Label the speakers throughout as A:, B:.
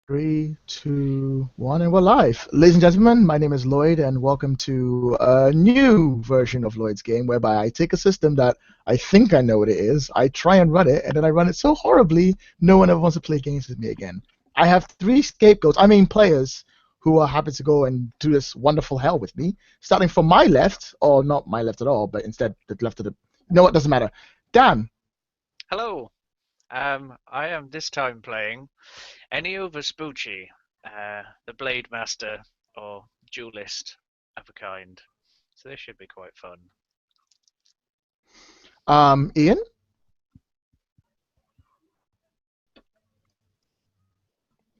A: Three, two, one, and we're live. Ladies and gentlemen, my name is Lloyd, and welcome to a new version of Lloyd's game, whereby I take a system that I think I know what it is, I try and run it, and then I run it so horribly, no one ever wants to play games with me again. I have three scapegoats, players, who are happy to go and do this wonderful hell with me, starting from my left, or not my left at all, but instead the left of the... No, it doesn't matter. Dan.
B: Hello. I am this time playing Ennio Vespucci, the Blade Master or duelist of a kind. So this should be quite fun.
A: Ian?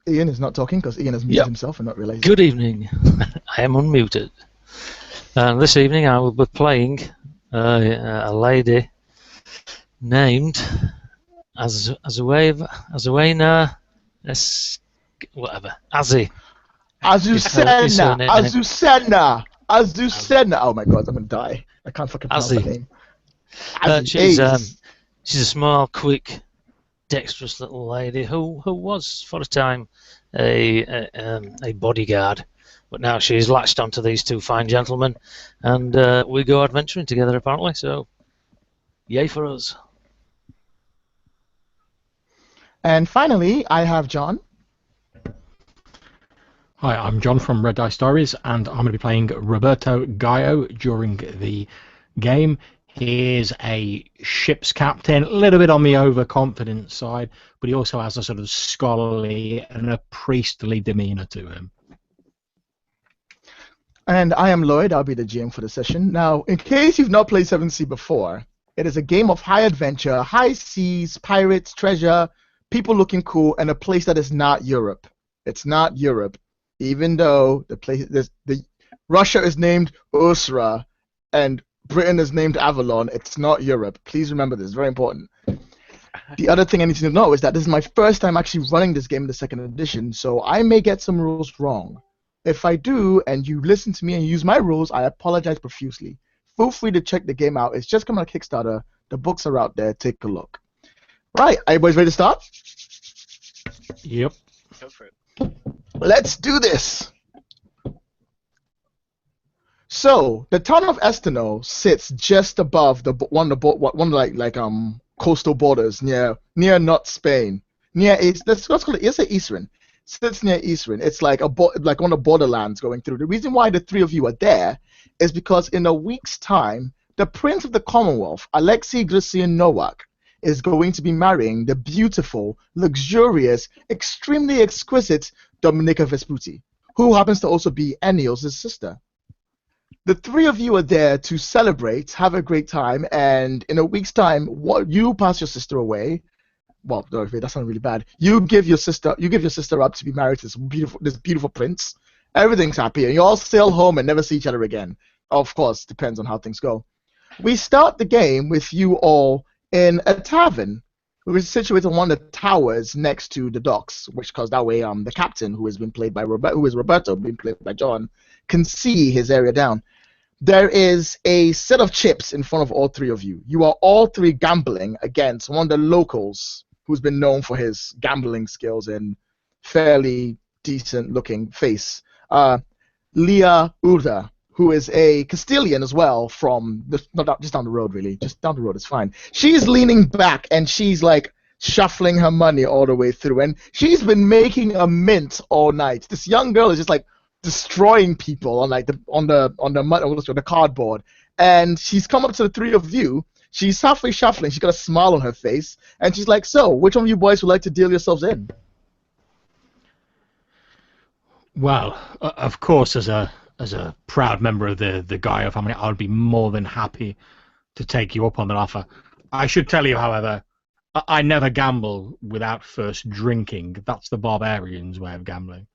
A: Ian is not talking because Ian has muted himself and not realized.
C: Good evening. I am unmuted. This evening I will be playing a lady named Azuena, whatever, Azzy.
A: Azucena. Oh my god, I'm gonna die. I can't fucking pronounce that name.
C: She's a small, quick, dexterous little lady who was for a time a bodyguard, but now she's latched onto these two fine gentlemen, and we go adventuring together apparently. So, yay for us!
A: And finally, I have John.
D: Hi, I'm John from Red Dice Stories, and I'm going to be playing Roberto Gallo during the game. He is a ship's captain, a little bit on the overconfident side, but he also has a sort of scholarly and a priestly demeanor to him.
A: And I am Lloyd. I'll be the GM for the session. Now, in case you've not played 7th before, it is a game of high adventure, high seas, pirates, treasure, people looking cool, and a place that is not Europe. It's not Europe, even though Russia is named Ursra and Britain is named Avalon. It's not Europe. Please remember this. Very important. The other thing I need to know is that this is my first time actually running this game in the 2nd edition, so I may get some rules wrong. If I do, and you listen to me and use my rules, I apologize profusely. Feel free to check the game out. It's just coming on Kickstarter. The books are out there. Take a look. Right, everybody's ready to start?
D: Yep.
B: Go for it.
A: Let's do this. So the town of Esteno sits just above the coastal borders near not Spain, let's call it Eastern. Sits near Eastern. It's like on the borderlands going through. The reason why the three of you are there is because in a week's time, the Prince of the Commonwealth, Alexei Grician Nowak, is going to be marrying the beautiful, luxurious, extremely exquisite Dominica Vespucci, who happens to also be Ennio's sister. The three of you are there to celebrate, have a great time, and in a week's time, you pass your sister away. Well, no, that sounds really bad. You give your sister up to be married to this beautiful prince. Everything's happy, and you all sail home and never see each other again. Of course, depends on how things go. We start the game with you all in a tavern, which is situated on one of the towers next to the docks, because that way the captain, who is Roberto, being played by John, can see his area down. There is a set of chips in front of all three of you. You are all three gambling against one of the locals who's been known for his gambling skills and fairly decent-looking face. Leah Urda, who is a Castilian as well from just down the road, really. Just down the road, it's fine. She's leaning back and she's like shuffling her money all the way through, and she's been making a mint all night. This young girl is just like destroying people on the cardboard, and she's come up to the three of you. She's halfway shuffling. She's got a smile on her face, and she's like, "So, which one of you boys would like to deal yourselves in?"
D: Well, of course, as a proud member of the Gallo family, I would be more than happy to take you up on that offer. I should tell you, however, I never gamble without first drinking. That's the barbarian's way of gambling.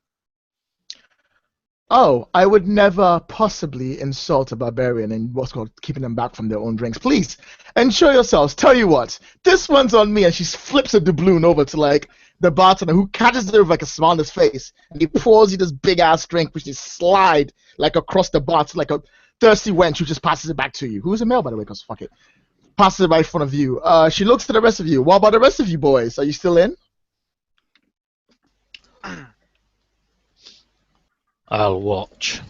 A: Oh, I would never possibly insult a barbarian and what's called keeping them back from their own drinks. Please, enjoy yourselves. Tell you what, this one's on me, and she flips a doubloon over to like the bartender, who catches it with like a smile on his face, and he pours you this big ass drink, which is slide like across the bar to like a thirsty wench who just passes it back to you. Who's a male, by the way? Cause fuck it, passes it right in front of you. She looks to the rest of you. What about the rest of you boys? Are you still in?
C: I'll watch.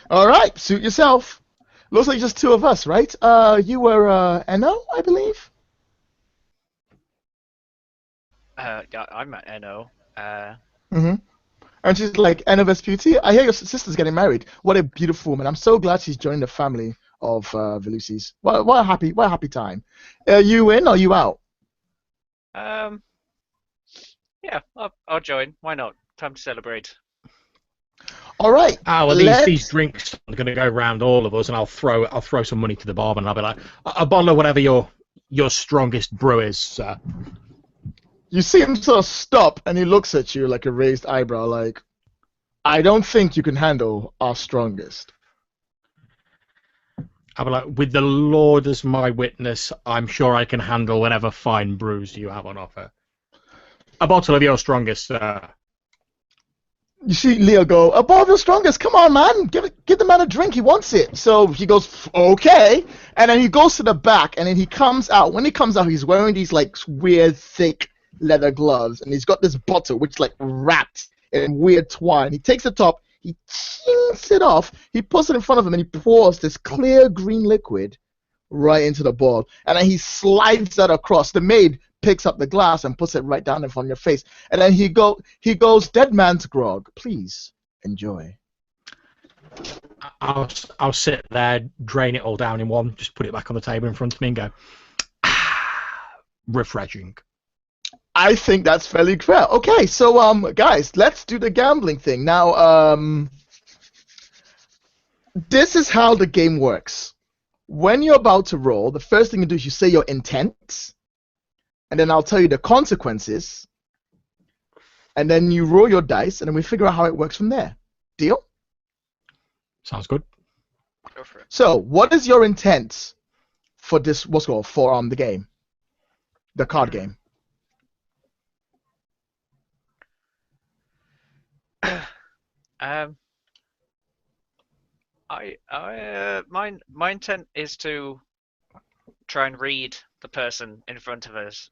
A: All right, suit yourself. Looks like just two of us, right? You were Eno, I believe.
B: Yeah, I'm at NO.
A: Mm-hmm. And she's like, Eno Vespucci, I hear your sister's getting married. What a beautiful woman. I'm so glad she's joined the family of Velusis. What a happy time. Are you in or are you out?
B: Yeah, I'll join. Why not? Time to celebrate.
A: All right.
D: Well, these drinks are going to go round all of us, and I'll throw some money to the barman, and I'll be like, a bottle of whatever your strongest brew is, sir.
A: You see him sort of stop, and he looks at you like a raised eyebrow, like, I don't think you can handle our strongest.
D: I'll be like, with the Lord as my witness, I'm sure I can handle whatever fine brews you have on offer. A bottle of your strongest, sir.
A: You see Leo go, a bottle of your strongest, come on, man, give the man a drink, he wants it. So he goes, okay, and then he goes to the back, and then he comes out. When he comes out, he's wearing these, like, weird, thick leather gloves, and he's got this bottle which like wrapped in weird twine. He takes the top, he chinks it off, he puts it in front of him, and he pours this clear green liquid right into the bowl, and then he slides that across. The maid picks up the glass and puts it right down in front of your face, and then he goes, dead man's grog, please enjoy.
D: I'll sit there, drain it all down in one, just put it back on the table in front of me and go, refreshing.
A: I think that's fairly fair. Okay, so guys, let's do the gambling thing. Now, this is how the game works. When you're about to roll, the first thing you do is you say your intent, and then I'll tell you the consequences, and then you roll your dice, and then we figure out how it works from there. Deal?
D: Sounds good.
B: Go for it.
A: So, what is your intent for this? What's called for the game, the card game?
B: My intent is to try and read the person in front of us.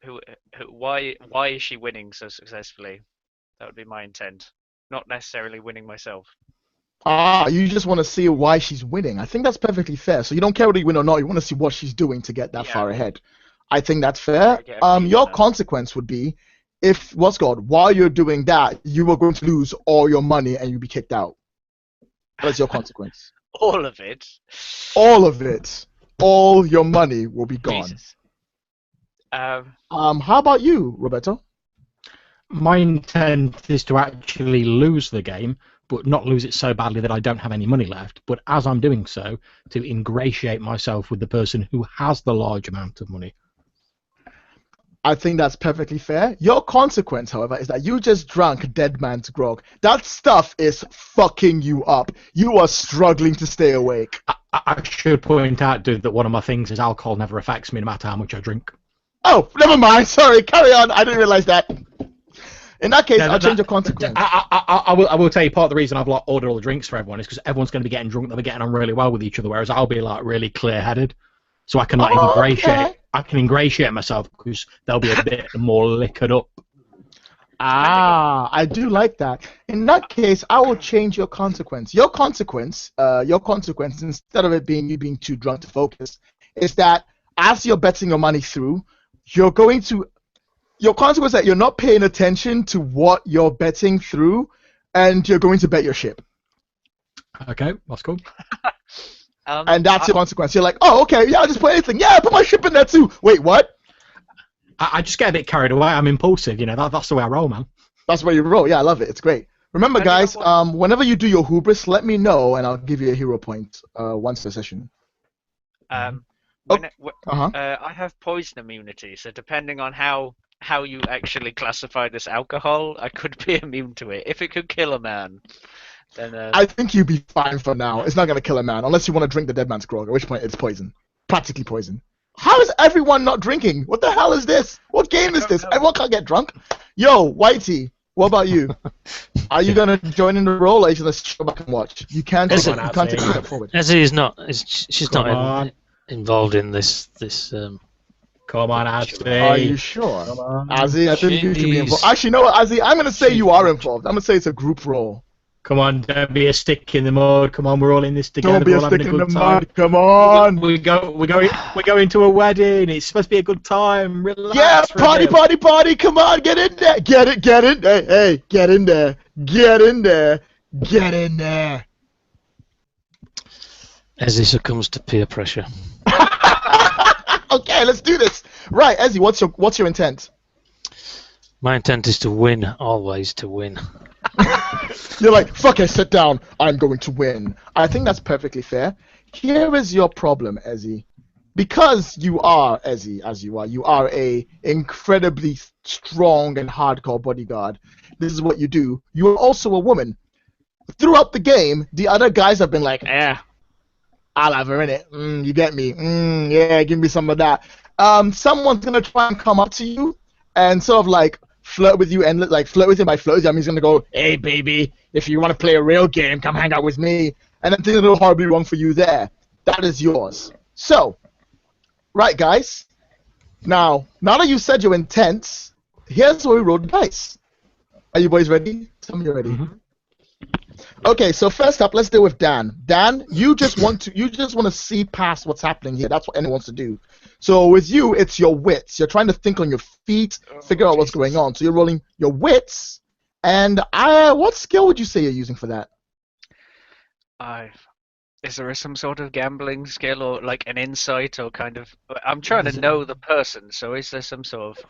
B: Why is she winning so successfully? That would be my intent. Not necessarily winning myself.
A: You just want to see why she's winning. I think that's perfectly fair. So you don't care whether you win or not. You want to see what she's doing to get that far ahead. I think that's fair. Your consequence would be if while you're doing that, you are going to lose all your money and you'll be kicked out. That's your consequence.
B: All of it.
A: All of it. All your money will be gone.
B: Jesus.
A: How about you, Roberto?
D: My intent is to actually lose the game, but not lose it so badly that I don't have any money left. But as I'm doing so, to ingratiate myself with the person who has the large amount of money.
A: I think that's perfectly fair. Your consequence, however, is that you just drank dead man's grog. That stuff is fucking you up. You are struggling to stay awake.
D: I should point out, dude, that one of my things is alcohol never affects me no matter how much I drink.
A: Oh, never mind. Sorry, carry on. I didn't realize that. In that case, I'll change your consequence.
D: I will tell you part of the reason I've ordered all the drinks for everyone is because everyone's going to be getting drunk. They'll be getting on really well with each other, whereas I'll be like really clear-headed, so I can ingratiate. Okay. I can ingratiate myself because they'll be a bit more liquored up.
A: I do like that. In that case, I will change your consequence. Your consequence, instead of it being you being too drunk to focus, is that as you're betting your money through, your consequence is that you're not paying attention to what you're betting through, and you're going to bet your ship.
D: Okay, that's cool.
A: And that's your consequence. You're like, oh, okay, yeah, I'll just put anything. Yeah, put my ship in there too. Wait, what?
D: I just get a bit carried away. I'm impulsive, that's the way I roll, man.
A: That's the way you roll. Yeah, I love it. It's great. Remember, guys, whenever you do your hubris, let me know, and I'll give you a hero point once a session.
B: I have poison immunity, so depending on how you actually classify this alcohol, I could be immune to it. If it could kill a man, then...
A: I think you'd be fine for now. It's not going to kill a man, unless you want to drink the dead man's grog, at which point it's poison. Practically poison. How is everyone not drinking? What the hell is this? What game is this? Everyone can't get drunk? Yo, Whitey, what about you? Are you going to join in the roll, or are you going to go back and watch? You can't take a step forward.
C: She's not involved in this
D: Come on, Azzy.
A: Are you sure? Azzy, I think you should be involved. Actually, you know what, Azzy? I'm going to say you are involved. I'm going to say it's a group roll.
D: Come on, don't be a stick in the mud. Come on, we're all in this together.
A: Don't be
D: we're
A: a
D: all
A: stick
D: having
A: in
D: a
A: the
D: good time.
A: mud. Come on.
D: We're going to a wedding. It's supposed to be a good time. Relax.
A: Yeah,
D: for a
A: party,
D: bit.
A: party, party. Come on, get in there. Get in. Hey, get in there. Get in there. Get in there.
C: As he succumbs to peer pressure.
A: Okay, let's do this. Right, Ezzy, what's your intent?
C: My intent is to win, always to win.
A: You're like, fuck it, sit down. I'm going to win. I think that's perfectly fair. Here is your problem, Ezzy. Because you are, Ezzy, as you are a incredibly strong and hardcore bodyguard. This is what you do. You are also a woman. Throughout the game, the other guys have been like, I'll have her in it. You get me? Yeah, give me some of that. Someone's gonna try and come up to you and sort of like flirt with you, and like flirt with you. By flirt with you, I mean he's gonna go, "Hey, baby, if you want to play a real game, come hang out with me." And then things will go horribly wrong for you there. That is yours. So, right, guys. Now that you've said your intents, here's where we roll the dice. Are you boys ready? Tell me you're ready.
D: Mm-hmm.
A: Okay, so first up, let's deal with Dan. Dan, you just want to see past what's happening here. That's what anyone wants to do. So with you, it's your wits. You're trying to think on your feet, figure out what's going on. So you're rolling your wits. And what skill would you say you're using for that?
B: Is there some sort of gambling skill or like an insight or kind of? I'm trying to know the person. So is there some sort of?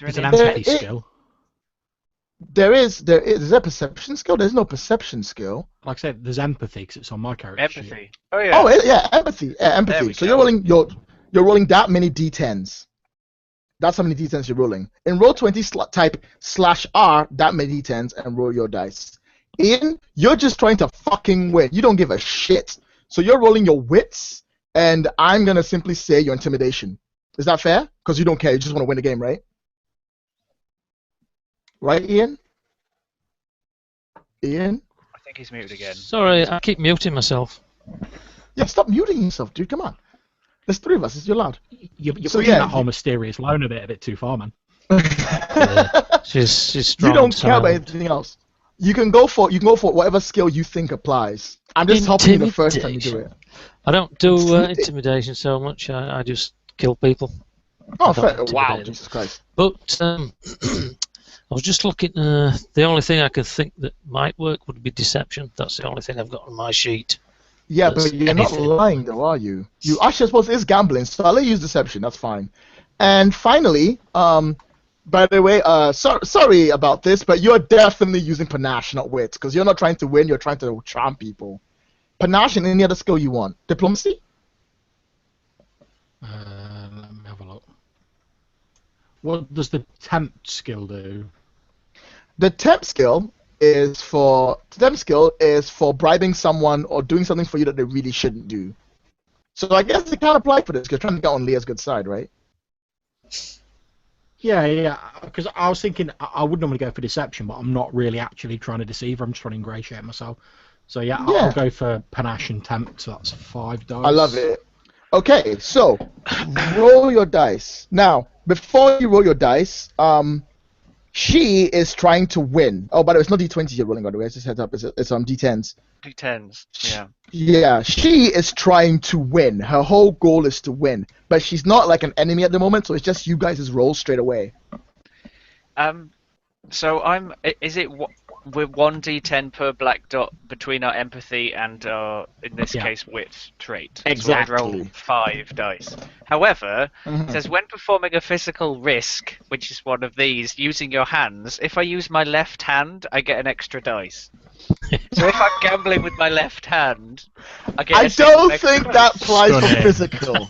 D: It's an empathy skill.
A: Is there a perception skill? There's no perception skill.
D: Like I said, there's empathy because it's on my character sheet.
B: Empathy. Oh yeah.
A: Yeah, empathy. Empathy. So you're rolling that many d10s. That's how many d10s you're rolling. In Roll20, type /R that many d10s and roll your dice. Ian, you're just trying to fucking win. You don't give a shit. So you're rolling your wits, and I'm gonna simply say your intimidation. Is that fair? Because you don't care. You just want to win the game, right? Right, Ian? Ian?
B: I think he's muted again.
C: Sorry, I keep muting myself.
A: Yeah, stop muting yourself, dude. Come on. There's three of us. You're loud.
D: You're pushing that whole mysterious loan a bit too far, man.
C: She's strong.
A: You don't care about anything else. You can go for whatever skill you think applies. I'm just helping you the first time you do it.
C: I don't do intimidation so much. I just kill people.
A: Oh, fair. Wow, Jesus Christ.
C: But I was just looking. The only thing I could think that might work would be deception. That's the only thing I've got on my sheet.
A: Yeah, but you're not lying, though, are you? You actually, I suppose, it is gambling, so I'll let you use deception. That's fine. And finally, by the way, sorry about this, but you're definitely using panache, not wit, because you're not trying to win. You're trying to charm people. Panache and any other skill you want. Diplomacy.
D: Let me have a look. What does the tempt skill do?
A: The tempt skill is for bribing someone or doing something for you that they really shouldn't do. So I guess they can't apply for this because you're trying to get on Leah's good side, right?
D: Yeah. Because I was thinking I would normally go for deception, but I'm not really actually trying to deceive her. I'm just trying to ingratiate myself. So yeah, I'll go for panache and tempt. So that's 5 dice.
A: I love it. Okay, so roll your dice. Now, before you roll your dice, she is trying to win. Oh, by the way, it's not d20 you're rolling, by the way. It's just heads up. It's d10s.
B: D10s, yeah.
A: Yeah, she is trying to win. Her whole goal is to win. But she's not like an enemy at the moment, so it's just you guys' roll straight away.
B: So is it with 1d10 per black dot between our empathy and in this case wit trait?
A: Exactly.
B: So I roll 5 dice. However, it says when performing a physical risk, which is one of these, using your hands, if I use my left hand, I get an extra dice. So if I'm gambling with my left hand, I get. I
A: don't think that applies for physical.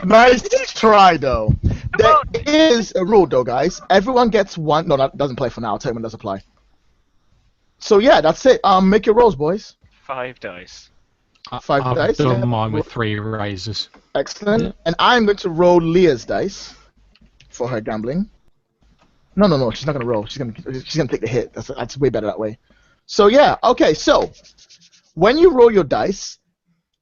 A: Nice try, though. There is a rule, though, guys. Everyone gets one. No, that doesn't play for now. I'll tell you when it does apply. So yeah, that's it. Make your rolls, boys.
B: 5 dice.
A: 5 dice.
D: I've done mine with 3 razors.
A: Excellent. Yeah. And I'm going to roll Leah's dice for her gambling. No. She's not gonna roll. She's gonna take the hit. That's way better that way. So yeah, okay, so when you roll your dice,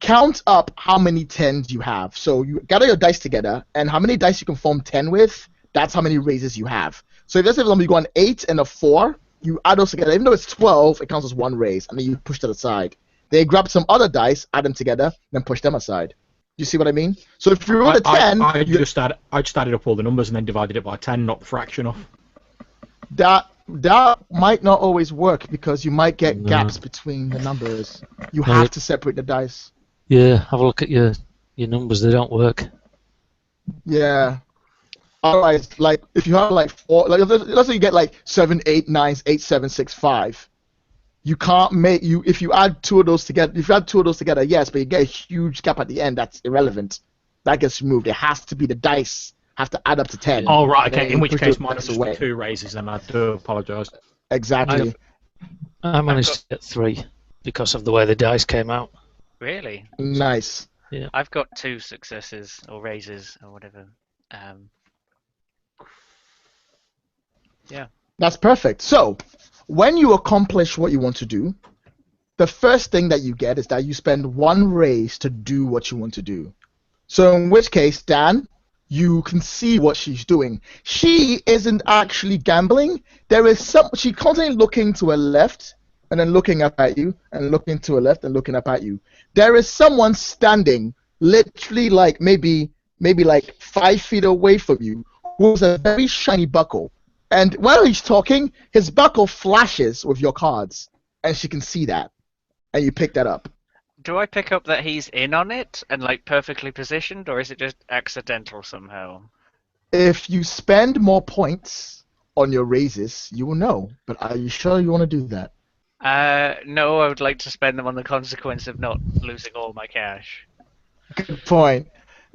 A: count up how many 10s you have. So you gather your dice together, and how many dice you can form 10 with, that's how many raises you have. So if let's say you go an 8 and a 4, You add those together. Even though it's 12, it counts as one raise, and then you push that aside. They grab some other dice, add them together, then push them aside. You see what I mean? So if you roll a 10...
D: I just added up all the numbers and then divided it by 10, knocked the fraction off.
A: That might not always work, because you might get gaps between the numbers. You have to separate the dice.
C: Yeah, have a look at your numbers. They don't work.
A: Yeah. Otherwise, like, if you have like 4... Like, let's say you get like 7, 8, 9, 8, 7, 6, 5. You can't make if you add two of those together. If you add two of those together, yes, but you get a huge gap at the end. That's irrelevant. That gets removed. It has to be the dice have to add up to 10.
D: Oh right, okay. In which case, mine was just 2 raises, and I do apologise.
A: Exactly.
C: I managed to get 3 because of the way the dice came out.
B: Really?
A: Nice.
C: Yeah.
B: I've got 2 successes or raises or whatever. Yeah.
A: That's perfect. So, when you accomplish what you want to do, the first thing that you get is that you spend 1 raise to do what you want to do. So in which case, Dan, you can see what she's doing. She isn't actually gambling. She's constantly looking to her left and then looking up at you and looking to her left and looking up at you. There is someone standing literally like maybe like 5 feet away from you who has a very shiny buckle. And while he's talking, his buckle flashes with your cards, and she can see that, and you pick that up.
B: Do I pick up that he's in on it and like perfectly positioned, or is it just accidental somehow?
A: If you spend more points on your raises, you will know. But are you sure you want to do that?
B: No, I would like to spend them on the consequence of not losing all my cash.
A: Good point.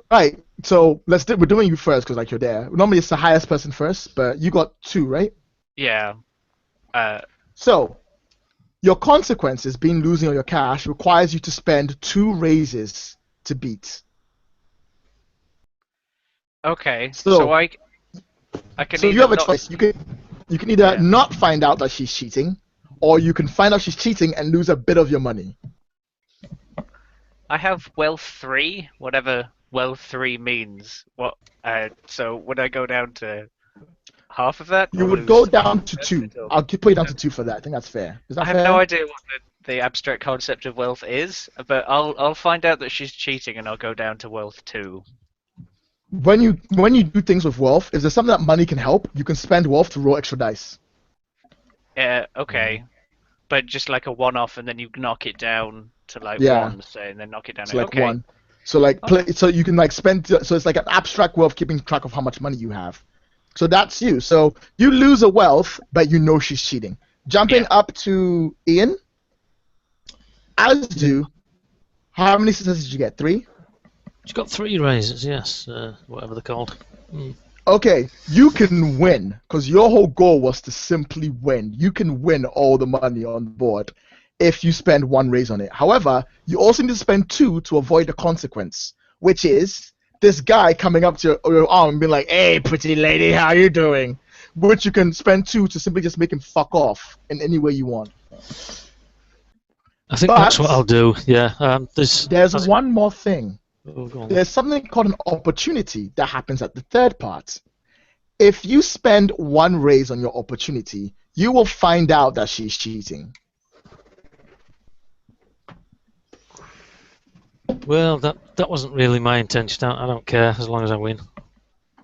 A: Right, so we're doing you first because like you're there. Normally it's the highest person first, but you got 2, right?
B: Yeah.
A: So your consequences, being losing all your cash, requires you to spend 2 raises to beat.
B: Okay.
A: So
B: I can.
A: So you have a choice. You can either not find out that she's cheating, or you can find out she's cheating and lose a bit of your money.
B: I have wealth 3, whatever wealth 3 means. What? So would I go down to half of that?
A: You would go down to 2. I'll put you down to 2 for that. I think that's fair. Is that
B: I have
A: fair?
B: no idea what the abstract concept of wealth is, but I'll find out that she's cheating and I'll go down to wealth 2.
A: When you do things with wealth, if there's something that money can help, you can spend wealth to roll extra dice.
B: Yeah, okay. But just like a one-off, and then you knock it down to like 1, say, and then knock it down.
A: So like
B: okay.
A: 1. So like so you can like spend. So it's like an abstract way of keeping track of how much money you have. So that's you. So you lose a wealth, but you know she's cheating. Jumping up to Ian. As do. How many successes did you get? 3.
C: She's got 3 raises, yes, whatever they're called.
A: Okay, you can win, because your whole goal was to simply win. You can win all the money on the board if you spend 1 raise on it. However, you also need to spend 2 to avoid the consequence, which is this guy coming up to your arm and being like, "Hey, pretty lady, how you doing?" Which you can spend 2 to simply just make him fuck off in any way you want.
C: I think that's what I'll do, yeah.
A: There's one more thing.
C: Oh, go on.
A: There's something called an opportunity that happens at the 3rd part. If you spend 1 raise on your opportunity, you will find out that she's cheating.
C: Well, that wasn't really my intention. I don't care as long as I win,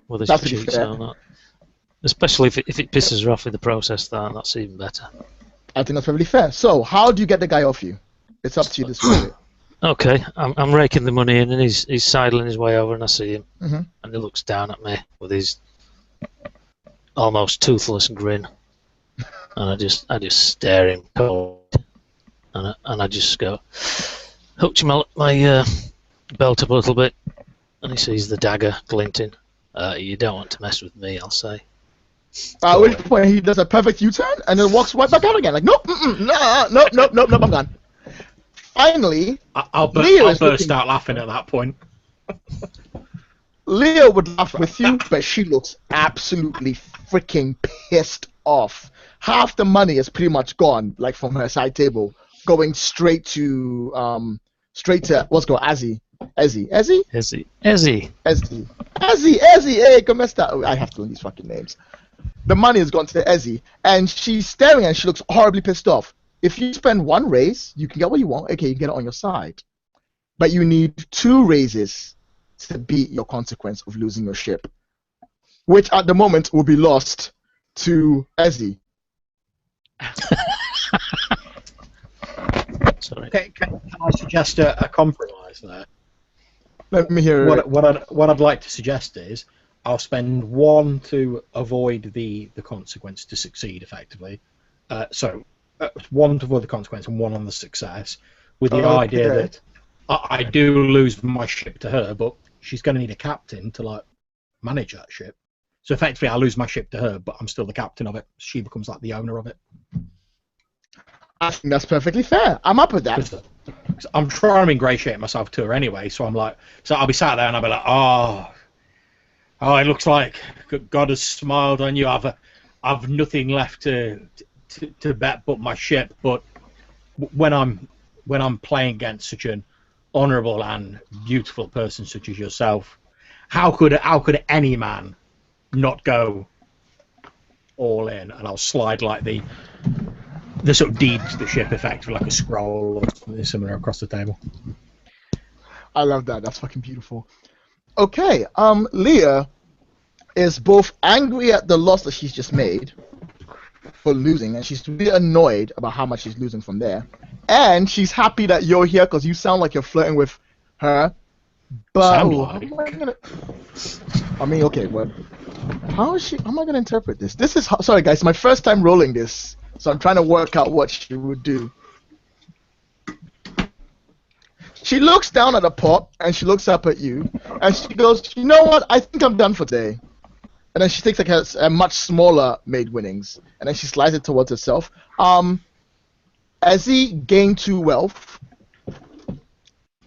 C: whether she cheats or not. Especially if it pisses her off in the process, that's even better.
A: I think that's probably fair. So, how do you get the guy off you? It's up to you this way.
C: Okay, I'm raking the money in, and he's sidling his way over, and I see him,
A: Mm-hmm.
C: and he looks down at me with his almost toothless grin, and I just stare him cold, and I just go, hooked my belt up a little bit, and he sees the dagger glinting. You don't want to mess with me, I'll say.
A: At which point he does a perfect U-turn and then walks right back out again. Like, nope, nope, I'm gone. Finally,
D: I'll burst out laughing at that point.
A: Leo would laugh with you, but she looks absolutely freaking pissed off. Half the money is pretty much gone, like from her side table, going straight to what's called Ezzy. Hey, come on, I have to learn these fucking names. The money has gone to Ezzy, and she's staring and she looks horribly pissed off. If you spend 1 raise, you can get what you want. Okay, you can get it on your side. But you need 2 raises to beat your consequence of losing your ship, which at the moment will be lost to Ezzy.
C: Sorry.
D: Can I suggest a compromise there?
A: Let me hear it.
D: What I'd like to suggest is I'll spend 1 to avoid the consequence to succeed effectively. 1 to avoid the consequence and 1 on the success, with the idea that I do lose my ship to her, but she's going to need a captain to like manage that ship. So effectively, I lose my ship to her, but I'm still the captain of it. She becomes like the owner of it.
A: I think that's perfectly fair. I'm up with that.
D: I'm trying to ingratiate myself to her anyway, so I'm like, so I'll be sat there and I'll be like, oh, it looks like God has smiled on you. I've nothing left to bet but my ship. But when I'm playing against such an honourable and beautiful person such as yourself, how could any man not go all in? And I'll slide like the sort of deed to the ship, effectively like a scroll or something similar across the table.
A: I love that. That's fucking beautiful. Okay, Leah is both angry at the loss that she's just made for losing, and she's really annoyed about how much she's losing from there, and she's happy that you're here because you sound like you're flirting with her. But I mean, okay, well, how am I gonna interpret this? This is sorry, guys, my first time rolling this, so I'm trying to work out what she would do. She looks down at the pot and she looks up at you and she goes, "You know what? I think I'm done for today." And then she takes like a much smaller made winnings and then she slides it towards herself. Ezzy gained 2 wealth.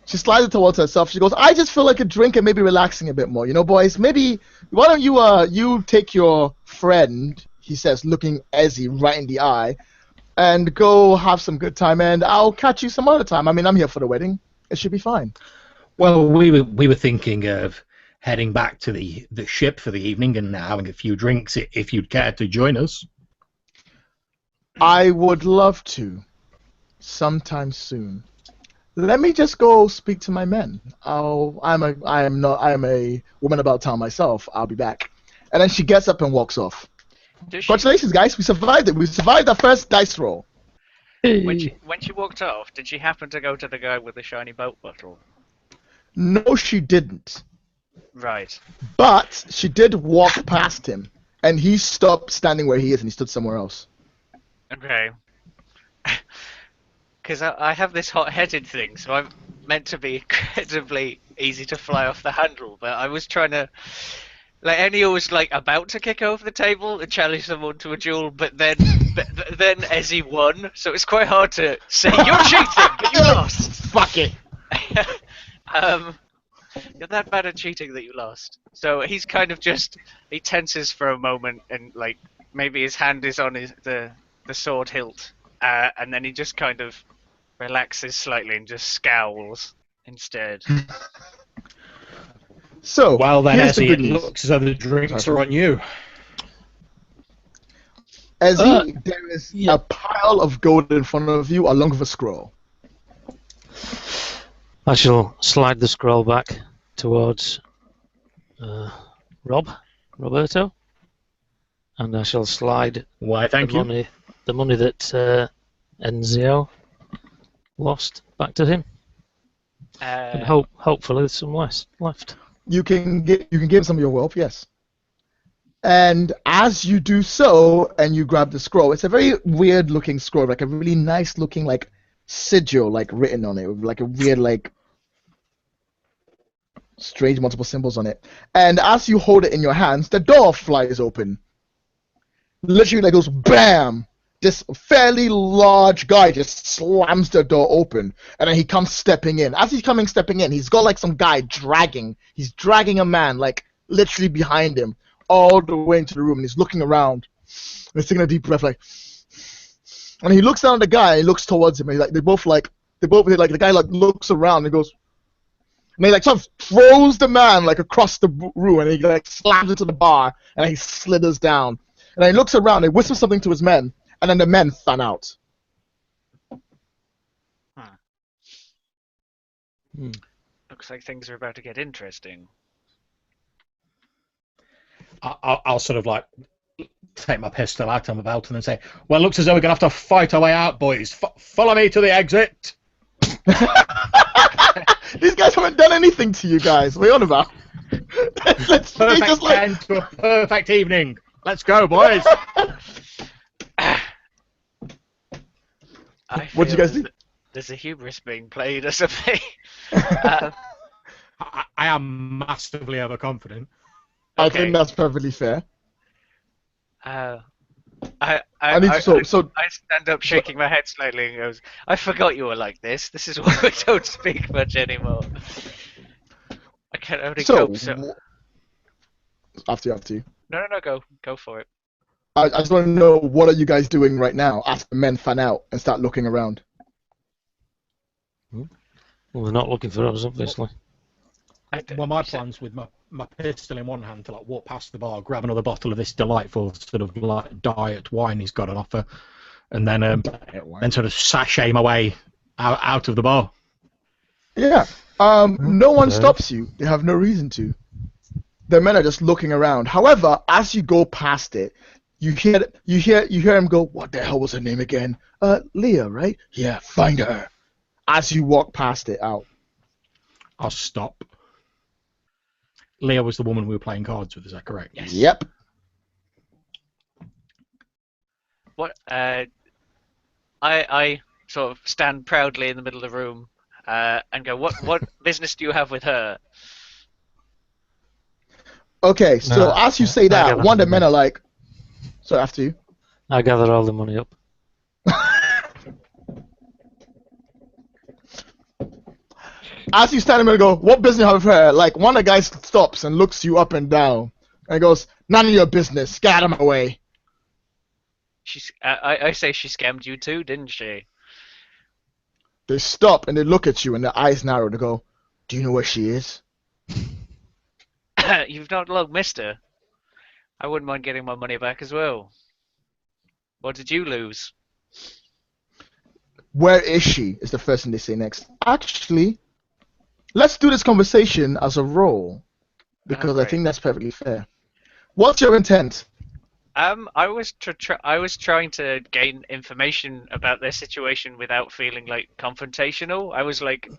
A: She slides it towards herself. She goes, "I just feel like a drink and maybe relaxing a bit more. You know, boys, maybe why don't you take your friend," he says, looking Ezzy right in the eye, "and go have some good time, and I'll catch you some other time. I mean, I'm here for the wedding. It should be fine."
D: Well, we were thinking of heading back to the ship for the evening and having a few drinks if you'd care to join us.
A: I would love to, sometime soon. Let me just go speak to my men. I'm a woman about town myself. I'll be back. And then she gets up and walks off. Congratulations, guys! We survived it. We survived our first dice roll.
B: When she walked off, did she happen to go to the guy with the shiny boat bottle?
A: No, she didn't.
B: Right.
A: But she did walk past him, and he stopped standing where he is, and he stood somewhere else.
B: Okay. Because I have this hot-headed thing, so I'm meant to be incredibly easy to fly off the handle, but I was trying to... Like, Ennio was, like, about to kick over the table and challenge someone to a duel, but then Ezzy won, so it's quite hard to say, "You're cheating, but you lost."
A: Fuck it.
B: You're that bad at cheating that you lost. So he's kind of just... He tenses for a moment, and, like, maybe his hand is on the sword hilt, and then he just kind of relaxes slightly and just scowls instead.
A: So,
D: well then,
A: here's the
D: Ezzy,
A: good
D: it
A: news.
D: looks as though the drinks are on you.
A: Ezzy, there is a pile of gold in front of you along with a scroll.
C: I shall slide the scroll back towards Roberto, and I shall slide
D: Why, thank you.
C: the money that Enzio lost back to him, and hopefully there's some left.
A: You can give him some of your wealth, yes. And as you do so, and you grab the scroll, it's a very weird-looking scroll, like a really nice-looking, like, sigil, like, written on it, with, like, a weird, like, strange multiple symbols on it. And as you hold it in your hands, the door flies open. Literally, like, goes BAM! This fairly large guy just slams the door open, and then he comes stepping in. As he's stepping in, he's got, like, some guy dragging. He's dragging a man, like, literally behind him, all the way into the room, and he's looking around. And he's taking a deep breath, like... And he looks down at the guy, and he looks towards him, and the guy, like, looks around, and goes... And he, like, sort of throws the man, like, across the room, and he, like, slams into the bar, and he slithers down. And then he looks around and whispers something to his men, and then the men fan out.
B: Looks like things are about to get interesting.
D: I'll sort of like take my pistol out of my belt and then say, well, it looks as though we're going to have to fight our way out, boys. Follow me to the exit.
A: These guys haven't done anything to you guys. What are you on about? Let's
D: Perfect
A: just like...
D: end to a perfect evening. Let's go, boys.
A: What did you guys do?
B: There's a hubris being played or something.
D: I am massively overconfident.
A: I think that's perfectly fair.
B: I
A: So
B: stand up shaking my head slightly and goes, I forgot you were like this. This is why we don't speak much anymore. I can only cope so...
A: After you.
B: No, go for it.
A: I just want to know, what are you guys doing right now after the men fan out and start looking around?
C: Well, they're not looking for us, obviously.
D: Well, my plan's with my pistol in one hand to like walk past the bar, grab another bottle of this delightful sort of like diet wine he's got on offer, and then sort of sashay my way out of the bar.
A: Yeah. No one stops you. They have no reason to. The men are just looking around. However, as you go past it, you hear him go, "What the hell was her name again? Leah, right? Yeah, find her." As you walk past it out.
D: I'll stop. Leah was the woman we were playing cards with, is that correct?
A: Yes. Yep.
B: What? I sort of stand proudly in the middle of the room and go, "What business do you have with her?"
A: Okay, so as you say that, one of the men are like, "So after you."
C: I gather all the money up.
A: As you stand there and go, "What business have her?" Like, one of the guys stops and looks you up and down and goes, "None of your business. Get out of my way."
B: I say she scammed you too, didn't she?
A: They stop and they look at you and their eyes narrow and they go, "Do you know where she is?"
B: You've not long missed her. I wouldn't mind getting my money back as well. What did you lose?
A: Where is she? Is the first thing they say next. Actually, let's do this conversation as a roll, because I think that's perfectly fair. What's your intent?
B: I was trying to gain information about their situation without feeling like confrontational. I was like,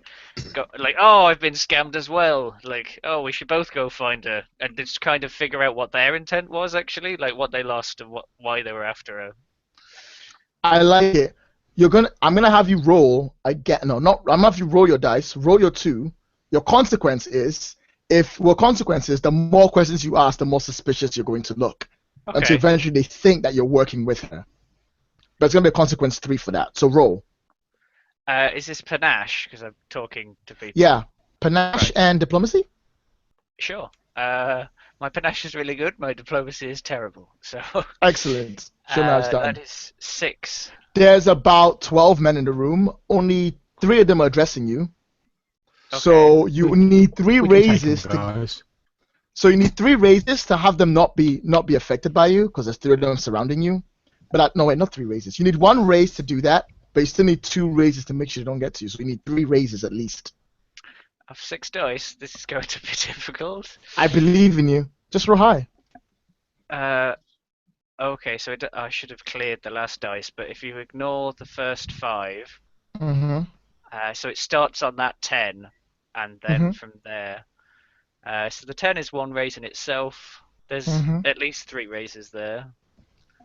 B: oh, I've been scammed as well. Like, oh, we should both go find her, and just kind of figure out what their intent was actually, like what they lost and why they were after her.
A: I like it. I'm gonna have you roll. I'm gonna have you roll your dice. Roll your 2. Your consequence is, the more questions you ask, the more suspicious you're going to look.
B: Okay.
A: Until eventually they think that you're working with her. But it's going to be a consequence 3 for that. So roll.
B: Is this panache? Because I'm talking to people.
A: Yeah. Panache and diplomacy?
B: Sure. My panache is really good. My diplomacy is terrible. So.
A: Excellent. So now it's done.
B: That is 6.
A: There's about 12 men in the room. Only 3 of them are addressing you. Okay. So you need 3 raises. So you need 3 raises to have them not be affected by you, because there's 3 of them surrounding you. But not 3 raises. You need 1 raise to do that, but you still need 2 raises to make sure they don't get to you. So you need 3 raises at least.
B: I have 6 dice. This is going to be difficult.
A: I believe in you. Just roll high.
B: Okay, so I should have cleared the last dice, but if you ignore the first 5, so it starts on that 10, and then from there. So the 10 is 1 raise in itself. There's at least 3 raises there.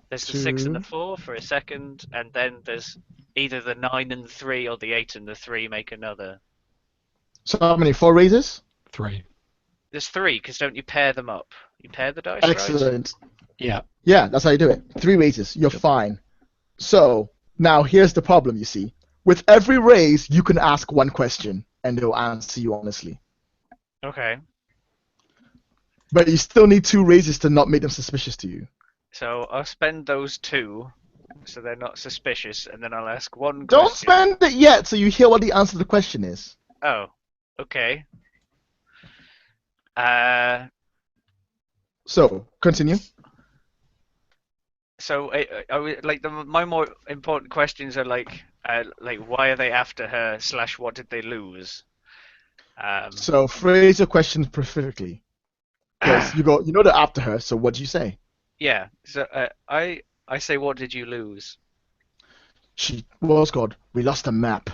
B: There's the 6 and the 4 for a second, and then there's either the 9 and the 3 or the 8 and the 3 make another.
A: So how many? 4 raises?
D: 3.
B: There's 3, because don't you pair them up? You pair the dice,
A: Excellent.
B: right?
D: Yeah.
A: Yeah, that's how you do it. 3 raises. You're fine. So, now here's the problem, you see. With every raise, you can ask 1 question, and they'll answer you honestly.
B: Okay.
A: But you still need 2 raises to not make them suspicious to you.
B: So I'll spend those 2, so they're not suspicious, and then I'll ask 1 question.
A: Don't spend it yet, so you hear what the answer to the question is.
B: Oh, okay.
A: So, continue.
B: So, like my more important questions are like why are they after her? / what did they lose?
A: So phrase your question specifically, because you know they're after her. So what do you say?
B: Yeah. So I say, what did you lose?
A: She was God. We lost a map.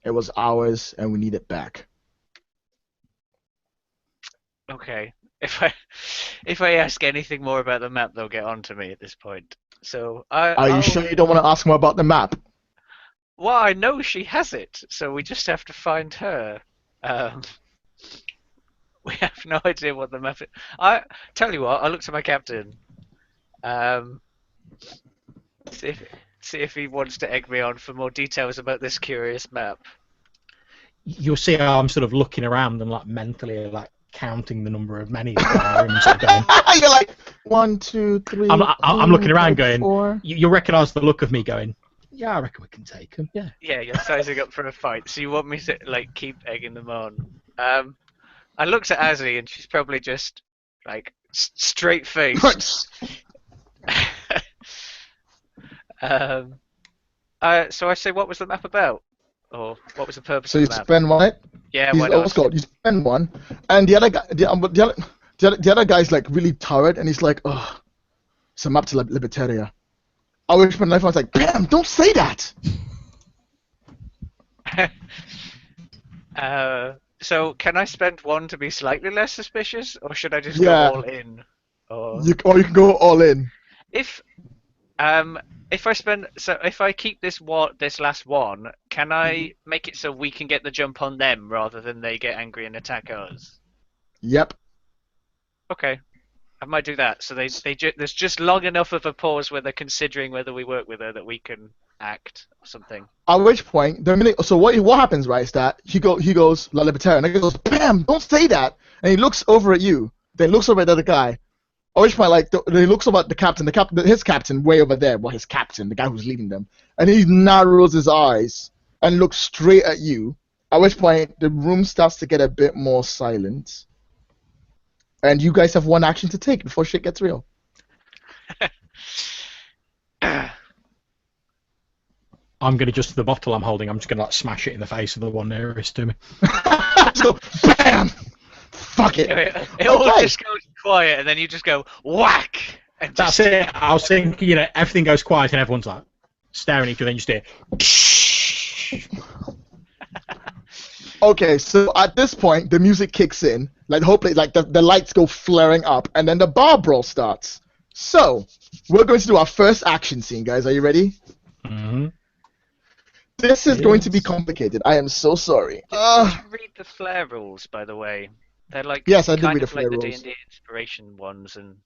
A: It was ours, and we need it back.
B: Okay. If I ask anything more about the map, they'll get on to me at this point. So
A: Are you sure you don't want to ask more about the map?
B: Well, I know she has it, so we just have to find her. We have no idea what the map is. I tell you what, I look to my captain. See if he wants to egg me on for more details about this curious map.
D: You'll see how I'm sort of looking around and like mentally like counting the number of menus in the room and sort of going.
A: You're like 1, 2, 3.
D: I'm looking around going.
A: 4.
D: You'll recognise the look of me going. Yeah, I reckon we can take them. Yeah.
B: Yeah, you're sizing up for a fight, so you want me to like keep egging them on. I looked at Azzy and she's probably just like straight faced. So I say, what was the map about, or what was the purpose
A: So
B: of
A: you
B: the map?
A: spend one.
B: Yeah,
A: He's
B: why not?
A: also got, you spend one, and the other guy, the other guy's like really tired, and he's like, oh, it's a map to Liberteria. I wish my life was like, bam! Don't say that.
B: So can I spend one to be slightly less suspicious, or should I just
A: Yeah.
B: go all in? Or
A: Or you can go all in.
B: if I keep this last one, can I make it so we can get the jump on them rather than they get angry and attack us?
A: Yep.
B: Okay, I might do that. So there's just long enough of a pause where they're considering whether we work with her that we can act or something.
A: At which point, what happens, right, is that he goes, La Liberteria, and he goes, bam! Don't say that! And he looks over at you, then looks over at the other guy. At which point, like, he looks over at his captain way over there, his captain, the guy who's leading them, and he narrows his eyes and looks straight at you. At which point, the room starts to get a bit more silent. And you guys have one action to take before shit gets real.
D: I'm going to just the bottle I'm holding. I'm just going to like smash it in the face of the one nearest to me.
A: So, bam! Fuck it.
B: It all just goes quiet, and then you just go whack. And
D: That's it. I was thinking, everything goes quiet and everyone's like staring at each other, and you just hear.
A: Okay, so at this point, the music kicks in. Like, hopefully, like the lights go flaring up, and then the bar brawl starts. So, we're going to do our first action scene, guys. Are you ready?
D: Mm-hmm.
A: This is going to be complicated. I am so sorry.
B: Did you read the Flare rules, by the way? They're like
A: Yes, I did
B: kind
A: read the
B: of like
A: Flare
B: the
A: rules.
B: D&D inspiration ones, and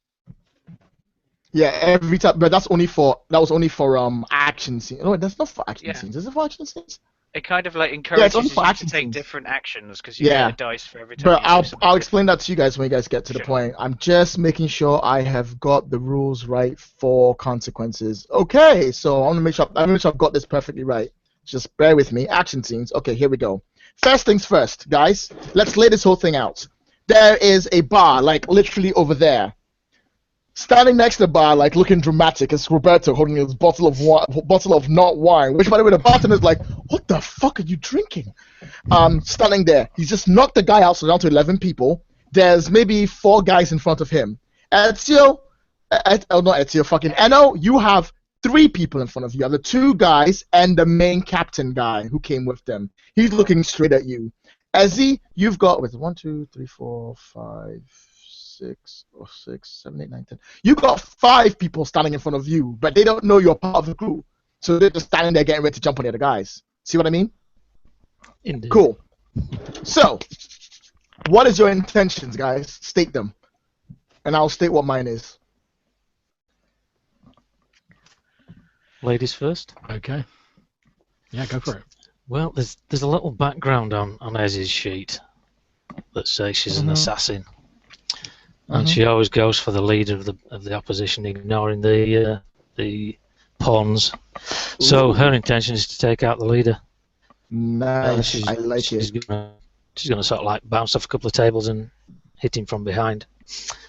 A: Yeah, every time, but that was only for action scenes. No, that's not for action scenes. Is it for action scenes?
B: it kind of like
A: only
B: encourages
A: for
B: you to
A: action
B: take
A: scenes.
B: different actions because you get a dice for every time.
A: But
B: you do something
A: I'll
B: different.
A: explain that to you guys when you guys get to the
B: Sure.
A: point. I'm just making sure I have got the rules right for consequences. Okay, so I want to make sure I've got this perfectly right. Just bear with me. Action scenes. Okay, here we go. First things first, guys. Let's lay this whole thing out. There is a bar, like literally over there. Standing next to the bar, like looking dramatic, is Roberto holding his bottle of not wine. Which, by the way, the bartender's like, "What the fuck are you drinking?" Standing there, he's just knocked the guy out, so down to 11 people. There's maybe 4 guys in front of him. Not Ezio, fucking Eno. You have 3 people in front of you. You have the 2 guys and the main captain guy who came with them. He's looking straight at you. Ezzy, you've got 1, 2, 3, 4, 5. 6, 7, 8, 9, 10. You got 5 people standing in front of you, but they don't know you're part of the crew. So they're just standing there getting ready to jump on the other guys. See what I mean?
C: Indeed.
A: Cool. So, what is your intentions, guys? State them. And I'll state what mine is.
C: Ladies first.
D: Okay. Yeah, go for it.
C: Well, there's a little background on Ezzy's sheet that says she's an assassin. And she always goes for the leader of the opposition, ignoring the pawns. So her intention is to take out the leader.
A: Nice. I like
C: she's
A: it.
C: Gonna sort of like bounce off a couple of tables and hit him from behind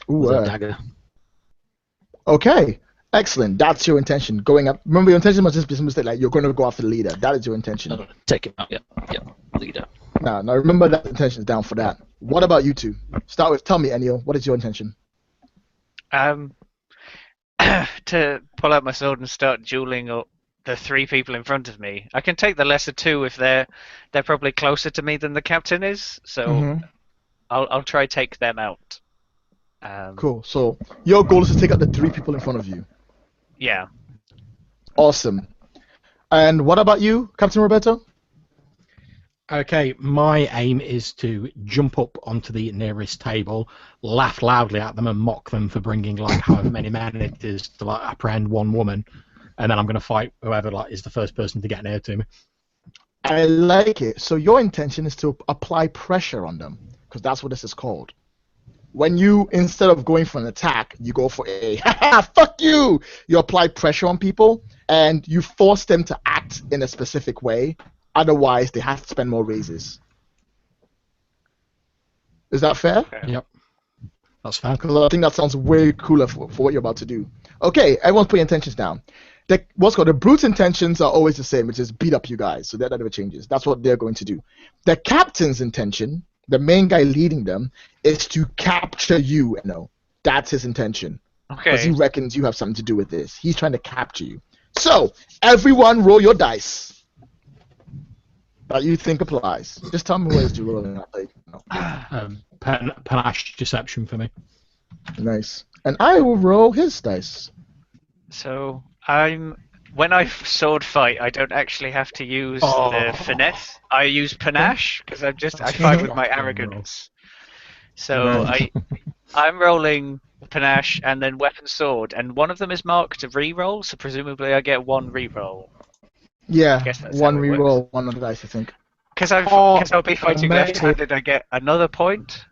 A: Ooh,
C: with a dagger.
A: Okay, excellent. That's your intention. Going up. Remember, your intention must just be something like you're going to go after the leader. That is your intention.
C: Take him out. Yep. Leader.
A: Now remember that intention is down for that. What about you two? Start with. Tell me, Enio. What is your intention?
B: To pull out my sword and start dueling up the 3 people in front of me. I can take the lesser 2 if they're probably closer to me than the captain is. So I'll try take them out.
A: Cool. So your goal is to take out the 3 people in front of you.
B: Yeah.
A: Awesome. And what about you, Captain Roberto?
D: Okay, my aim is to jump up onto the nearest table, laugh loudly at them, and mock them for bringing like however many men it is to like apprehend one woman, and then I'm going to fight whoever like is the first person to get near to me.
A: I like it. So your intention is to apply pressure on them, because that's what this is called. When you, instead of going for an attack, you go for a fuck you. You apply pressure on people, and you force them to act in a specific way. Otherwise, they have to spend more raises. Is that fair?
B: Okay.
D: Yep, that's fair.
A: Because I think that sounds way cooler for what you're about to do. Okay, everyone's putting intentions down. What's called the brute's intentions are always the same, which is beat up you guys. So that never changes. That's what they're going to do. The captain's intention, the main guy leading them, is to capture you. That's his intention.
B: Okay.
A: Because he reckons you have something to do with this. He's trying to capture you. So everyone, roll your dice that you think applies. Just tell me ways to roll it.
D: Panache deception for me.
A: Nice. And I will roll his dice.
B: So when I sword fight, I don't actually have to use the finesse. I use panache because I fight with my arrogance. So I'm rolling panache and then weapon sword, and one of them is marked a reroll, so presumably I get 1 reroll.
A: Yeah,
B: Guess that's
A: one
B: how it
A: reroll, one on the dice, I think.
B: Because I'll be fighting left-handed, I get another point.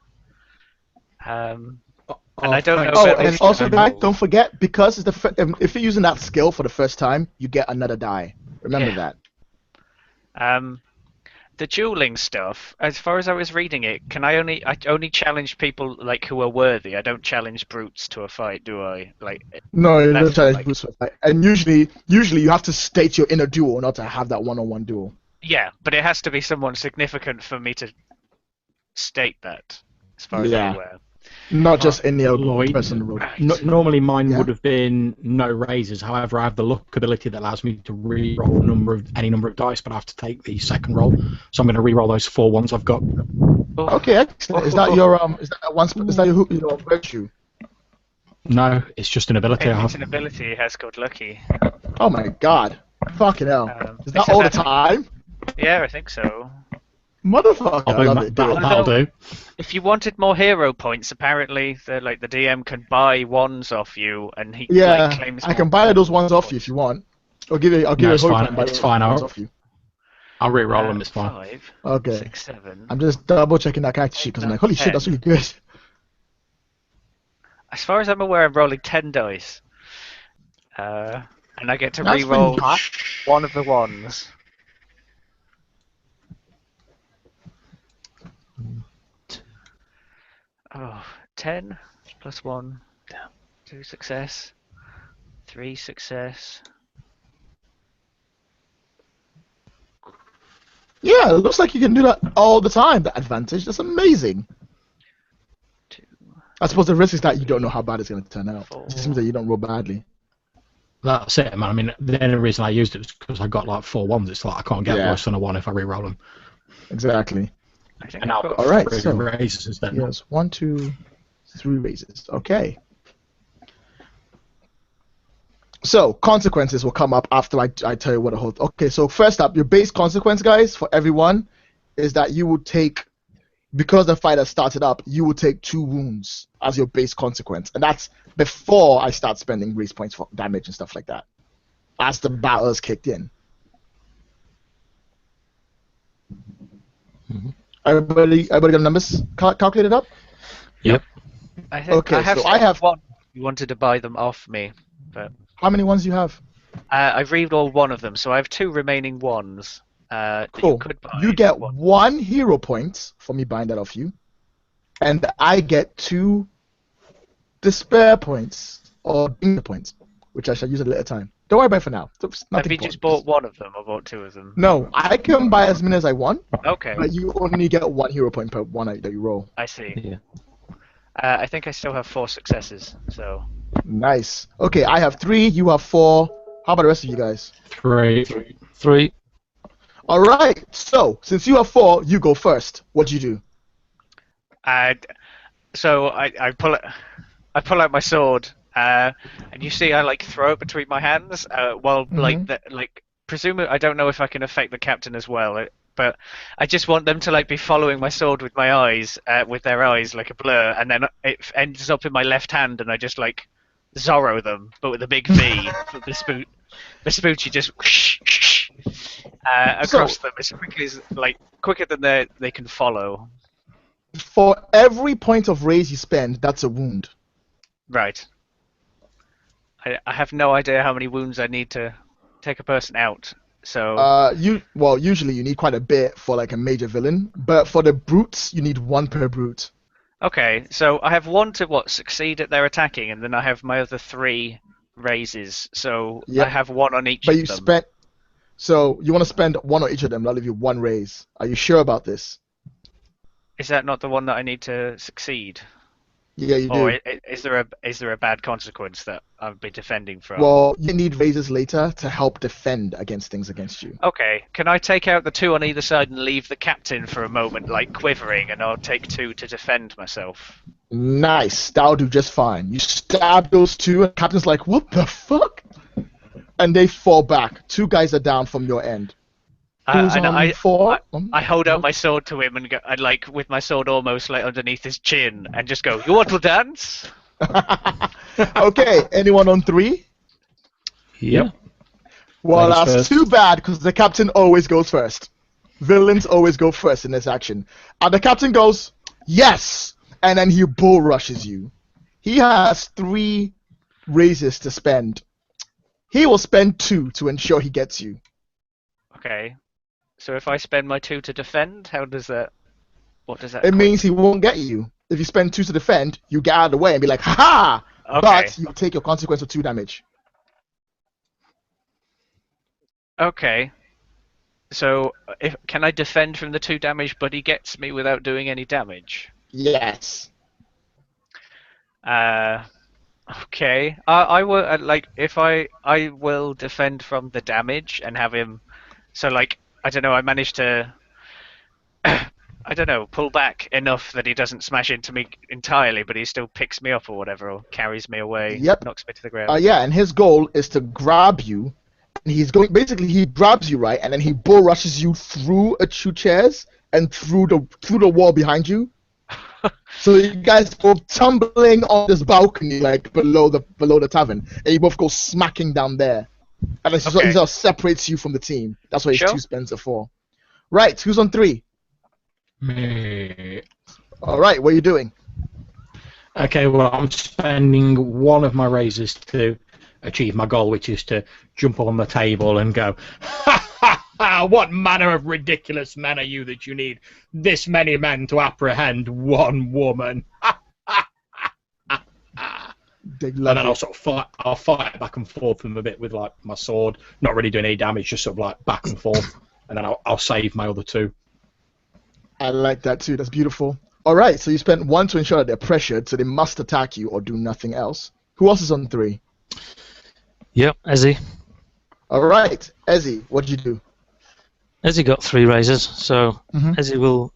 B: And I don't know.
A: Oh, and also, guys, don't forget, because it's if you're using that skill for the first time, you get another die. Remember that.
B: The dueling stuff, as far as I was reading it, I only challenge people like who are worthy. I don't challenge brutes to a fight, do I?
A: No, you don't challenge brutes to a fight. And usually you have to state your inner duel not to have that one-on-one duel.
B: Yeah, but it has to be someone significant for me to state that, as far as I'm aware.
A: Not just any other
D: Lloyd,
A: person.
D: Normally mine would have been no raises. However, I have the luck ability that allows me to re-roll any number of dice, but I have to take the second roll. So I'm going to re-roll those 4 ones I've got.
A: Okay, excellent. Is that your your virtue?
D: No, it's just an ability I have.
B: It's an ability it has called Lucky.
A: Oh my god. Fucking hell. Is that all the time?
B: Yeah, I think so.
A: Motherfucker, I love it.
D: That'll do.
B: If you wanted more hero points, apparently the DM can buy ones off you, and he claims.
A: I can buy those ones off you if you want. I'll give you a
D: fine. It's fine. I'll re-roll them. It's fine.
B: 5,
A: okay.
B: 6, 7.
A: I'm just double checking that character sheet because I'm like, holy shit, that's really good.
B: As far as I'm aware, I'm rolling 10 dice, and I get to re-roll one of the ones. Oh, 10 plus 1, 2 success, 3 success.
A: Yeah, it looks like you can do that all the time, the advantage. That's amazing.
B: 2,
A: I suppose the risk is that you don't know how bad it's going to turn out.
B: 4.
A: It seems that you don't roll badly.
D: That's it, man. I mean, the only reason I used it was because I got like 4 ones. It's like I can't get worse than a 1 if I re-roll them.
A: Exactly.
B: I think
D: And I've got
A: all right,
D: 3
A: so
D: raises instead.
A: yes, 1, 2, 3 raises. Okay. So consequences will come up after I tell you what the whole. Okay, so first up, your base consequence, guys, for everyone, is that you will take, because the fight has started up, you will take 2 wounds as your base consequence, and that's before I start spending race points for damage and stuff like that. As the battle has kicked in.
C: Mm-hmm.
A: Everybody got numbers calculated up?
C: Yep.
A: Okay, so I have
B: one. You wanted to buy them off me, but
A: how many ones do you have?
B: I've re-rolled one of them, so I have 2 remaining ones.
A: Cool. You get 1 hero point for me buying that off you, and I get 2 despair points. or danger points, which I shall use at a later time. Don't worry about it for now.
B: Have you just bought one of them or bought two of them?
A: No, I can buy as many as I want,
B: Okay,
A: but you only get 1 hero point per one that you roll.
B: I see.
C: Yeah.
B: I think I still have 4 successes, so...
A: Nice. Okay, I have 3, you have 4. How about the rest of you guys?
D: 3.
C: 3.
A: Alright, so, since you have 4, you go first. What do you do?
B: So I pull out my sword, and you see I like throw it between my hands, while presumably I don't know if I can affect the captain as well, but I just want them to like be following my sword with my eyes, with their eyes like a blur, and then it ends up in my left hand, and I just like Zorro them, but with a big V. Vespucci just across them as quickly as quicker than they can follow.
A: For every point of raise you spend, that's a wound.
B: Right. I have no idea how many wounds I need to take a person out. So.
A: Usually you need quite a bit for like a major villain, but for the brutes you need 1 per brute.
B: Okay, so I have 1 to succeed at their attacking, and then I have my other 3 raises. So
A: Yep.
B: I have 1 on each
A: But
B: of
A: you
B: them.
A: spent. So you want to spend 1 on each of them. That'll give you 1 raise. Are you sure about this?
B: Is that not the one that I need to succeed?
A: Yeah, you do.
B: Or is there a bad consequence that I'll be defending from?
A: Well, you need raises later to help defend against things against you.
B: Okay, can I take out the 2 on either side and leave the captain for a moment, like quivering, and I'll take 2 to defend myself?
A: Nice. That'll do just fine. You stab those 2, and the captain's like, what the fuck? And they fall back. 2 guys are down from your end. Who's on 4?
B: I hold out my sword to him and go, with my sword almost like underneath his chin, and just go, "You want to dance?"
A: Okay, anyone on 3?
C: Yep.
A: Well,
D: Ladies
A: that's
D: first.
A: too bad because the captain always goes first. Villains always go first in this action. And the captain goes, yes! And then he bull rushes you. He has 3 raises to spend. He will spend 2 to ensure he gets you.
B: Okay. So if I spend my 2 to defend, how does that? What does that?
A: It means he won't get you. If you spend 2 to defend, you get out of the way and be like, ha-ha!
B: Okay.
A: But you take your consequence of 2 damage.
B: Okay. So can I defend from the 2 damage, but he gets me without doing any damage?
A: Yes.
B: Okay. I will I will defend from the damage and have him. So I don't know. I managed to. I don't know, pull back enough that he doesn't smash into me entirely, but he still picks me up or whatever, or carries me away,
A: Yep.
B: knocks me to the ground.
A: Yeah, and his goal is to grab you. And he grabs you, right, and then he bull rushes you through 2 chairs and through the wall behind you. So you guys go tumbling on this balcony, like below the tavern, and you both go smacking down there. And it sort of separates you from the team. That's what his 2 spends are for. Right, who's on 3?
D: Me.
A: Alright, what are you doing?
D: Okay, well, I'm spending 1 of my raises to achieve my goal, which is to jump on the table and go, ha ha ha! What manner of ridiculous men are you that you need this many men to apprehend 1 woman?
A: They
D: And
A: love
D: then
A: it.
D: I'll fight back and forth with him a bit with like my sword, not really doing any damage, just sort of like back and forth, and then I'll save my other 2.
A: I like that too. That's beautiful. Alright, so you spent 1 to ensure that they're pressured, so they must attack you or do nothing else. Who else is on 3?
C: Yep, Ezzy.
A: Alright, Ezzy, what did you do?
C: Ezzy got 3 raises, so
A: Mhm.
C: Ezzy will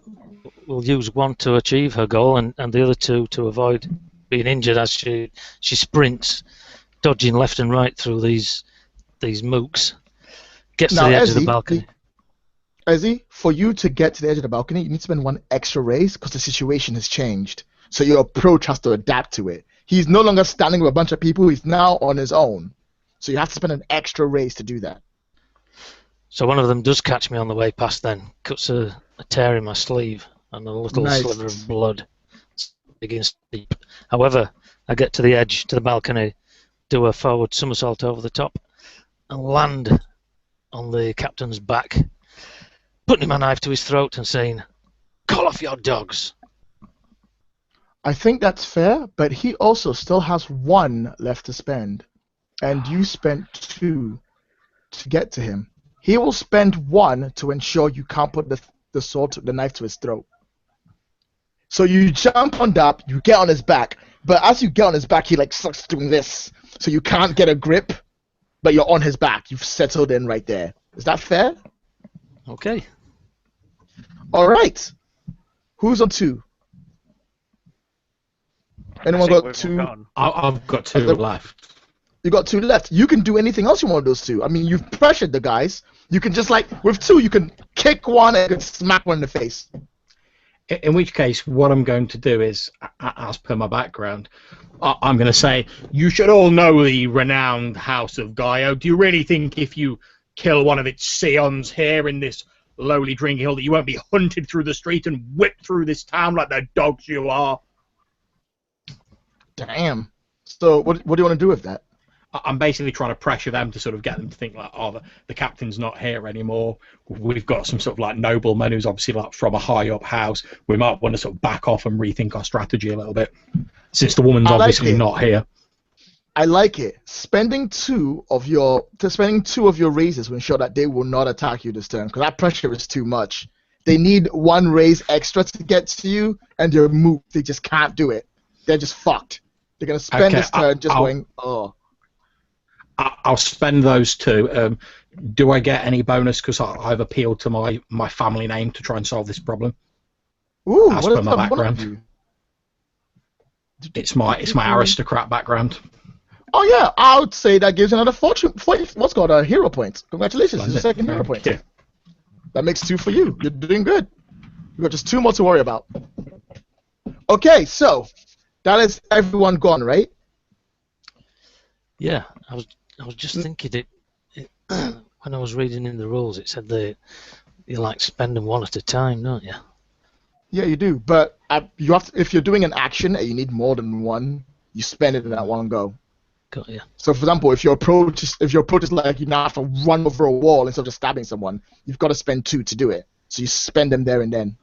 C: use 1 to achieve her goal and the other 2 to avoid being injured as she sprints, dodging left and right through these mooks. Gets
A: Now,
C: to the edge of
A: Ezzy,
C: the balcony.
A: Ezzy, for you to get to the edge of the balcony, you need to spend 1 extra raise because the situation has changed. So your approach has to adapt to it. He's no longer standing with a bunch of people, he's now on his own. So you have to spend an extra raise to do that.
C: So one of them does catch me on the way past then, cuts a tear in my sleeve and a little
A: Nice.
C: sliver of blood begins to seep. However, I get to the edge, to the balcony, do a forward somersault over the top and land on the captain's back, putting my knife to his throat and saying, "Call off your dogs."
A: I think that's fair, but he also still has 1 left to spend, and you spent 2 to get to him. He will spend 1 to ensure you can't put the knife to his throat. So you jump on that, you get on his back, but as you get on his back, he like starts doing this, so you can't get a grip, but you're on his back. You've settled in right there. Is that fair?
C: Okay.
A: All right. Who's on 2? Anyone got 2?
D: I've got 2 left.
A: You got 2 left. You can do anything else you want with those 2. I mean, you've pressured the guys. You can just like with 2, you can kick 1 and you can smack 1 in the face.
D: In which case, what I'm going to do is, as per my background, I'm going to say, you should all know the renowned House of Gaio. Do you really think if you kill one of its scions here in this lowly drinking hall that you won't be hunted through the street and whipped through this town like the dogs you are?
A: Damn. So what do you want to do with that?
D: I'm basically trying to pressure them to sort of get them to think like, oh, the captain's not here anymore. We've got some sort of like nobleman who's obviously like from a high up house. We might want to sort of back off and rethink our strategy a little bit, since the woman's obviously not here.
A: I like it. Spending 2 of your raises will ensure that they will not attack you this turn, because that pressure is too much. They need 1 raise extra to get to you, and they're moved. They just can't do it. They're just fucked. They're gonna spend this turn going, oh.
D: I'll spend those 2. Do I get any bonus because I've appealed to my family name to try and solve this problem?
A: Ooh,
D: as per my background. It's my aristocrat background.
A: Oh yeah, I would say that gives another what's called a hero point. Congratulations, it's your 2nd hero point.
D: Yeah.
A: That makes 2 for you. You're doing good. You've got just 2 more to worry about. Okay, so that is everyone gone, right?
C: Yeah, I was just thinking it when I was reading in the rules. It said you like spend them 1 at a time, don't you?
A: Yeah, you do. But you have to, if you're doing an action and you need more than 1, you spend it in that one go.
C: Got you.
A: So, for example, if your approach is like you now have to run over a wall instead of just stabbing someone, you've got to spend 2 to do it. So you spend them there and then.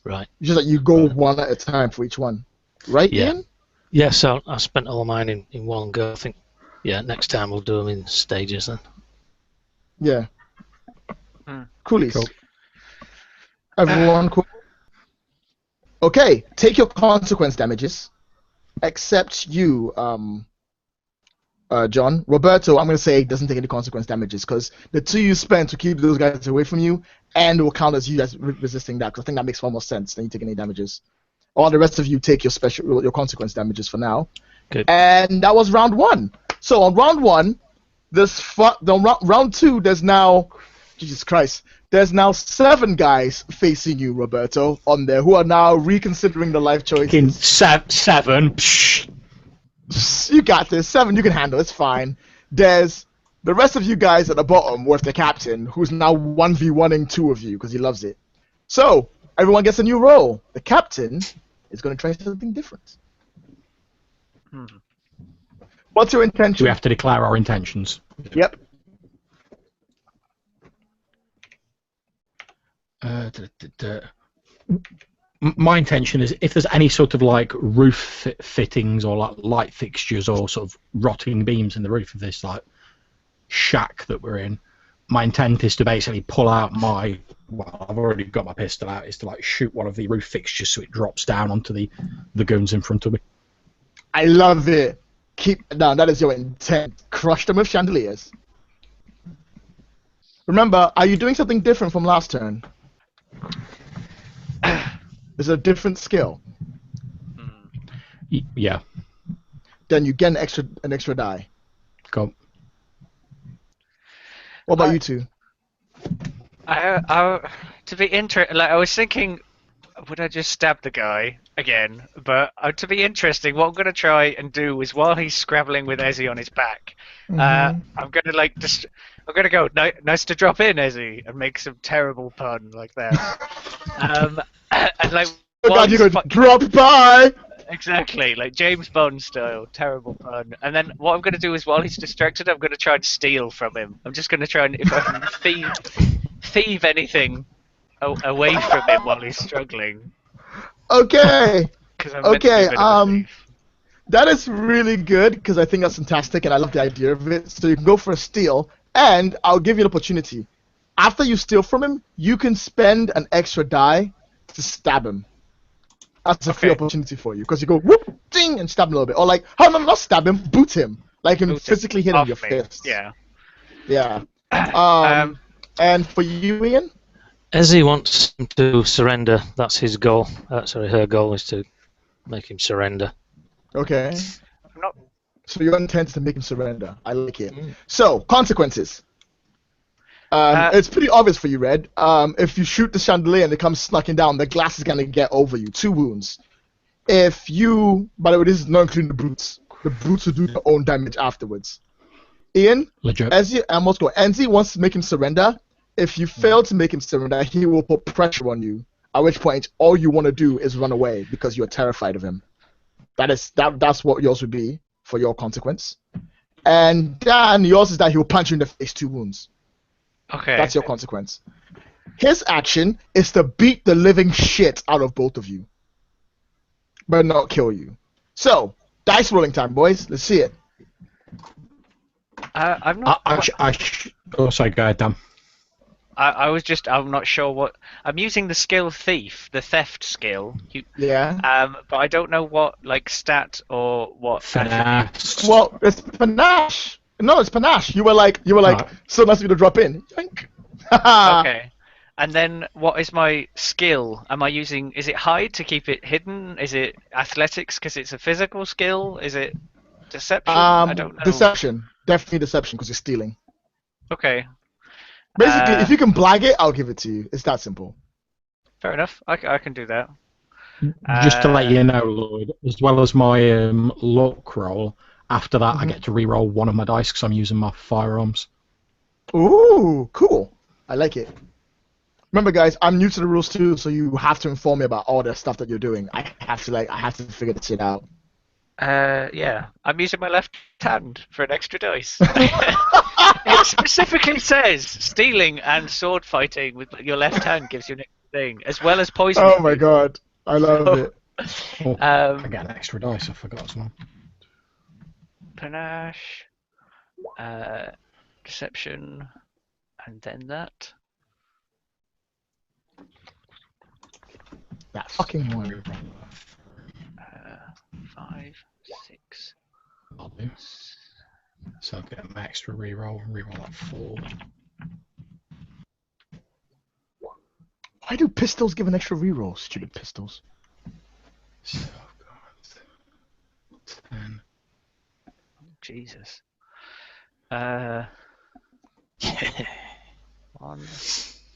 C: Right.
A: It's just like you go 1 at a time for each one, right,
C: Yeah.
A: Ian?
C: Yeah. So I spent all mine in 1 go. I think. Yeah. Next time we'll do them in stages then.
A: Yeah. Coolies.
D: Cool.
A: Everyone cool? Okay, take your consequence damages. Except you, John. Roberto, I'm going to say doesn't take any consequence damages because the 2 you spent to keep those guys away from you and will count as you as resisting that, because I think that makes far more sense than you take any damages. All the rest of you take your consequence damages for now.
C: Good.
A: And that was round 1. So on round 1, round 2, there's now, Jesus Christ, there's now 7 guys facing you, Roberto, on there, who are now reconsidering the life choices.
D: 7.
A: Psh, you got this. 7 you can handle. It's fine. There's the rest of you guys at the bottom with the captain, who's now 1v1ing 2 of you because he loves it. So everyone gets a new role. The captain is going to try something different. What's your intention?
D: Do we have to declare our intentions?
A: Yep.
D: My intention is if there's any sort of like roof fittings or like light fixtures or sort of rotting beams in the roof of this like shack that we're in, my intent is to basically pull out I've already got my pistol out, is to like shoot one of the roof fixtures so it drops down onto the goons in front of me.
A: I love it. That is your intent. Crush them with chandeliers. Remember, are you doing something different from last turn? Is it a different skill?
D: Yeah.
A: Then you get an extra die.
D: Go.
A: What about you 2?
B: To be interesting, like I was thinking, would I just stab the guy again? But to be interesting, what I'm gonna try and do is while he's scrabbling with Ezzy on his back, I'm gonna I'm gonna go. Nice to drop in, Ezzy, and make some terrible pun like that. And like,
A: oh God, you're gonna drop by.
B: Exactly, like James Bond style, terrible pun. And then what I'm gonna do is while he's distracted, I'm gonna try and steal from him. I'm just gonna try and if I can thieve anything away from him while he's struggling.
A: Okay.
B: Because I'm meant to be a
A: Okay,
B: bit of a thief.
A: that is really good because I think that's fantastic and I love the idea of it. So you can go for a steal, and I'll give you an opportunity. After you steal from him, you can spend an extra die to stab him. That's a free
B: Okay.
A: opportunity for you because you go whoop, ding, and stab him a little bit, or like, oh no, not stab him, boot him, like him
B: Boot him
A: physically hit him
B: off
A: with your
B: me.
A: fists.
B: Yeah.
A: Yeah.
B: Um,
A: And for you, Ian.
C: Ezzy wants him to surrender. That's his goal. Sorry, her goal is to make him surrender.
A: Okay.
B: I'm not.
A: So your intent is to make him surrender. I like it. So consequences. It's pretty obvious for you, Red. If you shoot the chandelier and it comes snucking down, the glass is gonna get over you. 2 wounds. If you, by the way, this is not including the brutes. The brutes will do their own damage afterwards. Ian,
D: Legit.
A: Enzi wants to make him surrender. If you fail to make him surrender, he will put pressure on you. At which point, all you want to do is run away because you're terrified of him. That's what yours would be for your consequence. And Dan, yours is that he will punch you in the face 2 wounds.
B: Okay.
A: That's your consequence. His action is to beat the living shit out of both of you, but not kill you. So, dice rolling time, boys. Let's see it.
B: I'm not.
D: Oh, sorry, go ahead, Dan.
B: I'm not sure what. I'm using the skill thief, the theft skill.
A: Yeah.
B: But I don't know what like stat or what.
D: Finesse.
A: Well, it's panache. No, it's panache. You were like, so nice of you to drop in. Yoink.
B: Okay. And then what is my skill? Am I using? Is it hide to keep it hidden? Is it athletics because it's a physical skill? Is it deception? I don't know.
A: Deception. Definitely deception because you're stealing.
B: Okay.
A: Basically, if you can blag it, I'll give it to you. It's that simple.
B: Fair enough. I can do that.
D: Just to let you know, Lloyd, as well as my luck roll, after that I get to re-roll one of my dice because I'm using my firearms.
A: Ooh, cool. I like it. Remember, guys, I'm new to the rules too, so you have to inform me about all the stuff that you're doing. I have to figure this shit out.
B: Yeah. I'm using my left hand for an extra dice. It specifically says stealing and sword fighting with your left hand gives you an extra thing, as well as poisoning.
A: Oh my god, I love it.
D: Oh, I get an extra dice. I forgot as well.
B: Panache, deception, and then that.
A: That fucking one.
B: 5, 6.
D: I'll do. So I'll get an extra re-roll. Re-roll at 4.
A: Why do pistols give an extra reroll? Stupid pistols.
D: So I've got 10.
B: Jesus. 1,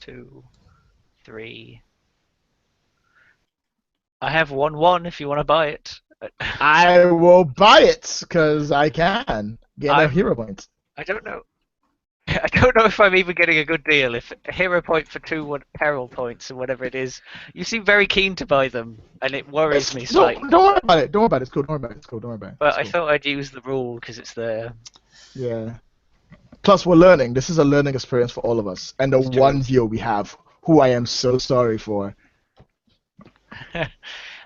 B: 2, 3. I have 1/1 if you want to buy it.
A: I will buy it because I can get a hero point.
B: I don't know. I don't know if I'm even getting a good deal. If a hero point for 2 peril points or whatever it is, you seem very keen to buy them, and it worries me slightly.
A: Don't worry about it. Don't worry about it. It's cool. Don't worry about it. It's cool. Don't worry about it.
B: But I thought I'd use the rule because it's there.
A: Yeah. Plus, we're learning. This is a learning experience for all of us. And the one viewer we have, who I am so sorry for.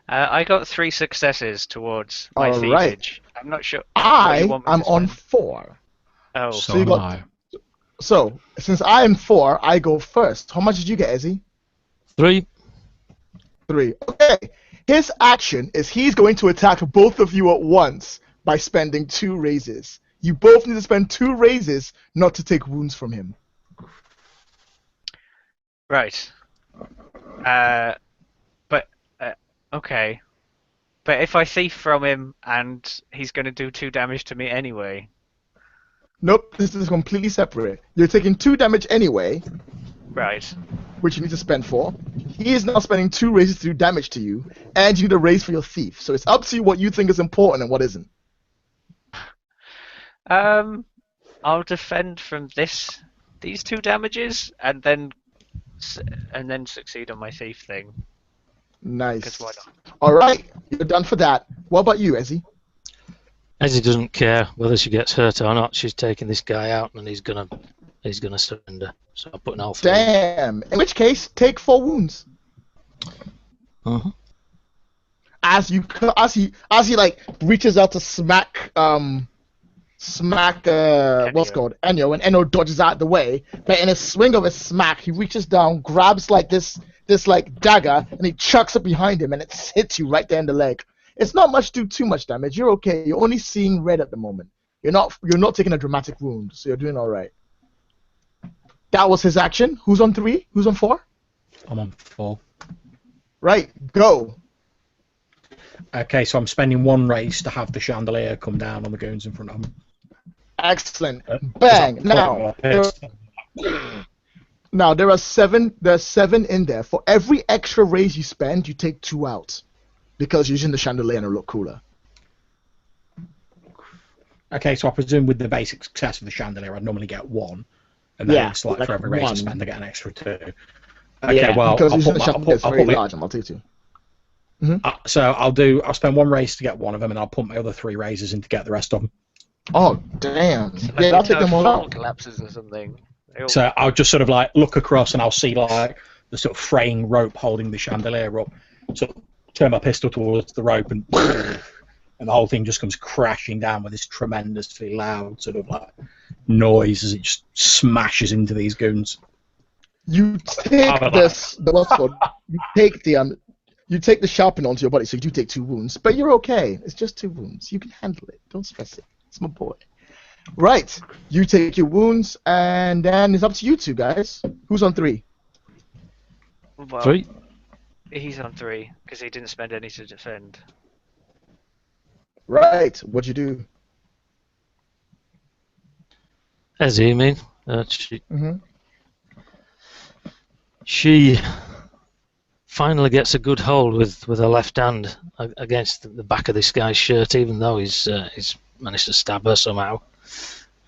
B: I got 3 successes towards my
A: All
B: thievage.
A: right.
B: I'm not sure.
A: I'm on 4.
B: Oh.
A: So you got. So since I am 4, I go first. How much did you get, Ezzy?
C: 3.
A: 3. Okay. His action is he's going to attack both of you at once by spending 2 raises. You both need to spend 2 raises not to take wounds from him.
B: Right. Okay. But if I thief from him and he's going to do 2 damage to me anyway.
A: Nope, this is completely separate. You're taking 2 damage anyway.
B: Right.
A: Which you need to spend for. He is now spending 2 raises to do damage to you, and you need a raise for your thief. So it's up to you what you think is important and what isn't.
B: I'll defend from these 2 damages, and then succeed on my thief thing.
A: Nice.
B: Why not?
A: All right, you're done for that. What about you, Ezzy?
C: Ezzy doesn't care whether she gets hurt or not. She's taking this guy out, and he's gonna surrender. So I'm putting all 3.
A: Damn. In which case, take 4 wounds.
C: Uh-huh.
A: as he like reaches out to smack what's
B: Enyo.
A: called Enyo, and Enyo dodges out the way. But in a swing of a smack, he reaches down, grabs like this like dagger, and he chucks it behind him, and it hits you right there in the leg. It's not too much damage. You're okay. You're only seeing red at the moment. You're not taking a dramatic wound, so you're doing all right. That was his action. Who's on 3? Who's on 4?
D: I'm on 4.
A: Right, go.
D: Okay, so I'm spending 1 race to have the chandelier come down on the goons in front of him.
A: Excellent. Bang. Now there are 7. There's 7 in there. For every extra raise you spend, you take 2 out, because using the chandelier will look cooler.
D: Okay, so I presume with the basic success of the chandelier, I'd normally get 1, and then it's like for every race I spend, I get an extra 2. Okay,
A: yeah,
D: well,
A: because
D: I'll
A: it's very large, and I'll take 2.
D: So I'll spend 1 race to get 1 of them, and I'll put my other 3 raises in to get the rest of them.
A: Oh damn!
B: Like
A: Yeah, I'll take them all
B: floor
A: out.
B: collapses or something.
D: So I'll just sort of like look across, and I'll see like the sort of fraying rope holding the chandelier up. So turn my pistol towards the rope, and the whole thing just comes crashing down with this tremendously loud sort of like noise as it just smashes into these goons.
A: You take you take the sharpener onto your body, so you do take 2 wounds, but you're okay. It's just 2 wounds. You can handle it. Don't stress it. It's my boy. Right. You take your wounds, and then it's up to you 2 guys. Who's on 3?
B: Well,
C: 3.
B: He's on 3 because he didn't spend any to defend.
A: Right. What'd you do?
C: As you mean? She finally gets a good hold with her left hand against the back of this guy's shirt, even though he's managed to stab her somehow.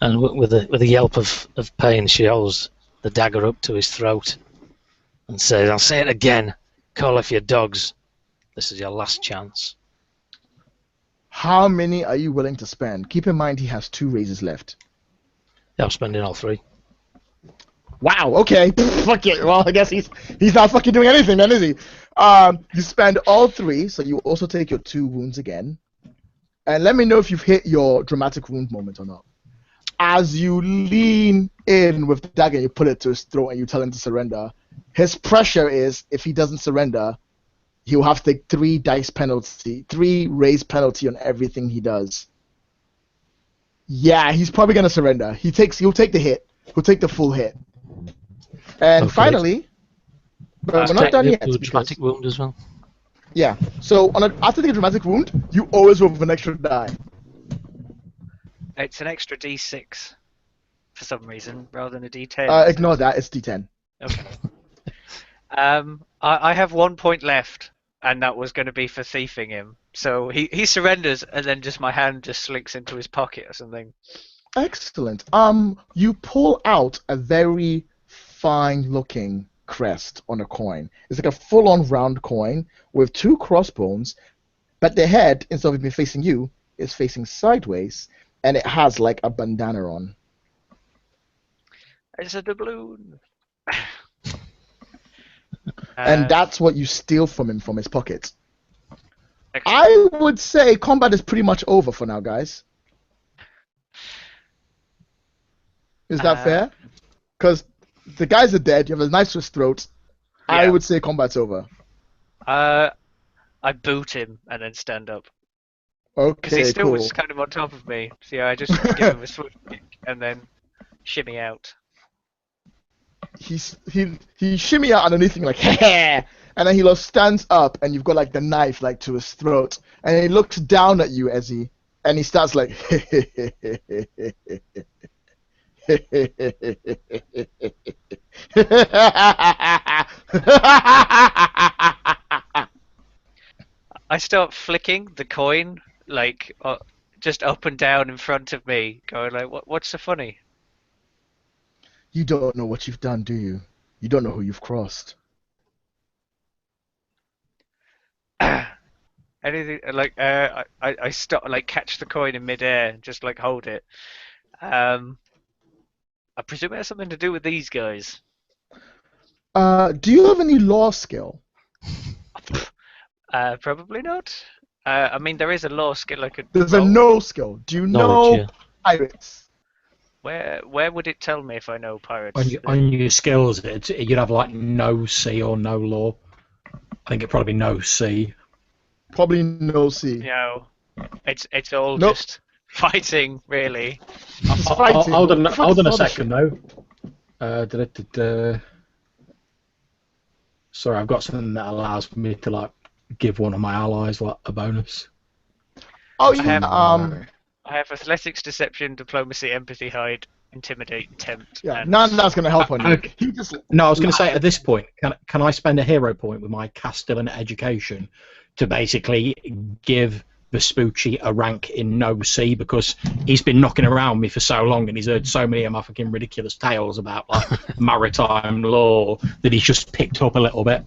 C: And with a yelp of pain, she holds the dagger up to his throat and says, "I'll say it again. Call off your dogs. This is your last chance."
A: How many are you willing to spend? Keep in mind he has 2 raises left.
C: Yeah, I'm spending all 3.
A: Wow, okay. Fuck it. Well, I guess he's not fucking doing anything then, is he? You spend all 3, so you also take your 2 wounds again. And let me know if you've hit your dramatic wound moment or not. As you lean in with the dagger, you put it to his throat and you tell him to surrender. His pressure is, if he doesn't surrender, he'll have to take 3 dice penalty, 3 raise penalty on everything he does. Yeah, he's probably gonna surrender. He'll take the hit. He'll take the full hit. And
C: Okay.
A: finally, but we're not done yet.
C: Dramatic wound as well.
A: Yeah. So after the dramatic wound, you always roll with an extra die.
B: It's an extra D6 for some reason rather than a D10.
A: Ignore that. It's D10.
B: Okay. I have 1 point left, and that was going to be for thieving him. So he surrenders, and then just my hand just slinks into his pocket or something.
A: Excellent. You pull out a very fine-looking crest on a coin. It's like a full-on round coin with 2 crossbones, but the head, instead of being facing you, is facing sideways, and it has like a bandana on.
B: It's a doubloon.
A: And that's what you steal from him from his pocket.
B: Excellent.
A: I would say combat is pretty much over for now, guys. Is that fair? Because the guys are dead, you have a knife to his throat. Yeah. I would say combat's over.
B: I boot him and then stand up.
A: Okay,
B: because he still
A: cool.
B: was kind of on top of me. So yeah, I just give him a sword kick and then shimmy out.
A: He shimmy out underneath him like, heh, and then he stands up and you've got like the knife like to his throat, and he looks down at you as he starts like
B: I start flicking the coin like just up and down in front of me, going like, "What's so funny?"
A: You don't know what you've done, do you? You don't know who you've crossed.
B: Anything like I stop, like catch the coin in midair, just like hold it. I presume it has something to do with these guys.
A: Do you have any law skill?
B: Probably not. I mean, there is a law skill I could.
A: There's a
B: roll.
A: no skill. Do you
C: Knowledge,
A: know
C: yeah.
A: pirates?
B: Where would it tell me if I know pirates?
D: On your skills, you'd have like no C or no law. I think it'd probably be no C.
A: Probably no C.
B: No, it's all
A: Nope.
B: just fighting, really.
A: Just fighting.
D: Hold on
A: What the fuck is
D: a
A: all this
D: second
A: shit?
D: though. Sorry, I've got something that allows me to like give one of my allies like a bonus.
A: Oh
B: I
A: yeah.
B: have-
A: Um.
B: I have athletics, deception, diplomacy, empathy, hide, intimidate, tempt.
A: Yeah.
B: and
A: None of that's gonna help on you.
D: Okay.
A: He just.
D: No, I was going to say at this point, can I spend a hero point with my Castellan education to basically give Vespucci a rank in no C because he's been knocking around me for so long and he's heard so many of my fucking ridiculous tales about like maritime law that he's just picked up a little bit.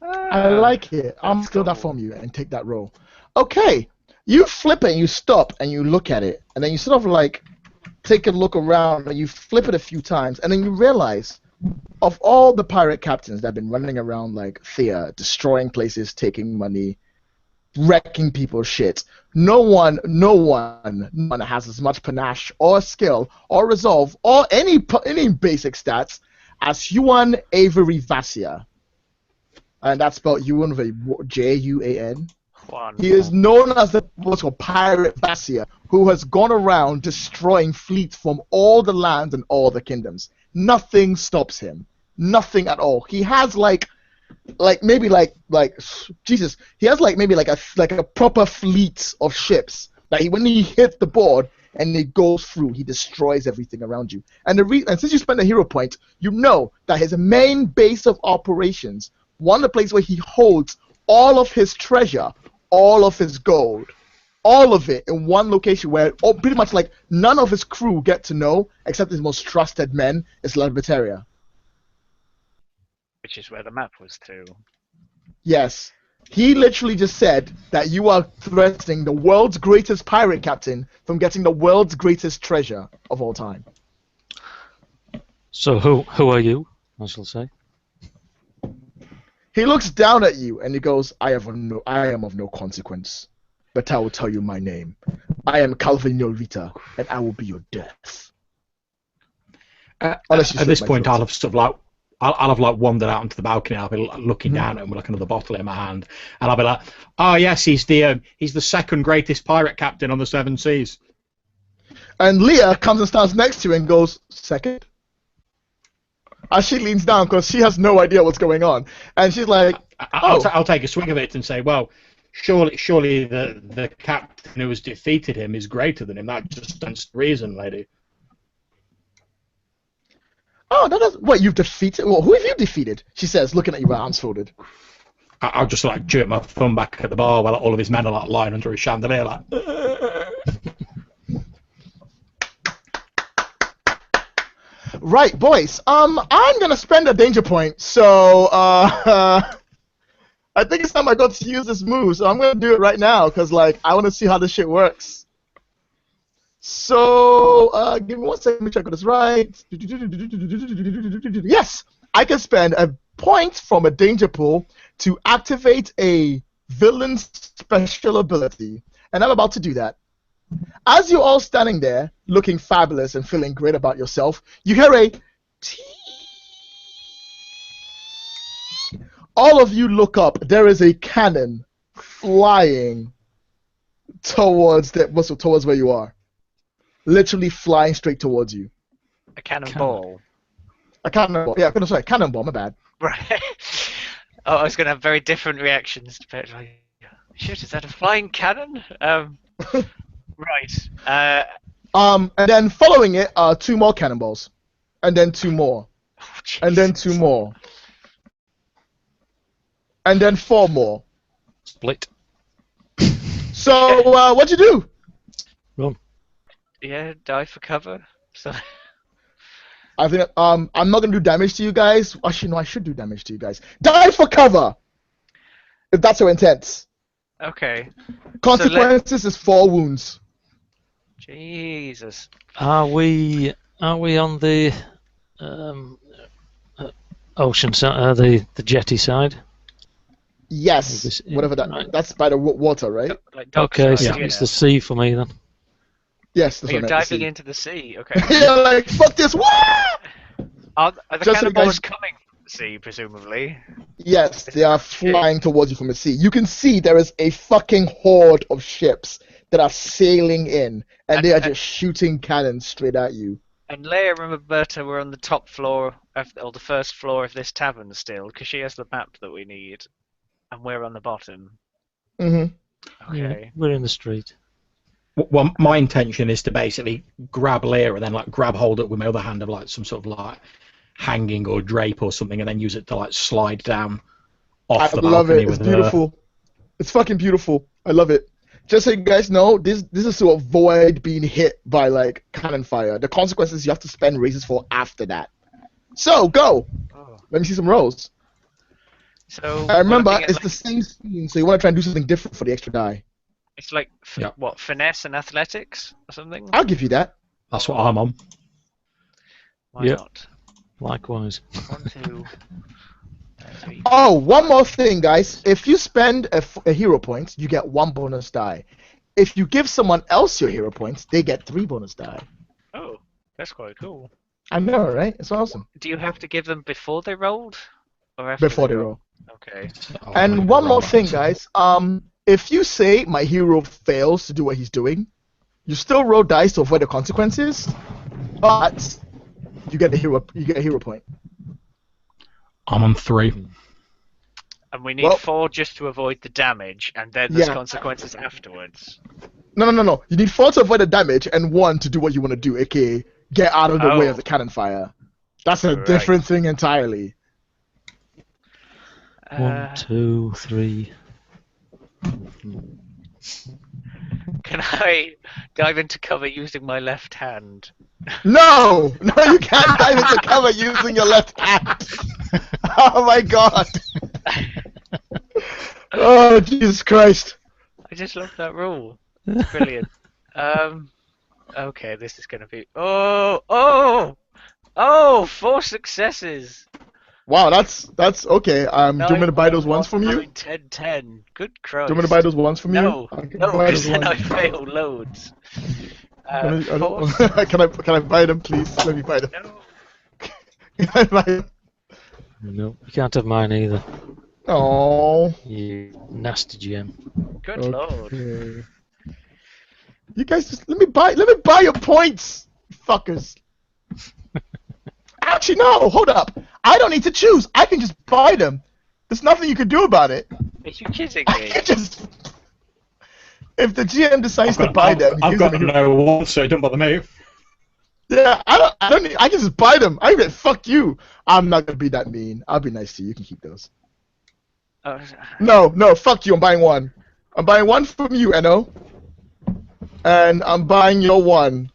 A: I like it. I'm
B: That's
A: steal that
B: cool.
A: from you and take that roll. Okay. You flip it and you stop and you look at it and then you sort of like take a look around and you flip it a few times and then you realize of all the pirate captains that have been running around like Thea, destroying places, taking money, wrecking people's shit, no one has as much panache or skill or resolve or any basic stats as Juan Avery Vassia. And that's spelled Juan Juan.
B: Juan.
A: He is known as the what's called Pirate Vassia, who has gone around destroying fleets from all the lands and all the kingdoms. Nothing stops him. Nothing at all. He has maybe Jesus. He has maybe a proper fleet of ships that when he hits the board and he goes through, he destroys everything around you. And and since you spend a hero point, you know that his main base of operations, one of the places where he holds all of his treasure, all of his gold, all of it in one location where pretty much none of his crew get to know except his most trusted men is Liberteria.
B: Which is where the map was to.
A: Yes. He literally just said that you are threatening the world's greatest pirate captain from getting the world's greatest treasure of all time.
C: So who are you? I shall say.
A: He looks down at you and he goes, I am of no consequence, but I will tell you my name. I am Calvin Vita, and I will be your death.
D: At
A: Unless you
D: this
A: slit my
D: point,
A: throat.
D: I'll have wandered out onto the balcony. I'll be looking down at him with another bottle in my hand, and I'll be like, "Oh yes, he's the second greatest pirate captain on the Seven Seas."
A: And Leah comes and stands next to you and goes, second? As she leans down because she has no idea what's going on, and she's like,
D: I'll take a swing of it and say, "Well, surely the captain who has defeated him is greater than him. That just stands to reason, lady."
A: "Oh, that doesn't. What, you've defeated? Well, who have you defeated?" she says, looking at you with arms folded.
D: I'll just jerk my thumb back at the bar while all of his men are lying under a chandelier, like.
A: Right, boys. I'm gonna spend a danger point, so I think it's time I got to use this move. So I'm gonna do it right now, cause I want to see how this shit works. So give me 1 second, make sure I got this right. Yes, I can spend a point from a danger pool to activate a villain's special ability, and I'm about to do that. As you're all standing there, looking fabulous and feeling great about yourself, you hear a tee. All of you look up. There is a cannon flying towards where you are. Literally flying straight towards you.
B: A cannonball.
A: A cannonball. Yeah, sorry, cannonball. My bad.
B: Right. Oh, I was going to have very different reactions. Shit, is that a flying cannon? Right.
A: And then following it are 2 more cannonballs, and then 2 more, and then 2 more, and then 4 more.
C: Split.
A: So what'd you do?
C: Run.
B: Yeah, die for cover. So.
A: I think I'm not gonna do damage to you guys. Actually, no, I should do damage to you guys. Die for cover. If that's your intent.
B: Okay.
A: Consequences is 4 wounds.
B: Jesus.
C: Are we on the ocean side, the jetty side?
A: Yes, whatever that.
C: Right.
A: That's by the water, right?
B: Like
C: Okay,
B: dockside,
C: so
B: yeah.
C: it's the sea for me then.
A: Yes, that's
B: Are you
A: what I meant to
B: diving
A: see.
B: into the sea? Okay.
A: Yeah, like fuck this. Wah!
B: Are the
A: Just so you
B: cannonballs
A: guys-
B: coming from the sea, presumably?
A: Yes, they are flying towards you from the sea. You can see there is a fucking horde of ships that are sailing in, and they are just shooting cannons straight at you.
B: And Leia and Roberta were on the top floor, or the first floor of this tavern still, because she has the map that we need, and we're on the bottom.
A: Mm-hmm.
B: Okay.
C: Yeah, we're in the street.
D: Well, my intention is to basically grab Leia and then like grab hold it with my other hand of like some sort of like hanging or drape or something, and then use it to like slide down off the
A: love
D: balcony
A: it. It's
D: with
A: beautiful. It's fucking beautiful. I love it. Just so you guys know, this is to avoid being hit by like cannon fire. The consequences you have to spend raises for after that. So go.
B: Oh.
A: Let me see some rolls.
B: So
A: I remember
B: we're looking at,
A: it's the same scene, so you want to try and do something different for the extra die.
B: It's like
D: Yeah.
B: what, finesse and athletics or something?
A: I'll give you that.
D: That's what I'm on.
B: Why
C: Yep.
B: not?
C: Likewise.
B: 1, 2, 3.
A: Oh, one more thing, guys. If you spend a hero point, you get 1 bonus die. If you give someone else your hero points, they get 3 bonus die.
B: Oh, that's quite cool.
A: I know, right? It's awesome.
B: Do you have to give them before they rolled, or after
A: Before they
B: rolled?
A: roll.
B: Okay.
D: Oh,
A: And
D: my
A: one more
D: God.
A: thing, guys. If you say my hero fails to do what he's doing, you still roll dice to avoid the consequences, but you get a hero point.
D: I'm on 3.
B: And we need
A: Well-
B: 4 just to avoid the damage, and then there's
A: Yeah.
B: consequences afterwards.
A: No. You need 4 to avoid the damage and 1 to do what you want to do, aka get out of the way
B: Oh.
A: of the cannon fire. That's a
B: Right.
A: different thing entirely.
C: 1, 2, 3.
B: Can I dive into cover using my left hand?
A: No, you can't dive into cover using your left hand. Oh my god. Oh Jesus Christ.
B: I just love that rule. Brilliant. Okay, this is gonna be. Oh! 4 successes.
A: Wow, that's okay. Do you want me to buy those ones from you?
B: 9, 10, 10. Good Christ.
A: Do you want me to buy those ones from you?
B: No,
A: I can
B: no,
A: buy
B: because
A: those
B: then I
A: ones.
B: fail loads.
A: I don't-
B: 4
A: can I buy them, please? Let me buy them.
B: No.
A: Can I buy them?
C: No, you can't have mine either.
A: Oh.
C: You nasty gem.
B: Good lord.
A: Okay. You guys just let me buy your points, you fuckers. Actually, no, hold up. I don't need to choose. I can just buy them. There's nothing you can do about it.
B: Are you kidding
A: I
B: me?
A: can just. If the GM decides to buy them, he
D: I've
A: gives
D: got
A: them a-
D: no one, so it don't bother me.
A: Yeah, I don't need. I can just buy them. I can fuck you. I'm not gonna be that mean. I'll be nice to you. You can keep those.
B: Oh,
A: No, fuck you. I'm buying one. I'm buying one from you, Eno. And I'm buying your one,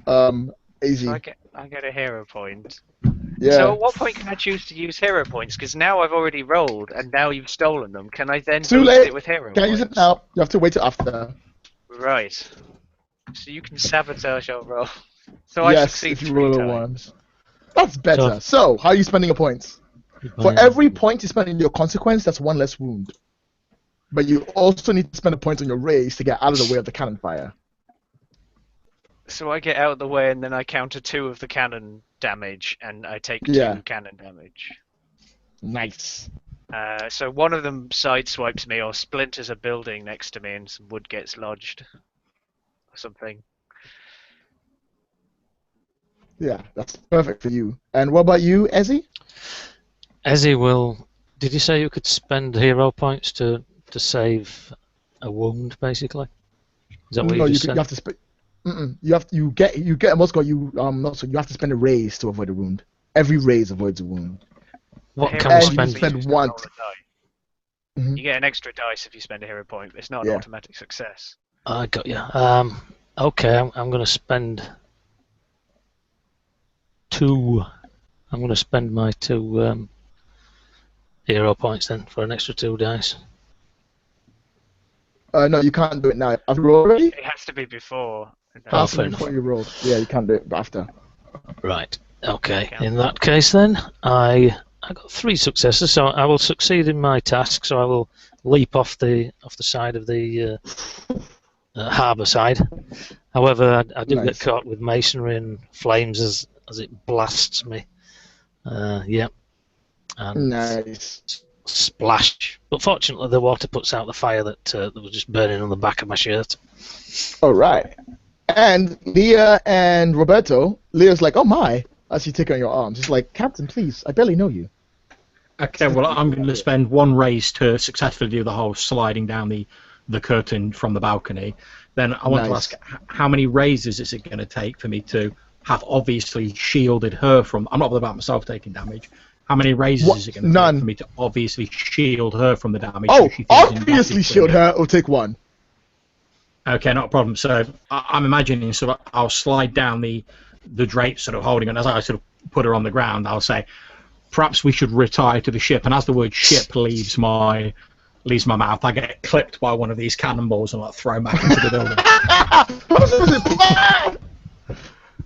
A: AZ.
B: I get a hero point.
A: Yeah.
B: So at what point can I choose to use hero points? Because now I've already rolled, and now you've stolen them. Can I then
A: Too
B: boost
A: late.
B: it with hero
A: Can't
B: points?
A: use it now. You have to wait till after.
B: Right. So you can sabotage our roll. So I
A: Yes,
B: succeed
A: if you
B: 3
A: roll a
B: times.
A: one. That's better. So, how are you spending your points? For every point you spend in your consequence, that's 1 less wound. But you also need to spend a point on your raise to get out of the way of the cannon fire.
B: So I get out of the way, and then I counter 2 of the cannon damage, and I take 2
A: Yeah.
B: cannon damage.
A: Nice.
B: So one of them sideswipes me or splinters a building next to me, and some wood gets lodged, or something.
A: Yeah, that's perfect for you. And what about you, Ezzy?
C: Ezzy will. Did you say you could spend hero points to save a wound, basically? Is that what
A: No,
C: you
A: you,
C: just
A: you
C: said?
A: have to spend. You get most got you not so you have to spend a raise to avoid a wound. Every raise avoids a wound.
C: What
B: The
C: can
B: hero
C: we
A: And you
B: point
C: spend?
B: is
A: spend
B: used to
A: one.
B: roll a die.
A: Mhm.
B: You get an extra dice if you spend a hero point. It's not an
A: Yeah.
B: automatic success.
C: I got you. Okay, I'm going to spend 2. I'm going to spend my 2 hero points then for an extra 2 dice.
A: No, you can't do it now. Have you rolled already?
B: It has to be before.
C: Oh,
A: After
C: fair
A: before
C: enough.
A: you roll. Yeah, you can't do it after.
C: Right. Okay.
B: Okay.
C: In that case, then I I got 3 successes, so I will succeed in my task. So I will leap off the side of the harbour side. However, I do get caught with masonry and flames as it blasts me. Yeah. And
A: nice.
C: Splash. But fortunately, the water puts out the fire that was just burning on the back of my shirt.
A: All right. And Leah and Roberto, Leah's like, oh my, as you take on your arms. She's like, Captain, please, I barely know you.
D: Okay, well, I'm going to spend 1 raise to successfully do the whole sliding down the curtain from the balcony. Then I want to ask, how many raises is it going to take for me to have obviously shielded her from... I'm not bothered about myself taking damage. How many raises is it going to take for me to obviously shield her from the damage?
A: Oh, obviously shield her, it'll take 1.
D: Okay, not a problem. So I'm imagining sort of I'll slide down the drape sort of holding, and as I sort of put her on the ground, I'll say, perhaps we should retire to the ship. And as the word ship leaves my mouth, I get clipped by one of these cannonballs and like thrown back into the building.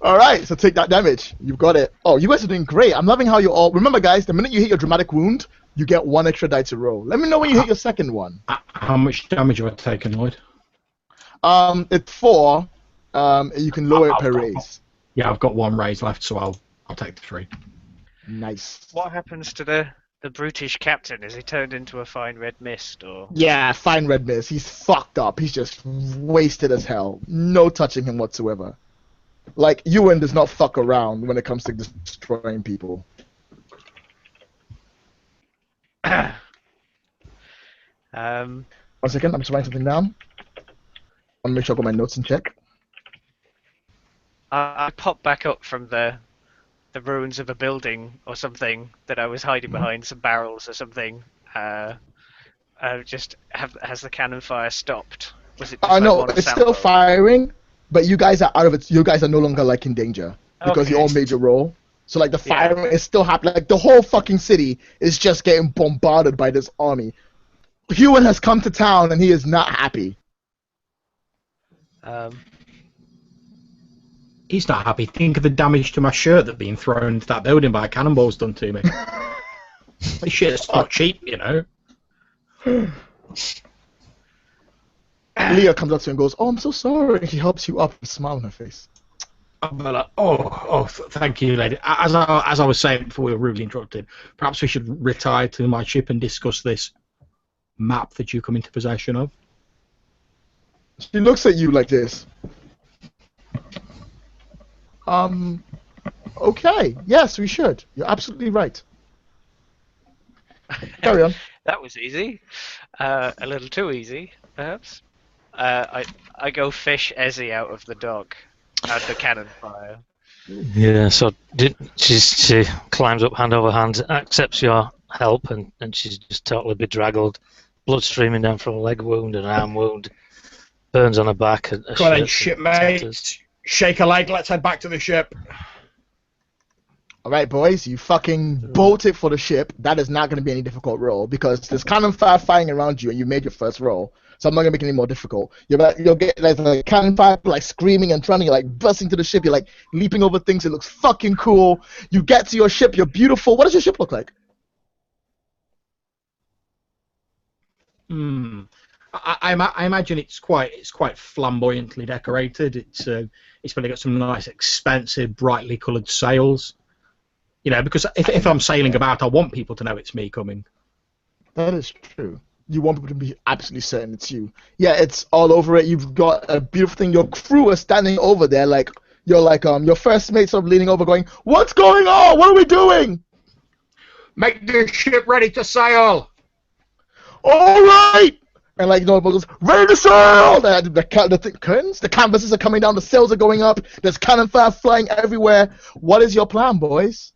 A: All right, so take that damage. You've got it. Oh, you guys are doing great. I'm loving how you all... Remember, guys, the minute you hit your dramatic wound, you get 1 extra die to roll. Let me know when you hit your second one.
D: How much damage have I taken, Lloyd?
A: It's 4. You can lower it per raise.
D: Yeah, I've got 1 raise left, so I'll take the 3.
A: Nice.
B: What happens to the brutish captain? Is he turned into a fine red mist, or?
A: Yeah, fine red mist. He's fucked up. He's just wasted as hell. No touching him whatsoever. Like, Ewan does not fuck around when it comes to destroying people. 1 second, I'm just writing something down. I'll make sure I got my notes in check.
B: I popped back up from the ruins of a building or something that I was hiding behind, some barrels or something. Has the cannon fire stopped? Was it? Just
A: No, it's still firing, but you guys are out of it. You guys are no longer like in danger because you all made your roll. So like the firing is still happening. Like the whole fucking city is just getting bombarded by this army. Ewan has come to town and he is not happy.
D: He's not happy. Think of the damage to my shirt that being thrown into that building by a cannonball's done to me. This shit's not cheap, you know.
A: Leah comes up to him and goes, "Oh, I'm so sorry." She helps you up with a smile on her face.
D: I'm like, thank you, lady. As I was saying before we were rudely interrupted, perhaps we should retire to my ship and discuss this map that you come into possession of.
A: She looks at you like this. Okay. Yes, we should. You're absolutely right. Carry on.
B: That was easy. A little too easy, perhaps. I go fish Ezzy out of the dock at the cannon fire.
C: Yeah, so she climbs up hand over hand, accepts your help, and she's just totally bedraggled, blood streaming down from a leg wound and an arm wound, burns on her back.
D: Come on then, shipmate. Shake a leg, let's head back to the ship.
A: Alright, boys, you fucking bolt it for the ship. That is not going to be any difficult roll because there's cannon fire firing around you and you made your first roll. So I'm not going to make it any more difficult. You'll get like cannon fire, like screaming and running, you're like bursting to the ship, you're like leaping over things, it looks fucking cool. You get to your ship, you're beautiful. What does your ship look like?
D: I imagine it's quite flamboyantly decorated. It's probably got some nice, expensive, brightly coloured sails. You know, because if I'm sailing about, I want people to know it's me coming.
A: That is true. You want people to be absolutely certain it's you. Yeah, it's all over it. You've got a beautiful thing. Your crew is standing over there, like you're like your first mate sort of leaning over, going, "What's going on? What are we doing?"
D: Make the ship ready to sail.
A: All right. And like goes, "Ready to sail!" The canvases are coming down, the sails are going up, there's cannon fire flying everywhere. What is your plan, boys?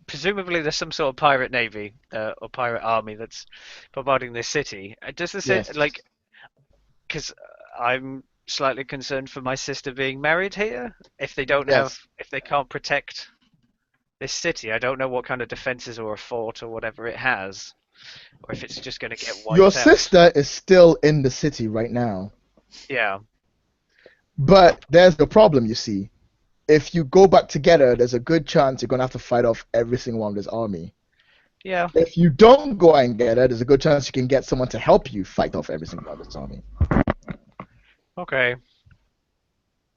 B: Presumably there's some sort of pirate navy or pirate army that's bombarding this city. Does this because I'm slightly concerned for my sister being married here. If they don't if they can't protect this city, I don't know what kind of defenses or a fort or whatever it has, or if it's just going to get wiped
A: Your
B: out.
A: sister is still in the city right now.
B: Yeah.
A: But there's the problem, you see. if you go back together, there's a good chance you're gonna have to fight off every single one of this army.
B: Yeah.
A: If you don't go and get it, there's a good chance you can get someone to help you fight off every single one of this army.
B: Okay.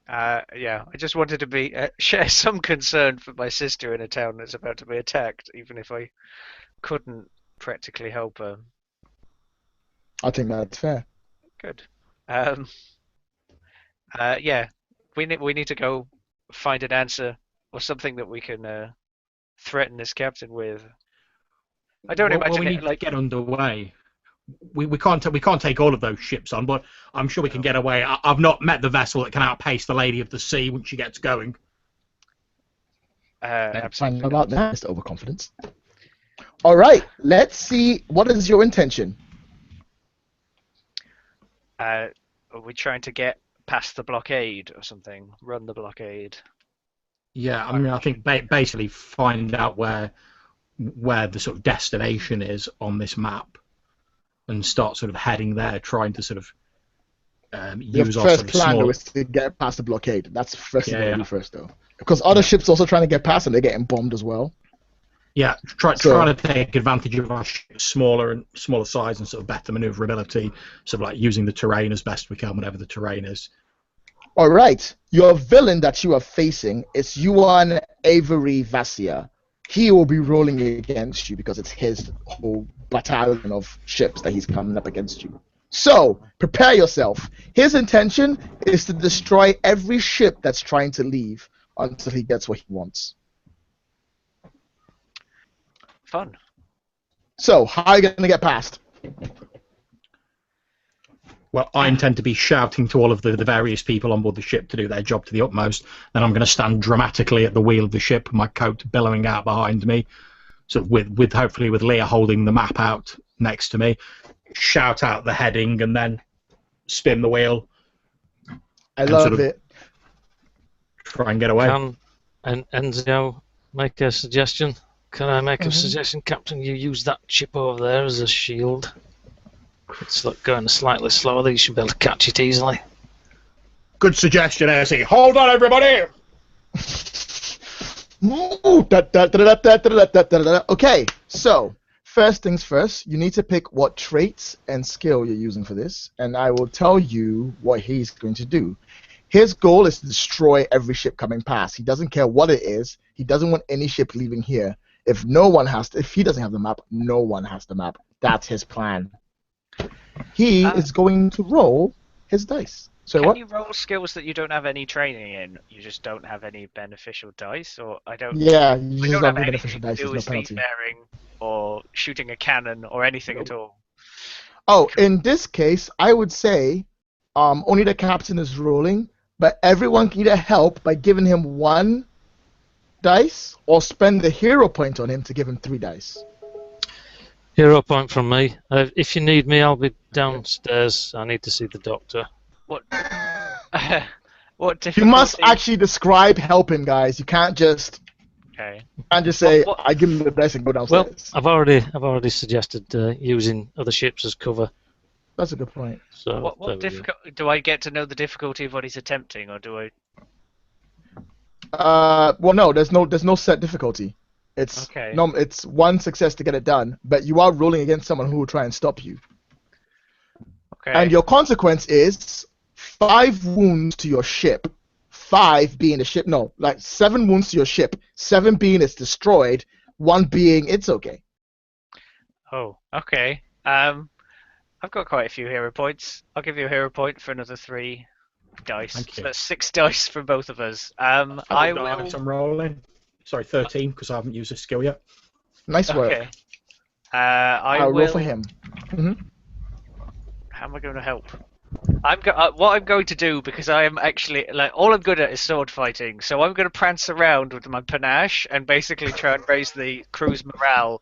B: Yeah, I just wanted to share some concern for my sister in a town that's about to be attacked, even if I couldn't practically help her.
A: I think that's fair.
B: Good. Yeah, we need to go find an answer or something that we can threaten this captain with. I don't imagine
D: we need
B: like
D: to get underway. We can't take all of those ships on, but I'm sure we can get away. I've not met the vessel that can outpace the Lady of the Sea once she gets going.
B: Absolutely
A: Find about that, Mr. Overconfidence. All right, let's see. What is your intention?
B: Are we trying to get past the blockade or something? Run the blockade?
D: Yeah, I mean, I think basically find out where the sort of destination is on this map, and start sort of heading there, trying to sort of use
A: Your
D: our
A: first
D: sort of
A: plan
D: small...
A: was to get past the blockade. That's the first thing
D: Yeah,
A: you
D: yeah.
A: do first, though. Because other ships also trying to get past and they're getting bombed as well.
D: Yeah, trying to take advantage of our smaller size and sort of better maneuverability, sort of like using the terrain as best we can, whatever the terrain is.
A: All right, your villain that you are facing is Yuan Avery Vassia. He will be rolling against you because it's his whole battalion of ships that he's coming up against you. So, prepare yourself. His intention is to destroy every ship that's trying to leave until he gets what he wants.
B: Fun.
A: So, how are you going to get past?
D: Well, I intend to be shouting to all of the various people on board the ship to do their job to the utmost. Then I'm going to stand dramatically at the wheel of the ship, my coat billowing out behind me, sort of with hopefully with Leah holding the map out next to me. Shout out the heading and then spin the wheel.
A: I love it.
D: Try and get away.
C: Can Enzio make a suggestion? Can I make a suggestion, Captain? You use that ship over there as a shield. It's going slightly slower. That you should be able to catch it easily.
D: Good suggestion, AC. Hold on, everybody!
A: Okay, so first things first, you need to pick what traits and skill you're using for this, and I will tell you what he's going to do. His goal is to destroy every ship coming past. He doesn't care what it is. He doesn't want any ship leaving here. If he doesn't have the map, no one has the map. That's his plan. He is going to roll his dice. So
B: Can
A: what?
B: you roll skills that you don't have any training in? You just don't have any beneficial dice, or I don't.
A: Yeah, you
B: We
A: just
B: don't
A: don't
B: have
A: have
B: anything
A: beneficial
B: to
A: dice.
B: do
A: There's no
B: with
A: penalty.
B: seafaring or shooting a cannon or anything at all.
A: Oh, in this case, I would say only the captain is rolling, but everyone can either help by giving him 1 dice or spend the hero point on him to give him 3 dice.
C: Hero point from me. If you need me, I'll be downstairs. I need to see the doctor.
B: What? What difficulty?
A: You must actually describe helping, guys. You can't just say I give him the dice and go downstairs.
C: Well, I've already suggested using other ships as cover.
A: That's a good point.
C: So
B: what difficulty? Do I get to know the difficulty of what he's attempting, or do I?
A: Well, no. There's no set difficulty. It's
B: Okay.
A: no. It's 1 success to get it done, but you are rolling against someone who will try and stop you.
B: Okay.
A: And your consequence is 5 wounds to your ship. 5 being the ship. No, like 7 wounds to your ship. 7 being it's destroyed. 1 being it's okay.
B: Oh, okay. I've got quite a few hero points. I'll give you a hero point for another 3 dice.
D: Thank you.
B: So that's 6 dice for both of us.
D: I will. I'm rolling. Sorry, 13 because I haven't used a skill yet.
A: Nice work.
B: Okay. I'll
A: roll for him.
B: How am I going to help? What I'm going to do, because I am actually all I'm good at is sword fighting, so I'm going to prance around with my panache and basically try and raise the crew's morale,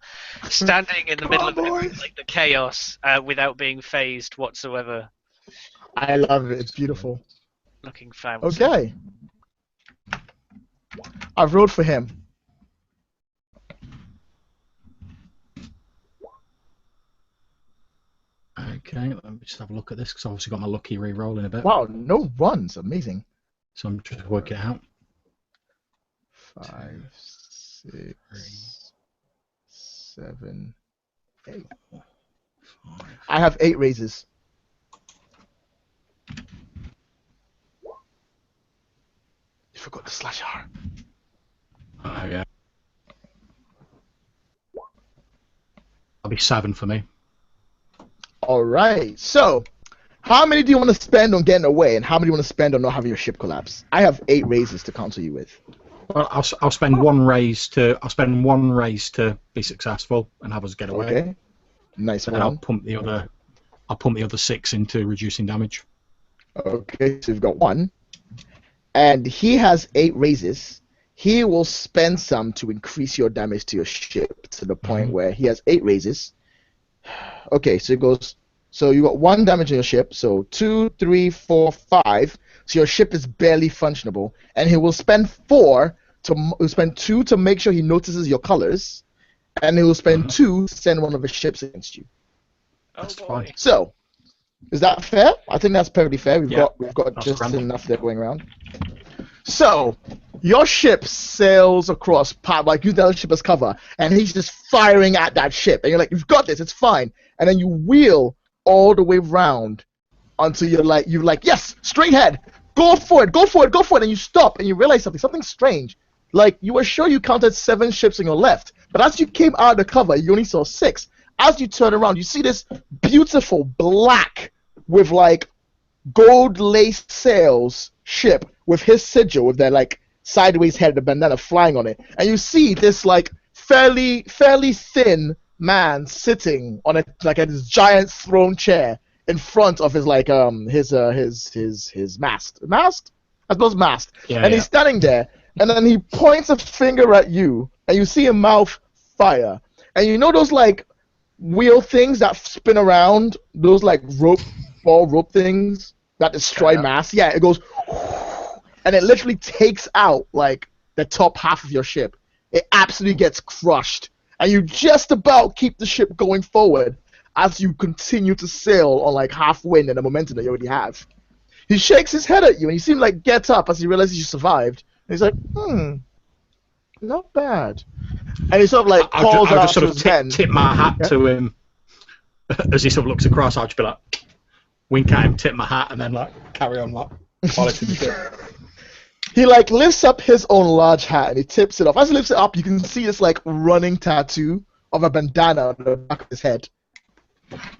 B: standing in the middle of the chaos without being phased whatsoever.
A: I love it. It's beautiful.
B: Looking fancy.
A: Okay. I've rolled for him.
D: Okay, let me just have a look at this because I've obviously got my lucky re-roll in a bit.
A: Wow, no runs. Amazing.
D: So I'm just working it out.
A: 5, 6, 7, 8. I have 8 raises. You forgot the slash R.
D: Oh, yeah. That'll be 7 for me.
A: Alright, so how many do you want to spend on getting away, and how many do you want to spend on not having your ship collapse? I have 8 raises to counter you with.
D: Well, I'll spend one raise to be successful and have us get away.
A: Okay, nice
D: And
A: one.
D: I'll pump the other 6 into reducing damage.
A: Okay, so you've got 1, and he has 8 raises. He will spend some to increase your damage to your ship to the point where he has 8 raises. Okay, so it goes. So you got 1 damage on your ship. So 2, 3, 4, 5. So your ship is barely functionable, and he will spend 2 to make sure he notices your colors, and he will spend 2 to send one of his ships against you.
D: That's
B: boy.
D: fine.
A: So, is that fair? I think that's perfectly fair. We've got
D: that's
A: just
D: grand.
A: enough there going around. So, your ship sails across, like use the other ship as cover, and he's just firing at that ship, and you're like, "You've got this, it's fine." And then you wheel all the way round until you're like, "Yes, straight ahead, go for it, go for it, go for it," and you stop and you realize something strange. Like you were sure you counted 7 ships on your left, but as you came out of the cover, you only saw 6. As you turn around, you see this beautiful black with like gold laced sails ship with his sigil with their like sideways head, the bandana flying on it, and you see this like fairly thin man sitting on this giant throne chair in front of his like his mast, I suppose mast, and he's standing there, and then he points a finger at you, and you see him mouth fire, and you know those like wheel things that spin around, those like ball rope things that destroy mass. Yeah, it goes, and it literally takes out like the top half of your ship. It absolutely gets crushed, and you just about keep the ship going forward as you continue to sail on like half wind and the momentum that you already have. He shakes his head at you, and you seem like get up as he realizes you survived. And he's like, not bad. And he sort of like calls
D: I'll
A: out
D: just sort
A: to
D: of
A: his men.
D: tip my hat to him as he sort of looks across. I'll just be like, wink at him, tip my hat, and then like carry on like polishing the ship.
A: He like lifts up his own large hat and he tips it off. As he lifts it up, you can see this like running tattoo of a bandana on the back of his head.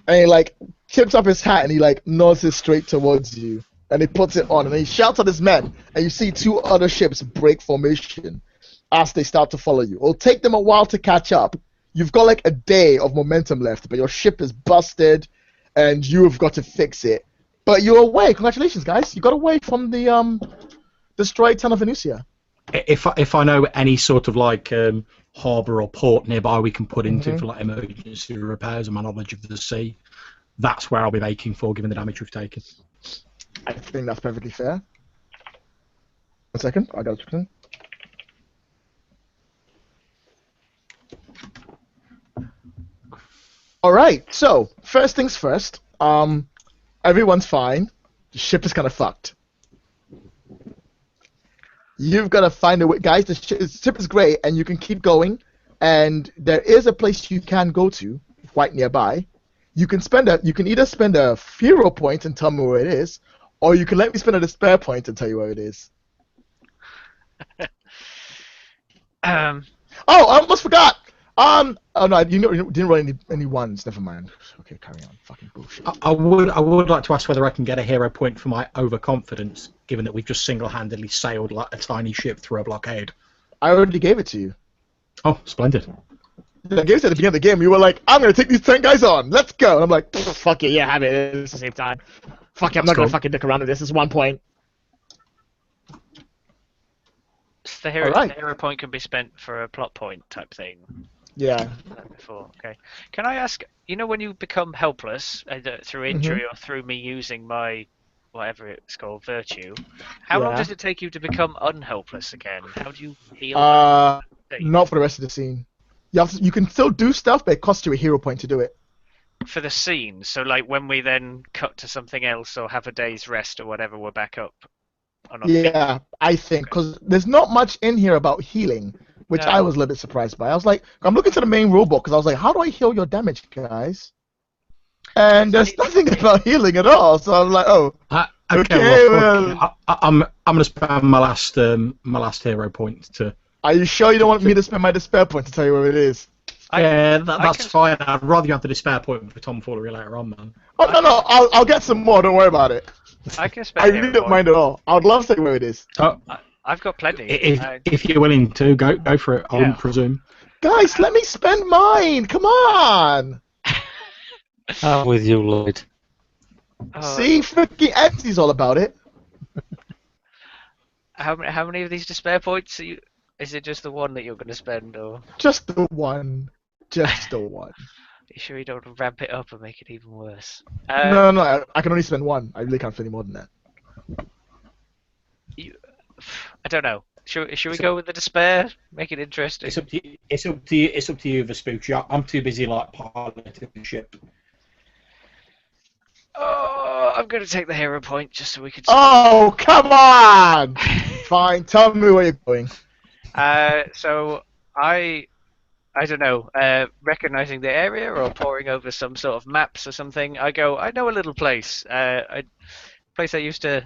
A: And he like tips up his hat and he like nods it straight towards you. And he puts it on and he shouts at his men. And you see 2 other ships break formation as they start to follow you. It'll take them a while to catch up. You've got like a day of momentum left, but your ship is busted and you have got to fix it. But you're away. Congratulations, guys. You got away from the destroyed town of Venusia.
D: If I know any sort of like harbour or port nearby we can put into for like emergency repairs and my knowledge of the sea, that's where I'll be making for, given the damage we've taken.
A: I think that's perfectly fair. 1 second, I got it. Alright, so, first things first. Everyone's fine. The ship is kind of fucked. You've got to find a way. Guys, the ship is great, and you can keep going. And there is a place you can go to, quite nearby. You can either spend a hero point and tell me where it is, or you can let me spend a despair point and tell you where it is. Oh, I almost forgot! Oh no, you didn't roll any ones. Never mind. Okay, carry on. Fucking bullshit.
D: I would like to ask whether I can get a hero point for my overconfidence, given that we've just single-handedly sailed like a tiny ship through a blockade.
A: I already gave it to you.
D: Oh, splendid.
A: I gave it at the beginning of the game. You were like, "I'm gonna take these 10 guys on. Let's go." And I'm like, "Fuck it, yeah, have it. It's the same time. Fuck it, I'm not gonna fucking dick around with this. It's 1 point."
B: The hero point can be spent for a plot point type thing.
A: Yeah.
B: Before, okay. Can I ask? You know, when you become helpless either through injury or through me using my whatever it's called virtue, how long does it take you to become unhelpless again? How do you heal?
A: Not for the rest of the scene. You can still do stuff, but it costs you a hero point to do it.
B: For the scene, so like when we then cut to something else or have a day's rest or whatever, we're back up. Or not?
A: Yeah, I think because there's not much in here about healing, which I
B: No.
A: was a little bit surprised by. I was like, I'm looking to the main rulebook because I was like, how do I heal your damage, guys? And there's nothing about healing at all. So I'm like, oh,
D: Okay,
A: okay,
D: well,
A: well.
D: I'm gonna spend my last hero point to.
A: Are you sure you don't want me to spend my despair point to tell you where it is?
D: That's fine. I'd rather you have the despair point for tomfoolery later on, man.
A: Oh no, I'll get some more. Don't worry about it.
B: I can
A: I
B: spend
A: really
B: hero
A: don't
B: point.
A: mind at all. I would love to say where it is.
D: Oh,
B: I've got plenty.
D: if you're willing to go for it, I wouldn't presume.
A: Guys, let me spend mine. Come on.
C: I'm with you, Lloyd.
A: See, freaking Etsy's all about it.
B: How many of these despair points are you? Is it just the one that you're going to spend, or?
A: Just the one. Just the one.
B: Are you sure you don't want to ramp it up and make it even worse?
A: No, I can only spend one. I really can't spend any more than that.
B: I don't know. Should we go with the despair? Make it interesting.
D: It's up to you. It's up to you, Vespucci. I'm too busy like piloting the ship.
B: Oh, I'm going to take the hero point just so we can.
A: Oh, come on! Fine, tell me where you're going.
B: So I don't know. Recognizing the area or poring over some sort of maps or something, I know a little place. A place I used to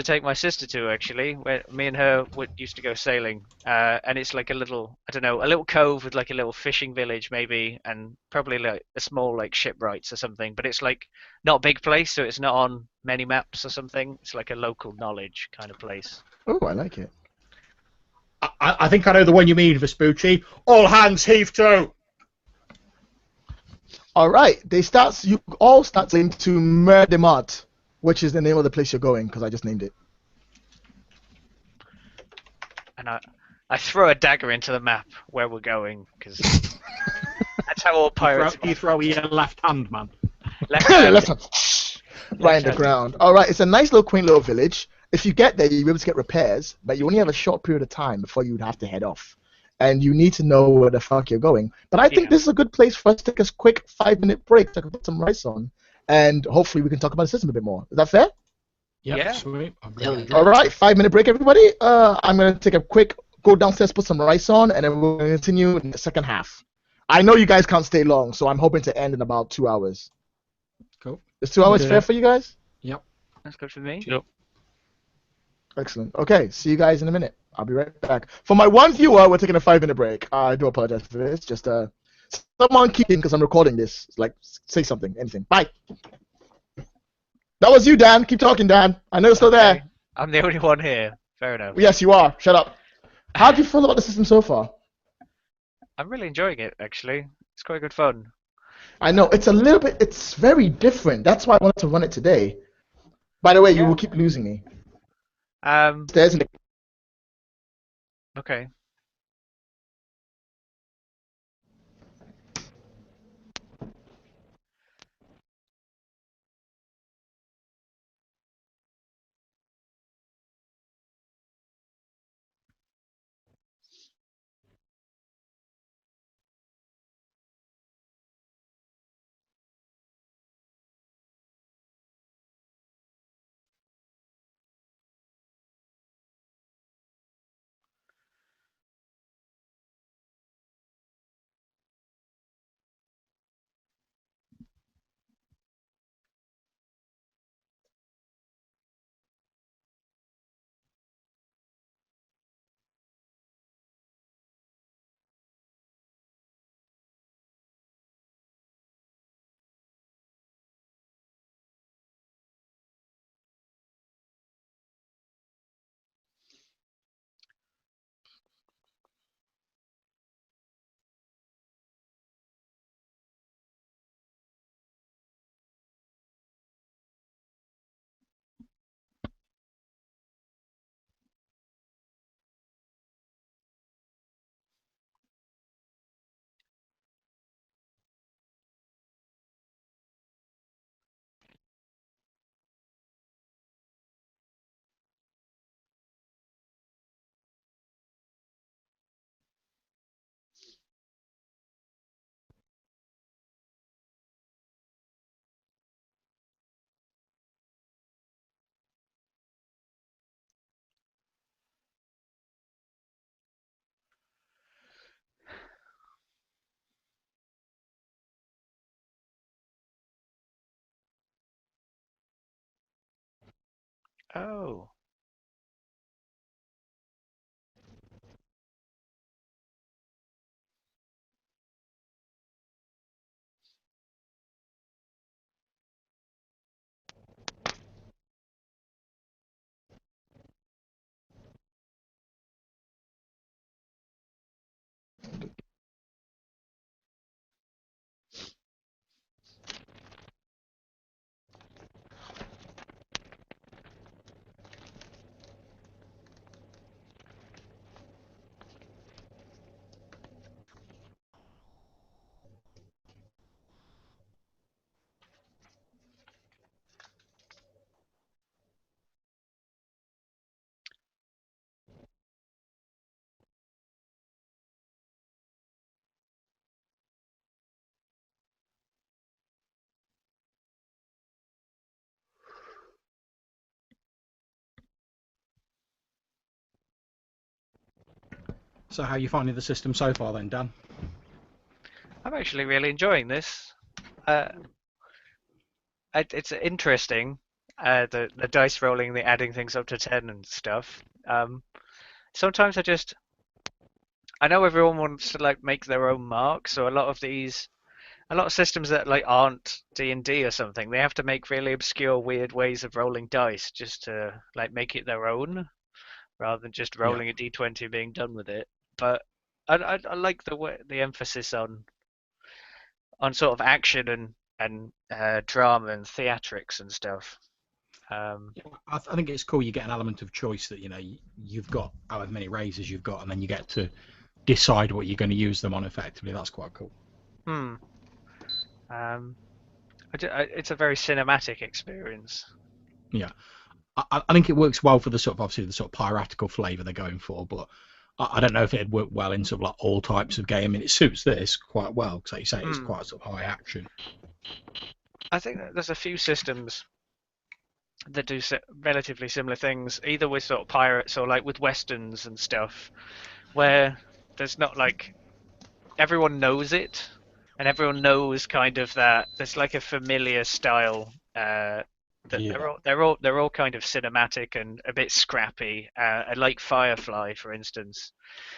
B: take my sister to, actually, where me and her used to go sailing. And it's like a little cove with like a little fishing village maybe, and probably like a small like shipwrights or something. But it's like not a big place, so it's not on many maps or something. It's like a local knowledge kind of place.
A: Oh, I like it.
D: I think I know the one you mean, Vespucci. All hands heave to!
A: All right, you all start saying to Merdemart, which is the name of the place you're going, because I just named it.
B: And I throw a dagger into the map where we're going, because that's how all pirates.
D: You throw your left hand, man.
B: Left hand.
A: Left hand. Right in the ground. All right, it's a nice little quaint little village. If you get there, you'll be able to get repairs, but you only have a short period of time before you'd have to head off. And you need to know where the fuck you're going. But I think this is a good place for us to take a quick 5-minute break so I can put some rice on, and hopefully we can talk about the system a bit more. Is that fair?
B: Yeah.
D: Sweet.
A: All right, 5-minute break, everybody. I'm going to take a quick go downstairs, put some rice on, and then we'll continue in the second half. I know you guys can't stay long, so I'm hoping to end in about 2 hours.
D: Cool.
A: Is 2 hours fair for you guys?
D: Yep.
B: That's good for me.
C: Yep.
A: Excellent. Okay, see you guys in a minute. I'll be right back. For my one viewer, we're taking a 5-minute break. I do apologize for this. Just someone keeping because I'm recording this. Like, say something, anything. Bye. That was you, Dan. Keep talking, Dan. I know you're still there.
B: I'm the only one here. Fair enough.
A: Yes, you are. Shut up. How do you feel about the system so far?
B: I'm really enjoying it, actually. It's quite good fun.
A: I know it's very different. That's why I wanted to run it today. By the way, you will keep losing me. There's an
B: Okay. Oh.
D: So how are you finding the system so far then, Dan?
B: I'm actually really enjoying this. It's interesting. The dice rolling, the adding things up to 10 and stuff. Sometimes I know everyone wants to like make their own mark, so a lot of systems that like aren't D&D or something, they have to make really obscure, weird ways of rolling dice just to like make it their own, rather than just rolling a D20 and being done with it. But I like the emphasis on sort of action and drama and theatrics and stuff.
D: I think it's cool. You get an element of choice that you've got however many raises you've got, and then you get to decide what you're going to use them on effectively. That's quite cool.
B: It's a very cinematic experience.
D: Yeah, I think it works well for the sort of obviously the sort of piratical flavour they're going for, but I don't know if it'd work well in sort of like all types of game. I mean, it suits this quite well because, like you say, it's quite sort of high action.
B: I think that there's a few systems that do relatively similar things, either with sort of pirates or like with westerns and stuff, where there's not like everyone knows it, and everyone knows kind of that there's like a familiar style that they're all kind of cinematic and a bit scrappy. Like Firefly, for instance,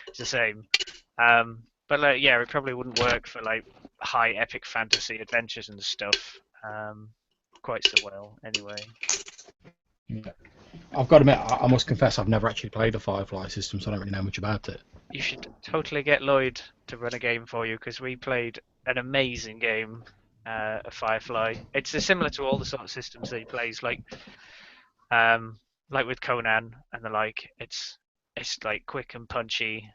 B: it's the same. But like, yeah, it probably wouldn't work for like high epic fantasy adventures and stuff quite so well, anyway.
D: Yeah. I've got to admit, I must confess, I've never actually played the Firefly system, so I don't really know much about it.
B: You should totally get Lloyd to run a game for you, because we played an amazing game of Firefly. It's similar to all the sort of systems that he plays, like with Conan and the like. It's like quick and punchy,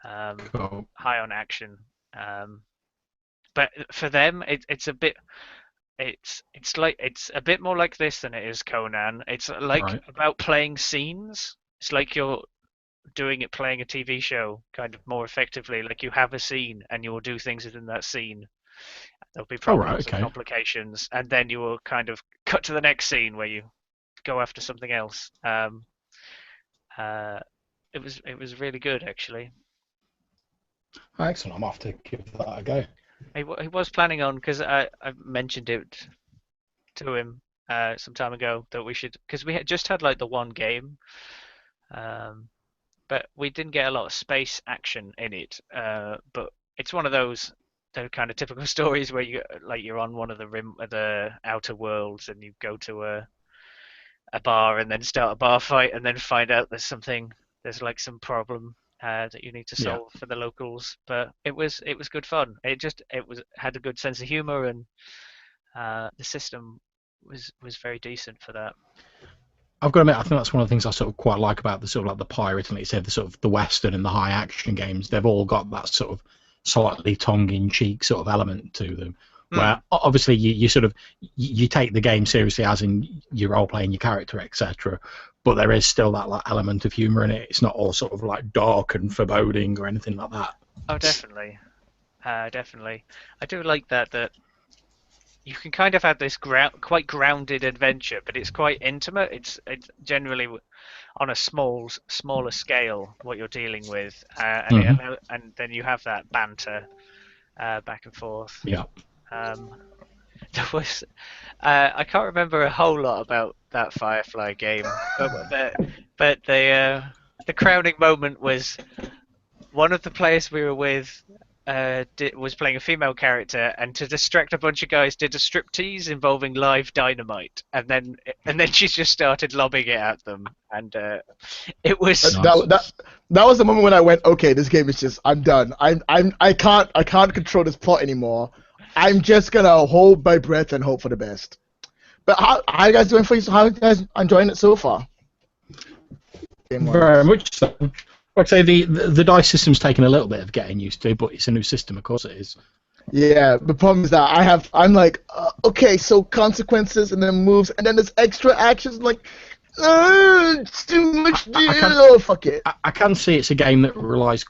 D: Cool.
B: high on action. But for them, it's a bit. It's a bit more like this than it is Conan. It's like about playing scenes. It's like you're playing a TV show kind of more effectively. Like you have a scene and you will do things within that scene. There'll be problems and complications, and then you will kind of cut to the next scene where you go after something else. It was really good, actually.
D: Excellent. I'm off to give that a go.
B: He was planning on, because I mentioned it to him some time ago, that we should, because we had just had like the one game, but we didn't get a lot of space action in it. But it's one of those kind of typical stories where you're on one of the outer worlds, and you go to a bar and then start a bar fight, and then find out there's like some problem that you need to solve for the locals. But it was good fun. Had a good sense of humor, and the system was very decent for that.
D: I've got to admit, I think that's one of the things I sort of quite like about the sort of like the pirate, and like you said, the sort of the western and the high action games. They've all got that sort of slightly tongue-in-cheek sort of element to them, where obviously you sort of you take the game seriously, as in you're role playing your character, etc. But there is still that like element of humor in it. It's not all sort of like dark and foreboding or anything like that.
B: Oh, definitely, definitely. I do like that you can kind of have this quite grounded adventure, but it's quite intimate. It's generally on a smaller scale what you're dealing with, and then you have that banter back and forth.
D: Yeah.
B: there was I can't remember a whole lot about that Firefly game, but the crowning moment was one of the players we were with was playing a female character, and to distract a bunch of guys, did a striptease involving live dynamite, and then she just started lobbing it at them, and it was
A: That was the moment when I went, okay, this game is just, I'm done. I can't control this plot anymore. I'm just gonna hold my breath and hope for the best. But how are you guys doing for you? How are you guys enjoying it so far?
D: Very much so. Like I say, the dice system's taken a little bit of getting used to, but it's a new system, of course it is.
A: Yeah, the problem is that I'm like, okay, so consequences and then moves and then there's extra actions. Like, it's too much. Fuck it.
D: I can see it's a game that relies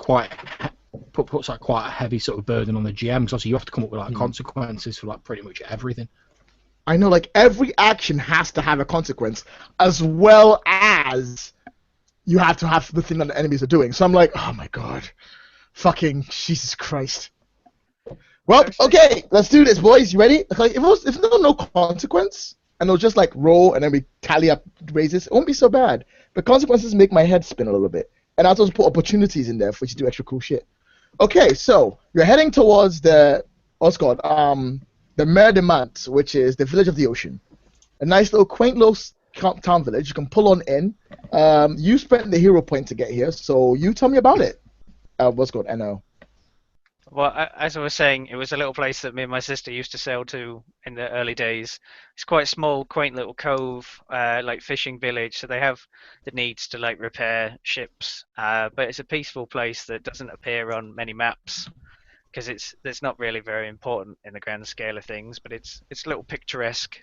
D: puts like quite a heavy sort of burden on the GM, because obviously you have to come up with like consequences for like pretty much everything.
A: I know, like every action has to have a consequence, as well as you have to have the thing that the enemies are doing. So I'm like, oh my god, fucking Jesus Christ. Well, okay, let's do this, boys. You ready? Like, if there was no consequence and they'll just like roll and then we tally up raises, it won't be so bad. But consequences make my head spin a little bit, and I'll also put opportunities in there for you to do extra cool shit. Okay, so you're heading towards the Mer de Mant, which is the village of the ocean. A nice little quaint little town village. You can pull on in. You spent the hero point to get here, so you tell me about it. What's called NO.
B: Well, as I was saying, it was a little place that me and my sister used to sail to in the early days. It's quite a small, quaint little cove, like fishing village, so they have the needs to like repair ships. But it's a peaceful place that doesn't appear on many maps because it's not really very important in the grand scale of things. But it's a little picturesque.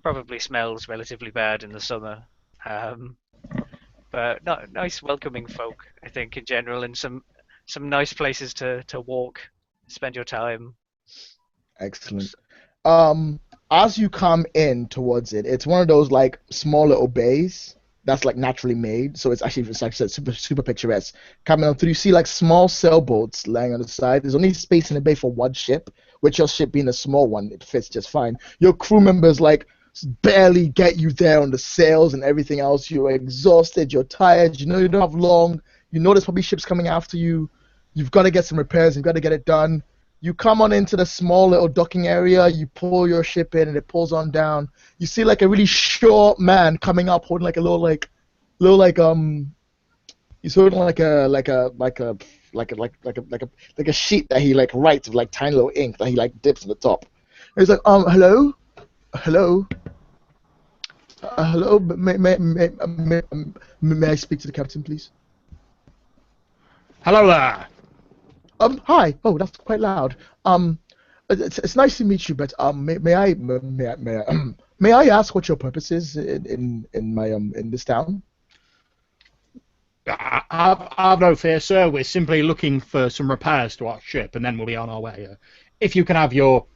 B: Probably smells relatively bad in the summer. But nice, welcoming folk, I think, in general, and some nice places to walk, spend your time.
A: Excellent. As you come in towards it, it's one of those like small little bays that's like naturally made, so it's actually, like I said, super picturesque. Coming on through, you see like small sailboats laying on the side. There's only space in the bay for one ship, which your ship being a small one, it fits just fine. Your crew members like barely get you there on the sails and everything else. You're exhausted, you're tired, you know you don't have long, you know there's probably ships coming after you. You've got to get some repairs, you've got to get it done. You come on into the small little docking area, you pull your ship in and it pulls on down. You see like a really short man coming up holding like a little he's holding like a sheet that he like writes with like tiny little ink that he like dips in the top. And he's like, hello? Hello, may I speak to the captain, please?
D: Hello there.
A: Hi. Oh, that's quite loud. It's nice to meet you, but may I ask what your purpose is in this town?
D: I've no fear, sir. We're simply looking for some repairs to our ship, and then we'll be on our way. If you can have your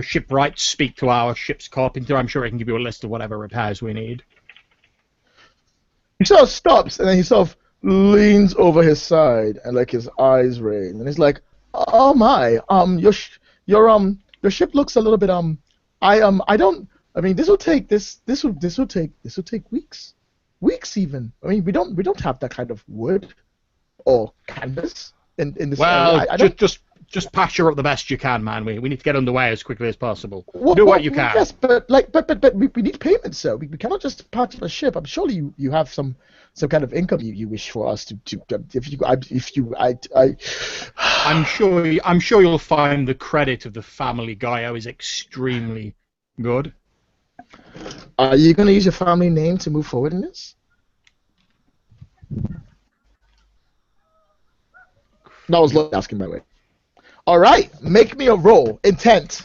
D: shipwright speak to our ship's carpenter, I'm sure he can give you a list of whatever repairs we need.
A: He sort of stops, and then he sort of leans over his side, and like his eyes raise, and he's like, "Oh my, your ship looks a little bit this will take weeks even. I mean, we don't have that kind of wood or canvas in this area.
D: Just patch her up the best you can, man. We need to get underway as quickly as possible. Do what you can.
A: Yes, but we need payment, sir. We cannot just patch the ship. I'm surely you have some kind of income you wish for us to
D: I'm sure you'll find the credit of the family Gaio is extremely good.
A: Are you going to use your family name to move forward in this? That was Lloyd asking, by the way. All right, make me a roll. Intent.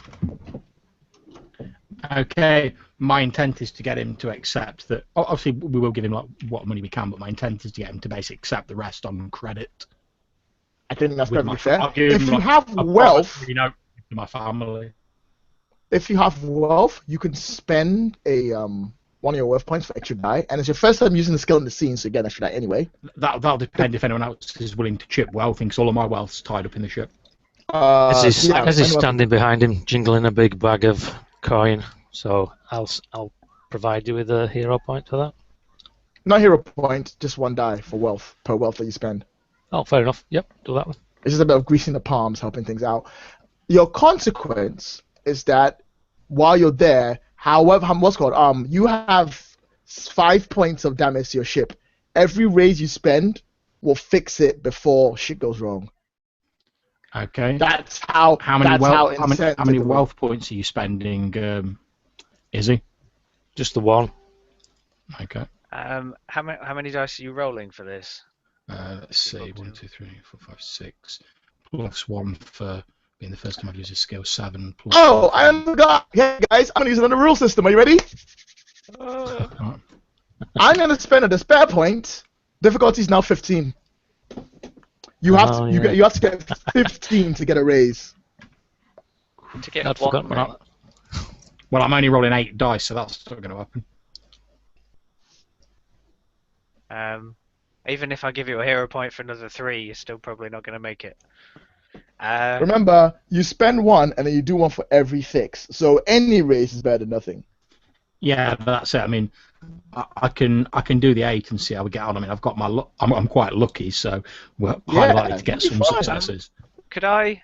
D: Okay, my intent is to get him to accept that. Obviously, we will give him like what money we can, but my intent is to get him to basically accept the rest on credit.
A: I think that's perfectly fair.
D: If
A: you have wealth,
D: to my family.
A: If you have wealth, you can spend a one of your wealth points for extra die, and it's your first time using the skill in the scene, so you get an extra die anyway.
D: That'll depend if anyone else is willing to chip wealth, because all of my wealth's tied up in the ship.
C: As he's standing behind him, jingling a big bag of coin, so I'll provide you with a hero point for that.
A: Not hero point, just 1 die for wealth per wealth that you spend.
C: Oh, fair enough. Yep, do that one.
A: It's just a bit of greasing the palms, helping things out. Your consequence is that while you're there, you have 5 points of damage to your ship. Every raise you spend will fix it before shit goes wrong.
D: Okay.
A: That's how.
D: How many
A: intense
D: wealth points are you spending, Izzy?
C: Just the one.
D: Okay.
B: How many dice are you rolling for this?
D: Let's see. 1, 2, 3, 4, 5, 6. Plus 1 for being the first time I've used a skill. 7. Plus
A: Oh, I forgot. Hey guys, I'm gonna use another rule system. Are you ready? I'm gonna spend a despair point. Difficulty is now 15. You have to get 15 to get a raise.
B: To get
C: I'd forgotten
B: one
C: about that.
D: Well, I'm only rolling 8 dice, so that's not going to happen.
B: Even if I give you a hero point for another 3, you're still probably not going to make it.
A: Remember, you spend 1 and then you do 1 for every fix. So any raise is better than nothing.
D: Yeah, that's it. I mean, I can do the 8 and see how we get on. I mean, I've got my I'm quite lucky, so we're quite likely to get some successes.
B: Could I?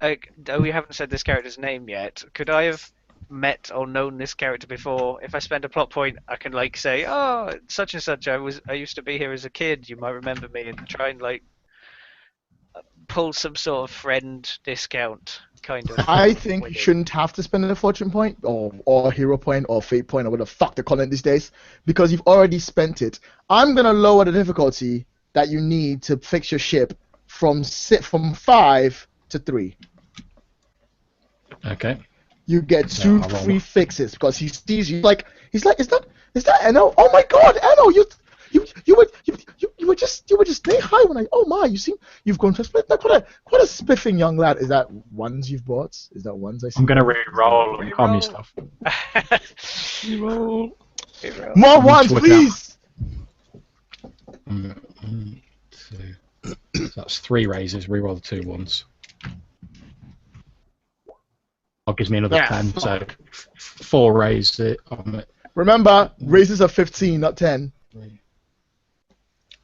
B: Though we haven't said this character's name yet, could I have met or known this character before? If I spend a plot point, I can like say, "Oh, such and such. I used to be here as a kid. You might remember me," and try and like pull some sort of friend discount kind of.
A: I think you shouldn't have to spend a fortune point or hero point or fate point or whatever the fuck they're calling it these days because you've already spent it. I'm gonna lower the difficulty that you need to fix your ship from 5 to 3.
D: Okay.
A: You get 2 free fixes because he sees you like he's like, is that Enno? Oh my God, Enno, you were just saying hi when you've grown to a split. Like, what a spiffing young lad. Is that ones you've bought? Is that ones I see?
D: I'm gonna re-roll and calm your stuff.
C: Reroll.
A: More ones, please.
D: 1, 2. So that's 3 raises. Re-roll the 2 ones. That gives me another 10.
A: Fuck.
D: So 4 raises.
A: Remember, raises are 15, not 10.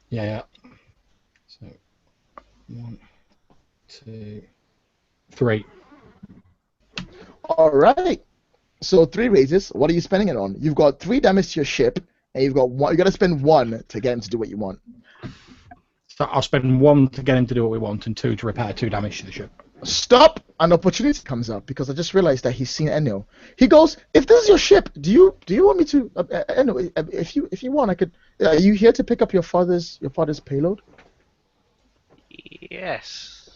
D: Yeah. So 1, 2, 3.
A: All right. So 3 raises. What are you spending it on? You've got 3 damage to your ship, and you've got 1. You got to spend 1 to get him to do what you want.
D: So I'll spend 1 to get him to do what we want, and 2 to repair 2 damage to the ship.
A: Stop! An opportunity comes up because I just realized that he's seen Enno. He goes, "If this is your ship, do you want me to? Enno, if you want, I could. Are you here to pick up your father's payload?"
B: Yes.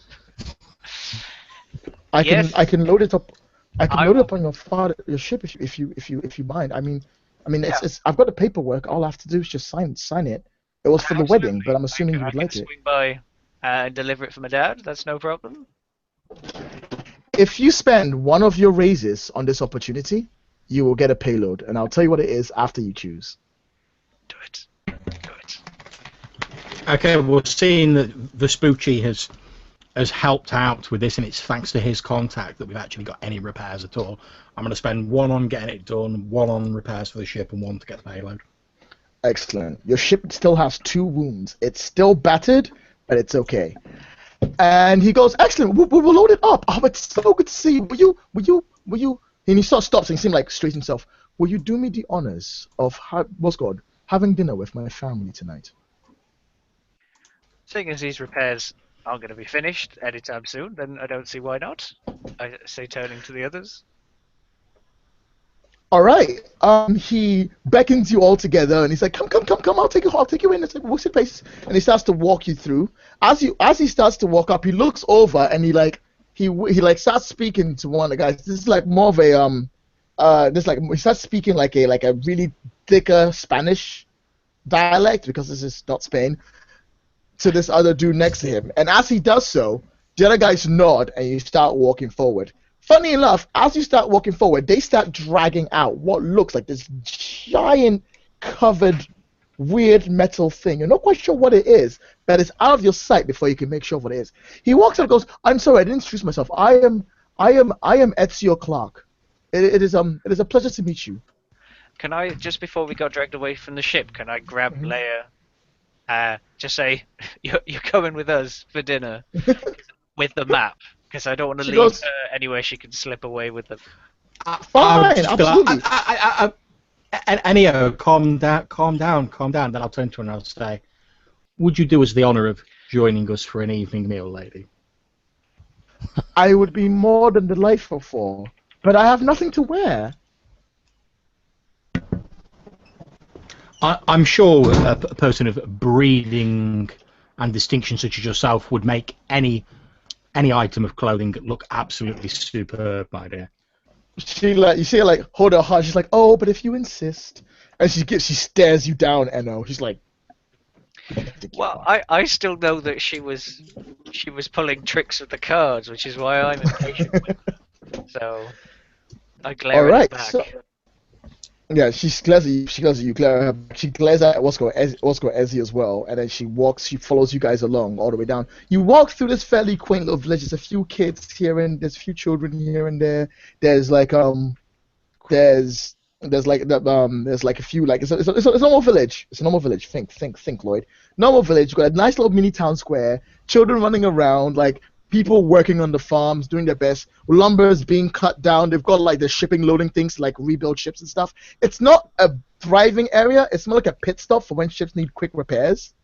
A: I
B: Yes.
A: can load it up. I can load it up on your ship if you mind. I mean, it's I've got the paperwork. All I have to do is just sign it. It was for the wedding, but I'm assuming you would like it.
B: Swing by and deliver it for my dad. That's no problem.
A: If you spend 1 of your raises on this opportunity, you will get a payload, and I'll tell you what it is after you choose.
B: Do it.
D: Okay, well, seeing that Vespucci has helped out with this, and it's thanks to his contact that we've actually got any repairs at all, I'm going to spend 1 on getting it done, 1 on repairs for the ship, and 1 to get the payload.
A: Excellent. Your ship still has 2 wounds. It's still battered, but it's okay. And he goes, "Excellent. We'll load it up. Oh, it's so good to see you. Will you? And he sort of stops and he seems like straight himself. Will you do me the honors of having dinner with my family tonight?"
B: Seeing as these repairs aren't going to be finished anytime soon, then I don't see why not. I say, turning to the others.
A: All right. He beckons you all together, and he's like, "Come! I'll take you in. It's like, what's your place?" And he starts to walk you through. As he starts to walk up, he looks over and he starts speaking to one of the guys. This is like more of a he starts speaking like a really thicker Spanish dialect because this is not Spain. To this other dude next to him, and as he does so, the other guys nod, and you start walking forward. Funny enough, as you start walking forward, they start dragging out what looks like this giant covered weird metal thing. You're not quite sure what it is, but it's out of your sight before you can make sure what it is. He walks up and goes, "I'm sorry, I didn't introduce myself. I am Ezio Clark." it is a pleasure to meet you.
B: Can I, just before we got dragged away from the ship, can I grab Leia? Just say, you're coming with us for dinner with the map, because I don't want to leave her anywhere she can slip away with them.
A: Fine, absolutely.
D: Ennio, calm down. Then I'll turn to her and I'll say, would you do us the honour of joining us for an evening meal, lady?
A: I would be more than delightful for, but I have nothing to wear.
D: I'm sure a person of breeding and distinction such as yourself would make any item of clothing look absolutely superb, my dear.
A: You see her like hold her heart. She's like, oh, but if you insist, and she stares you down, Enno. She's like,
B: well, I still know that she was pulling tricks with the cards, which is why I'm impatient with her. So I glare at her back. So,
A: yeah, she glares at you. She glares at Oscar Ezzy as well, and then she follows you guys along all the way down. You walk through this fairly quaint little village. There's a few kids here and there's a few children here and there. There's like there's like a few like it's a normal village. It's a normal village. Think, Lloyd. Normal village. You've got a nice little mini town square. Children running around, like people working on the farms, doing their best. Lumber is being cut down. They've got like the shipping, loading things to like rebuild ships and stuff. It's not a thriving area. It's more like a pit stop for when ships need quick repairs.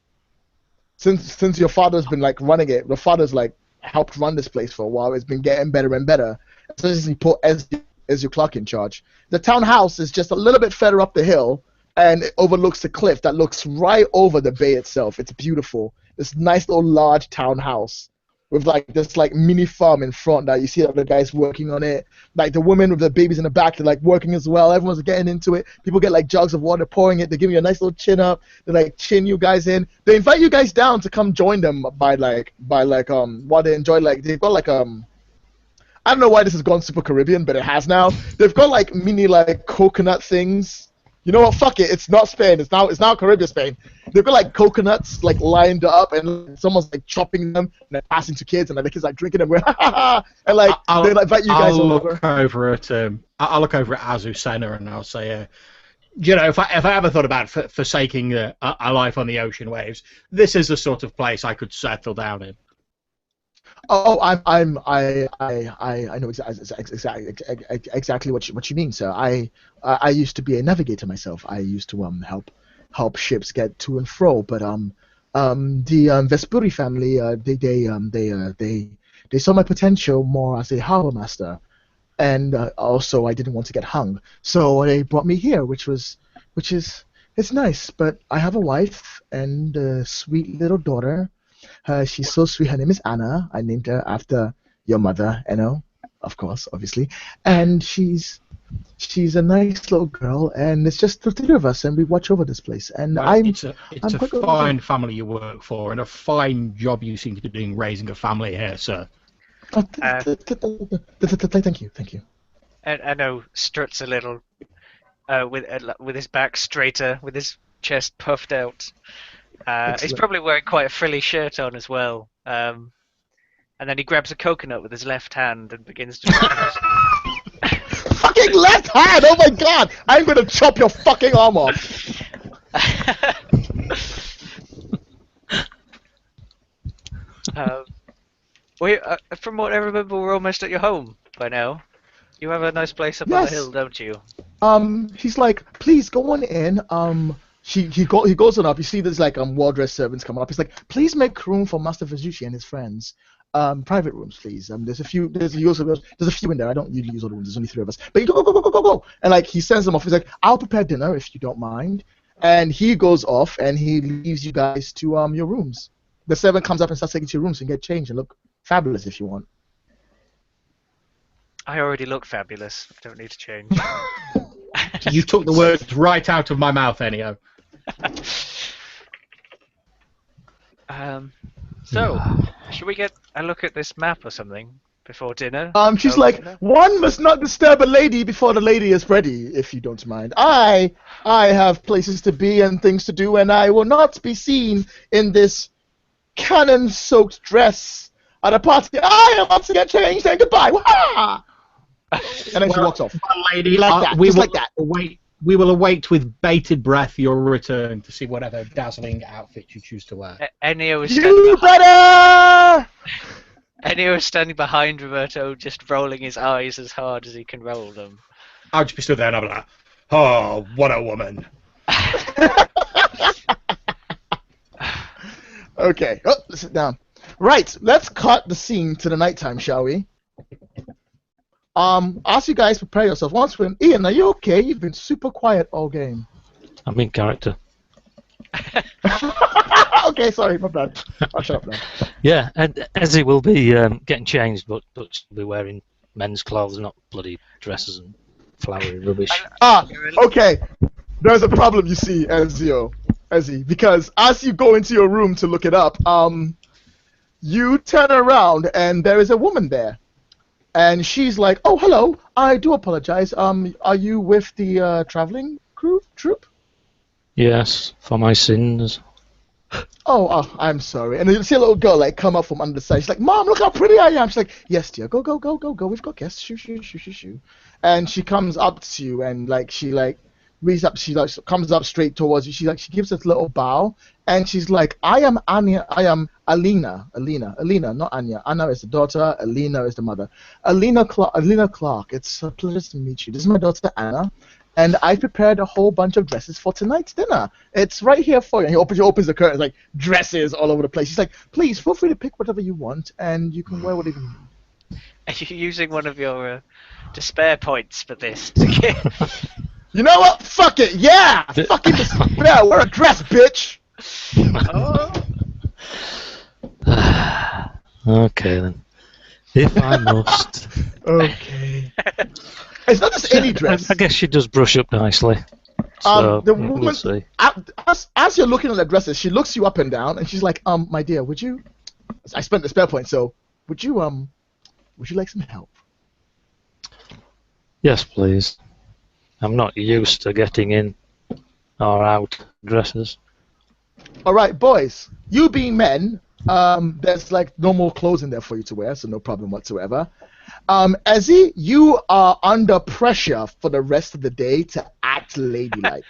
A: Since your father's been like running it, your father's like helped run this place for a while. It's been getting better and better. Since he put Ezra Clark in charge. The town house is just a little bit further up the hill, and it overlooks the cliff that looks right over the bay itself. It's beautiful. This nice little large town house with like this like mini farm in front that you see other guys working on it. Like the women with the babies in the back, they're like working as well. Everyone's getting into it. People get like jugs of water, pouring it. They give you a nice little chin up. They like chin you guys in. They invite you guys down to come join them while they enjoy like they've got like I don't know why this has gone super Caribbean, but it has now. They've got like mini like coconut things. You know what? Fuck it. It's not Spain. It's now Caribbean Spain. They've got like coconuts like lined up, and someone's like chopping them and they're passing to kids, and like, the kids like drinking them. Going, ha ha ha! And like they like, invite you guys over.
D: I'll look over at Azucena and I'll say, you know, if I ever thought about forsaking a life on the ocean waves, this is the sort of place I could settle down in.
A: Oh, I know exactly what you mean, sir. I used to be a navigator myself. I used to help ships get to and fro. But the Vespuri family they saw my potential more as a harbor master, and also I didn't want to get hung, so they brought me here, which is it's nice. But I have a wife and a sweet little daughter. She's so sweet. Her name is Anna. I named her after your mother, Enno, of course, obviously. And she's a nice little girl, and it's just the three of us, and we watch over this place. And
D: well, it's a fine family you work for, and a fine job you seem to be doing raising a family here, sir.
A: Thank you.
B: And Enno struts a little with his back straighter, with his chest puffed out. He's probably wearing quite a frilly shirt on as well. And then he grabs a coconut with his left hand and begins to...
A: Fucking left hand! Oh my god! I'm gonna chop your fucking arm off!
B: From what I remember, we're almost at your home by now. You have a nice place up on the hill, don't you?
A: He's like, please go on in. He goes on up. You see there's like well-dressed servants coming up. He's like, please make room for Master Vizuchi and his friends. Private rooms, please. There's a few in there. I don't usually use all the rooms. There's only 3 of us. But you go. And like he sends them off. He's like, I'll prepare dinner if you don't mind. And he goes off and he leaves you guys to your rooms. The servant comes up and starts taking you to your rooms and get changed and look fabulous if you want.
B: I already look fabulous. I don't need to change.
D: You took the words right out of my mouth, Ennio.
B: So, should we get a look at this map or something before dinner?
A: She's like, one must not disturb a lady before the lady is ready, if you don't mind. I have places to be and things to do, and I will not be seen in this cannon-soaked dress at a party. I am about to get changed and goodbye. Wah! And then she walks off.
D: Lady,
A: Like that,
D: we
A: just
D: will
A: like that.
D: We will await with bated breath your return to see whatever dazzling outfit you choose to wear.
B: Ennio is
A: You better!
B: Ennio is standing behind Roberto, just rolling his eyes as hard as he can roll them.
D: I'll just be stood there and I'll be like, oh, what a woman.
A: Okay, let's sit down. Right, let's cut the scene to the nighttime, shall we? As you guys prepare yourself, once we're in, Ian, are you okay? You've been super quiet all game.
C: I'm in character.
A: Okay, sorry, my bad. I'll shut up now.
C: Yeah, and Ezzy will be getting changed, but she'll be wearing men's clothes, not bloody dresses and flowery rubbish.
A: Okay. There's a problem, you see, Ezzy, because as you go into your room to look it up, you turn around and there is a woman there. And she's like, oh, hello, I do apologize. Are you with the traveling troop?
C: Yes, for my sins.
A: Oh, I'm sorry. And then you see a little girl like come up from under the side. She's like, Mom, look how pretty I am. She's like, yes, dear, go. We've got guests. Shoo. And she comes up to you and like she like reaches up. She like comes up straight towards you. She gives this little bow and she's like, I am Alina, not Anya. Anna is the daughter. Alina is the mother. Alina Clark. It's a pleasure to meet you. This is my daughter Anna. And I prepared a whole bunch of dresses for tonight's dinner. It's right here for you. And he opens the curtains, like dresses all over the place. He's like, please feel free to pick whatever you want, and you can wear whatever you need.
B: Are you using one of your despair points for this to get...
A: You know what? Fuck it. Yeah. Fucking despair. Wear a dress, bitch.
C: Okay then. If I must.
A: Okay. It's not just any dress.
C: I guess she does brush up nicely. So
A: the
C: we'll
A: woman,
C: see.
A: as you're looking at the dresses, she looks you up and down, and she's like, my dear, would you? I spent the spare point, so would you like some help?
C: Yes, please. I'm not used to getting in or out dresses.
A: All right, boys. You being men, there's like normal clothes in there for you to wear, so no problem whatsoever. Ezzy, you are under pressure for the rest of the day to act ladylike.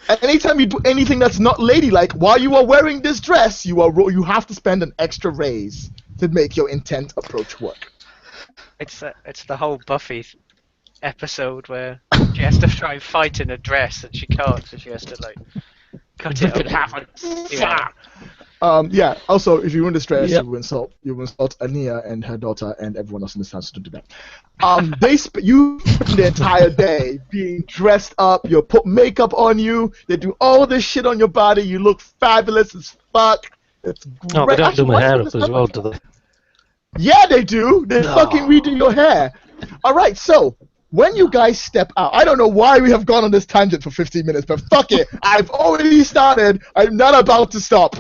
A: And anytime you do anything that's not ladylike, while you are wearing this dress, you have to spend an extra raise to make your intent approach work.
B: It's the whole Buffy episode where she has to try and fight in a dress and she can't, so she has to like cut it in half.
A: Yeah. Also, if you win this dress,
C: Yep.
A: you will insult Ania and her daughter and everyone else in this house to do that. You spend the entire day being dressed up. You put makeup on you. They do all this shit on your body. You look fabulous as fuck. It's great.
C: No, they don't do my hair up
A: Actually,
C: as well, do they?
A: Yeah, they do. They
C: No.
A: fucking redo your hair. All right, so when you guys step out, I don't know why we have gone on this tangent for 15 minutes, but fuck it. I've already started. I'm not about to stop.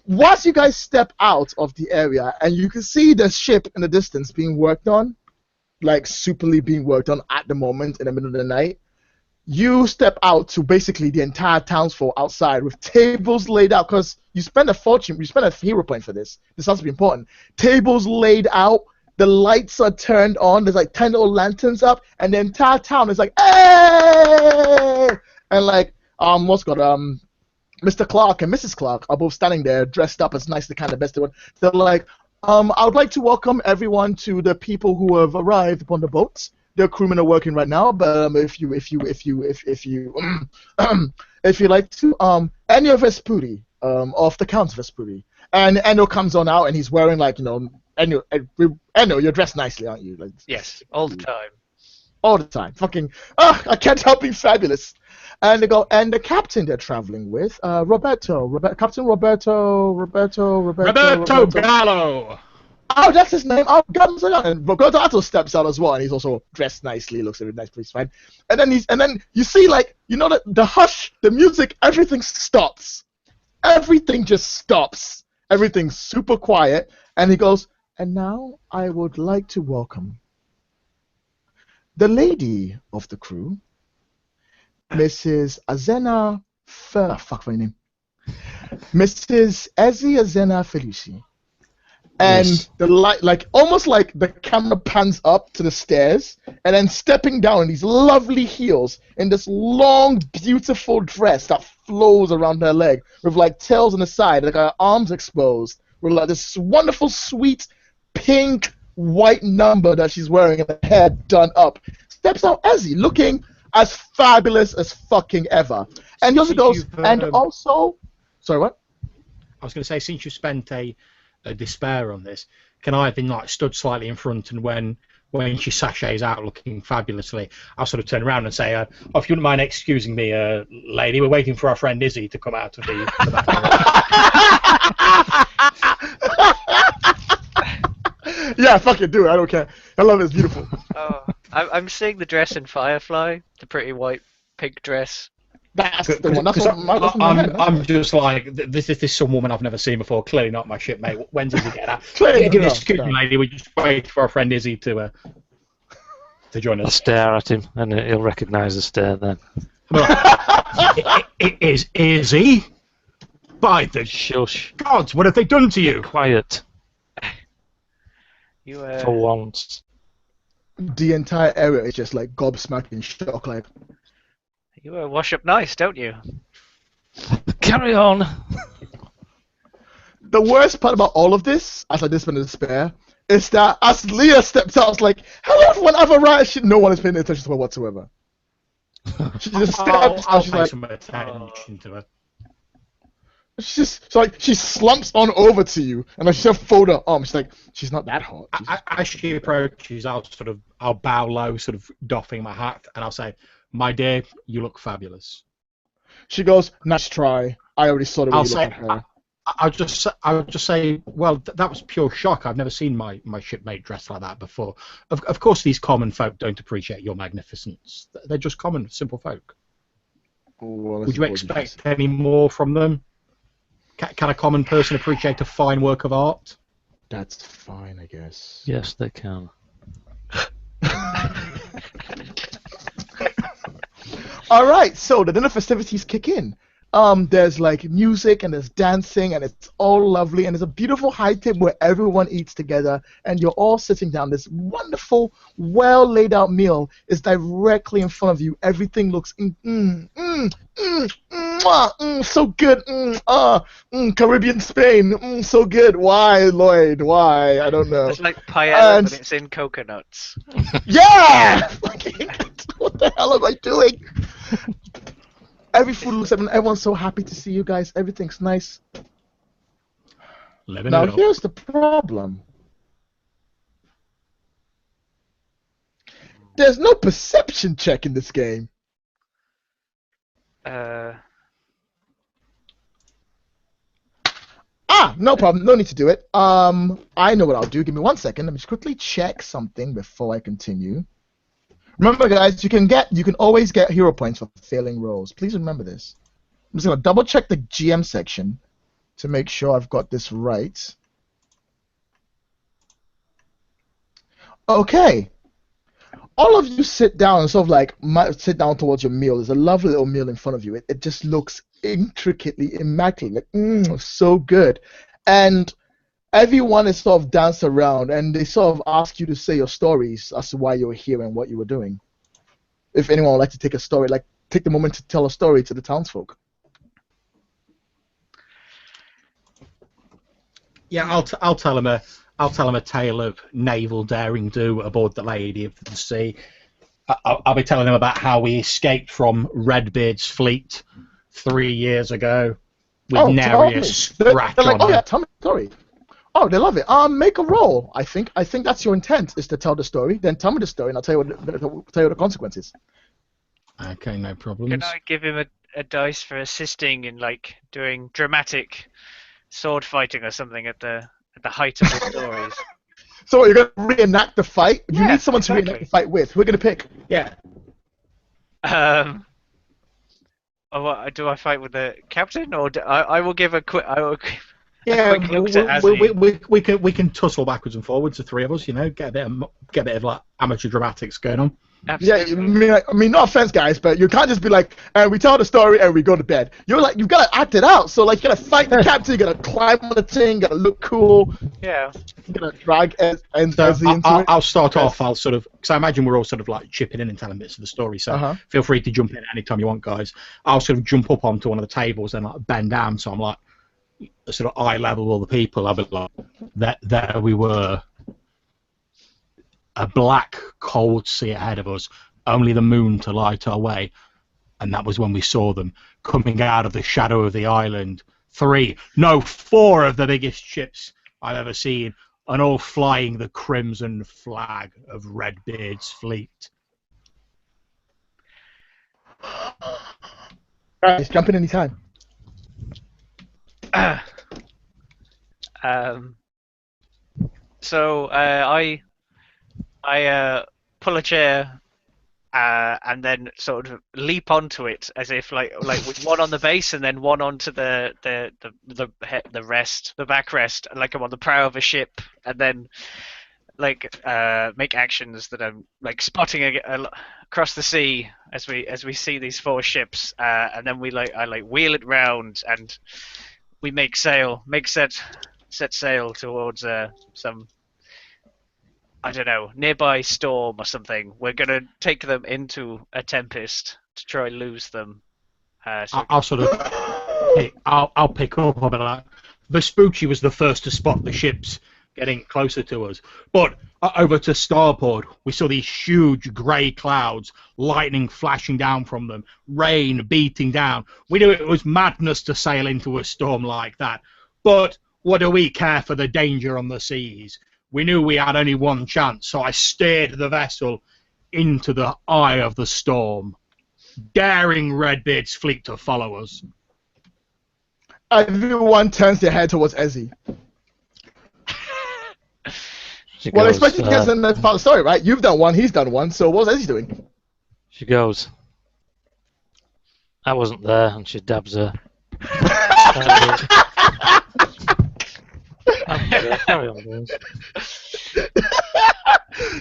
A: Once you guys step out of the area and you can see the ship in the distance being worked on, like superly being worked on at the moment in the middle of the night, you step out to basically the entire townsfolk outside with tables laid out, because you spend a fortune, you spend a hero point for this. This has to be important. Tables laid out, the lights are turned on, there's like 10 little lanterns up, and the entire town is like, hey! And like, Mr. Clark and Mrs. Clark are both standing there dressed up as nicely kind of best they want. They're like, I would like to welcome everyone to the people who have arrived upon the boats. Their crewmen are working right now, but if you like to, Ennio Vespucci, of the Count Vespucci, and Ennio comes on out and he's wearing like, Ennio, you're dressed nicely, aren't you? Like,
B: Yes, all the time.
A: all the time. Fucking, I can't help being fabulous. And they go, and the captain they're traveling with, Captain Roberto
D: Gallo!
A: Oh, that's his name. Oh, God, I'm so young. And Roberto steps out as well, and he's also dressed nicely. Looks like a nice police fine. And then you see, like, the hush, the music, everything stops. Everything just stops. Everything's super quiet. And he goes, and now I would like to welcome the lady of the crew, Mrs. Azena. Fuck my name. Mrs. Ezzy Azena Felici. And
C: Yes.
A: the light, like almost like the camera pans up to the stairs, and then stepping down in these lovely heels in this long, beautiful dress that flows around her leg with like tails on the side, like her arms exposed, with like this wonderful, sweet, pink, white number that she's wearing and her hair done up. Steps out Ezzy, looking as fabulous as fucking ever. And he also
D: Since
A: goes,
D: you've,
A: and also, sorry, what?
D: I was going to say, since you spent a despair on this, can I have been like stood slightly in front, and when she sachets out looking fabulously, I'll sort of turn around and say, oh, if you wouldn't mind excusing me, lady, we're waiting for our friend Izzy to come out of the back door.
A: Yeah, fucking do it. I don't care. I love it. It's beautiful.
B: Oh, I'm seeing the dress in Firefly, the pretty white pink dress.
A: That's the one. That's what my head.
D: I'm just like, this is some woman I've never seen before. Clearly not my shipmate. When's Izzy getting out? Excuse me, lady. We just wait for our friend Izzy to join
C: I'll
D: us.
C: stare at him, and he'll recognise the stare then.
D: It is Izzy. By the
C: Shush.
D: gods, what have they done to you?
C: Quiet.
B: You
C: For once.
A: The entire area is just like gobsmacked in shock. Like,
B: you wash up nice, don't you?
C: Carry on.
A: the worst part about all of this, as I just been in despair, is that as Leah steps out, I was like, hello everyone, I've arrived. No one is paying attention to her whatsoever. She just steps
D: I'll
A: out, she's
D: pay
A: like,
D: some attention to her.
A: she's just, so like, she slumps on over to you, and like, she's just fold her arm. She's like, she's not that hot.
D: As she approaches, I'll bow low, sort of doffing my hat, and I'll say, "My dear, you look fabulous."
A: She goes, nice try. I already saw the way
D: I'll
A: you look
D: say,
A: at her.
D: I'll just say, well, that was pure shock. I've never seen my shipmate dressed like that before. Of course, these common folk don't appreciate your magnificence. They're just common, simple folk.
A: Well,
D: Would you expect any more from them? Can a common person appreciate a fine work of art?
A: That's fine, I guess.
C: Yes, they can.
A: All right, so the dinner festivities kick in. There's like music and there's dancing and it's all lovely and there's a beautiful high table where everyone eats together and you're all sitting down. This wonderful, well laid out meal is directly in front of you. Everything looks so good. Caribbean Spain, so good. Why, Lloyd? Why? I don't know.
B: It's like paella,
A: And-
B: but it's in coconuts.
A: Yeah! What the hell am I doing? Every food looks at me. Everyone's so happy to see you guys. Everything's nice.
D: Living
A: Now
D: it up.
A: here's the problem. There's no perception check in this game. No problem. No need to do it. I know what I'll do. Give me 1 second. Let me just quickly check something before I continue. Remember, guys, you can always get hero points for failing rolls. Please remember this. I'm just gonna double check the GM section to make sure I've got this right. Okay. All of you sit down and sort of like sit down towards your meal. There's a lovely little meal in front of you. It just looks intricately immaculate. Like, so good. And everyone is sort of danced around and they sort of ask you to say your stories as to why you were here and what you were doing. If anyone would like to take a story, like take the moment to tell a story to the townsfolk.
D: Yeah, I'll tell him a tale of naval daring do aboard the Lady of the Sea. I'll be telling him about how we escaped from Redbeard's fleet 3 years ago with nary a scratch
A: They're like,
D: on
A: oh yeah,
D: her.
A: tell me the story. Oh, they love it. Make a roll. I think that's your intent is to tell the story. Then tell me the story, and I'll tell you what the consequences.
D: Okay, no problems.
B: Can I give him a dice for assisting in like doing dramatic sword fighting or something at the height of the stories?
A: So you're gonna reenact the fight. You
B: Yeah,
A: need someone to reenact
B: exactly.
A: the fight with. We're gonna pick.
D: Yeah.
B: Oh, what, do I fight with the captain, or I will give a quick?
D: Yeah,
B: quick look to
D: we can tussle backwards and forwards, the three of us, you know, get a bit of like amateur dramatics going on.
B: Absolutely.
A: I mean, no offense, guys, but you can't just be like, and we tell the story and we go to bed. You're like, you gotta act it out. So like, you gotta fight the captain, you gotta climb on the thing, you gotta look cool,
B: Yeah.
A: you gotta drag
D: So
A: Ezzy into it.
D: I'll start off. I'll sort of, because I imagine we're all sort of like chipping in and telling bits of the story. So feel free to jump in anytime you want, guys. I'll sort of jump up onto one of the tables and like bend down, so I'm like sort of eye level with all the people. I'll be like, there we were. A black, cold sea ahead of us, only the moon to light our way. And that was when we saw them coming out of the shadow of the island. 4 of the biggest ships I've ever seen, and all flying the crimson flag of Redbeard's fleet.
A: Guys, jump in anytime.
B: So I pull a chair and then sort of leap onto it as if like with one on the base and then one onto the backrest, like I'm on the prow of a ship, and then like make actions that I'm like spotting across the sea as we see these 4 ships, and then I wheel it round and we set sail towards some, I don't know, nearby storm or something. We're gonna take them into a tempest to try and lose them.
D: I'll sort of, I'll pick up on that. Vespucci was the first to spot the ships getting closer to us, but over to starboard, we saw these huge grey clouds, lightning flashing down from them, rain beating down. We knew it was madness to sail into a storm like that, but what do we care for the danger on the seas? We knew we had only one chance, so I steered the vessel into the eye of the storm, daring Redbeard's fleet to follow us.
A: Everyone turns their head towards Ezzy. Well, especially because in that part of the story, right? You've done one, he's done one, so what's Ezzy doing?
C: She goes, I wasn't there, and she dabs her. Carry on, boys.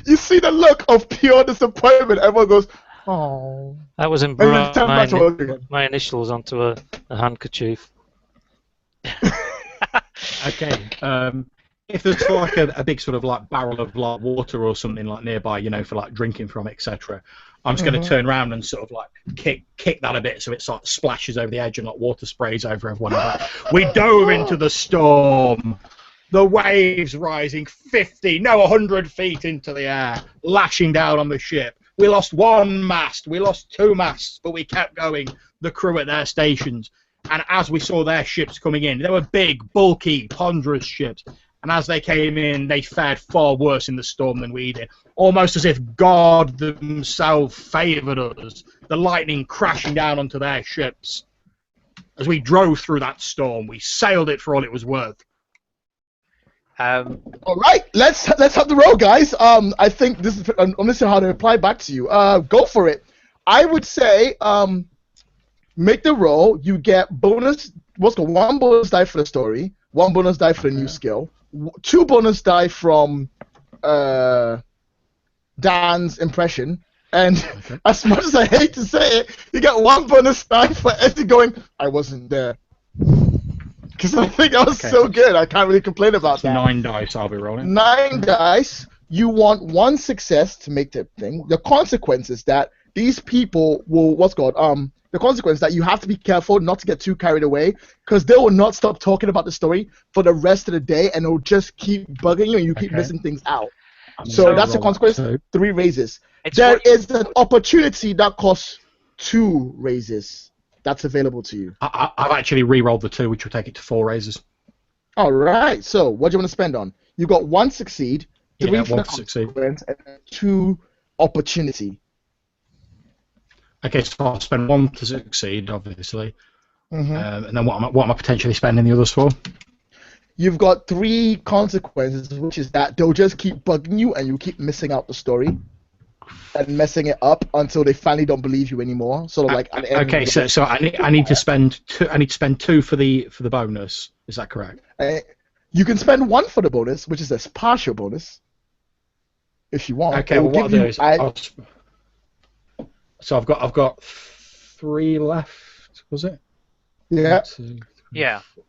A: You see the look of pure disappointment. Everyone goes, "Oh."
C: I was embroidering my initials onto a handkerchief.
D: Okay. If there's like a big sort of like barrel of like water or something like nearby, you know, for like drinking from, etc., I'm just going to turn around and sort of like kick that a bit so it sort of splashes over the edge and like water sprays over everyone. We dove into the storm. The waves rising 100 feet into the air, lashing down on the ship. We lost 1 mast, we lost 2 masts, but we kept going, the crew at their stations. And as we saw their ships coming in, they were big, bulky, ponderous ships. And as they came in, they fared far worse in the storm than we did. Almost as if God themselves favoured us, the lightning crashing down onto their ships. As we drove through that storm, we sailed it for all it was worth.
A: All right, let's have the roll, guys. I think this is I'm listening how to reply back to you. Go for it. I would say make the roll. You get bonus. What's called 1 bonus die for the story, 1 bonus die for the new skill, 2 bonus die from Dan's impression, and as much as I hate to say it, you get 1 bonus die for Eddie going, I wasn't there. Because I think that was so good, I can't really complain about that.
D: 9 dice I'll be rolling.
A: 9 dice. You want 1 success to make the thing. The consequence is that these people will, the consequence is that you have to be careful not to get too carried away, because they will not stop talking about the story for the rest of the day, and they'll just keep bugging you, and you keep missing things out. So that's the consequence. 3 raises. There is an opportunity that costs 2 raises. That's available to you.
D: I've actually re-rolled the 2, which will take it to 4 raises.
A: All right. So what do you want to spend on? You got 1 succeed, 3 for the consequence, and 2 opportunity.
D: Okay, so I'll spend 1 to succeed, obviously, and then what am I potentially spending the others for?
A: You've got 3 consequences, which is that they'll just keep bugging you, and you keep missing out the story and messing it up until they finally don't believe you anymore. Sort of like.
D: Okay, so I need to spend 2. I need to spend 2 for the bonus. Is that correct?
A: You can spend 1 for the bonus, which is a partial bonus, if you want.
D: Okay, well, what I'll do is So I've got 3 left. Was it?
A: Yeah.
D: 1, 2, 3,
B: Yeah.
D: 4.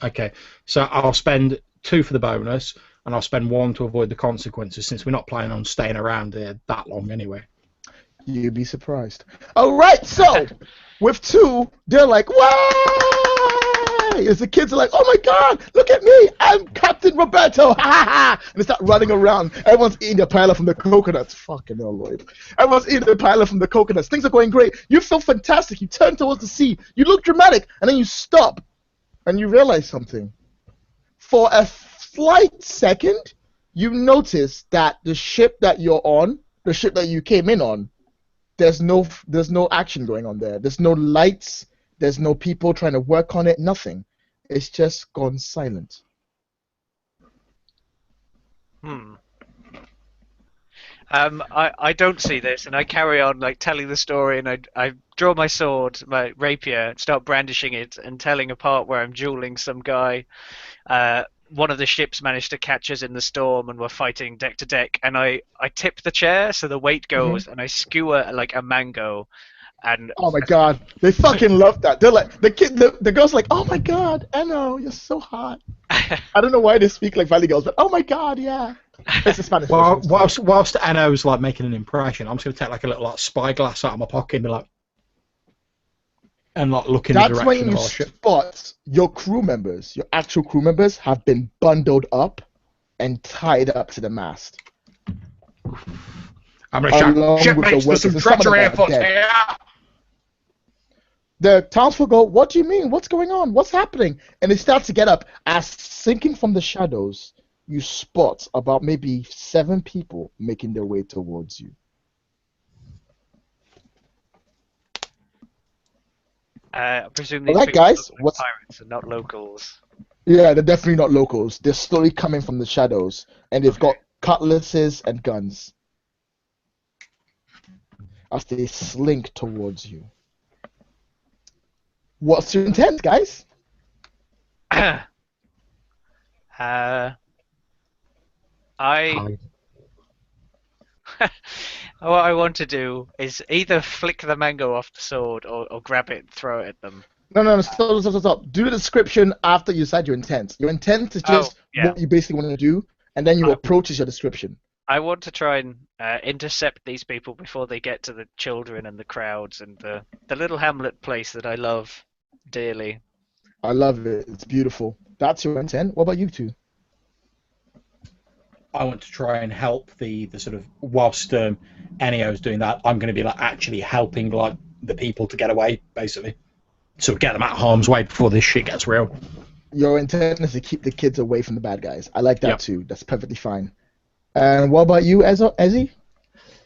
D: Okay. So I'll spend 2 for the bonus, and I'll spend 1 to avoid the consequences, since we're not planning on staying around here that long anyway.
A: You'd be surprised. All right, so with 2, they're like, "Why?" As the kids are like, "Oh my God, look at me! I'm Captain Roberto!" Ha ha ha! And they start running around. Everyone's eating their paella from the coconuts. Fucking hell, Lloyd. Everyone's eating their paella from the coconuts. Things are going great. You feel fantastic. You turn towards the sea. You look dramatic, and then you stop, and you realize something. For a slight second, you notice that the ship that you're on, the ship that you came in on, there's no action going on there. There's no lights. There's no people trying to work on it. Nothing. It's just gone silent.
B: I don't see this, and I carry on like telling the story, and I draw my sword, my rapier, start brandishing it, and telling a part where I'm dueling some guy. One of the ships managed to catch us in the storm, and we're fighting deck to deck. And I tip the chair so the weight goes, and I skewer like a mango. And
A: oh my God, they fucking love that. They're like the girl's like, "Oh my God, Eno, you're so hot." I don't know why they speak like Valley girls, but oh my God, yeah. It's a Spanish.
D: Well, whilst Eno's like making an impression, I'm just gonna take like a little like spyglass out of my pocket and be like, and like look in the
A: That's
D: direction
A: when
D: of
A: you
D: our ship.
A: spot your crew members, your actual crew members, have been bundled up and tied up to the mast.
D: I'm gonna shout,
A: Along with the
D: "Shipmates, there's
A: workers,
D: some
A: and some of them
D: treachery
A: are
D: afoot
A: dead.
D: here!"
A: The townsfolk go, "What do you mean? What's going on? What's happening?" And they start to get up. As sinking from the shadows, you spot about maybe 7 people making their way towards you.
B: I presume these
A: Alright,
B: people
A: guys,
B: are pirates and not locals.
A: Yeah, they're definitely not locals. They're slowly coming from the shadows, and they've got cutlasses and guns as they slink towards you. What's your intent, guys?
B: What I want to do is either flick the mango off the sword or grab it and throw it at them.
A: No, stop. Do the description after you said your intent. Your intent is just what you basically want to do, and then your approach is your description.
B: I want to try and intercept these people before they get to the children and the crowds and the little hamlet place that I love dearly.
A: I love it. It's beautiful. That's your intent. What about you two?
D: I want to try and help the sort of whilst Enio's doing that, I'm going to be like actually helping like the people to get away, basically. So get them out of harm's way before this shit gets real.
A: Your intent is to keep the kids away from the bad guys. I like that too. That's perfectly fine. And what about you, Ezzy?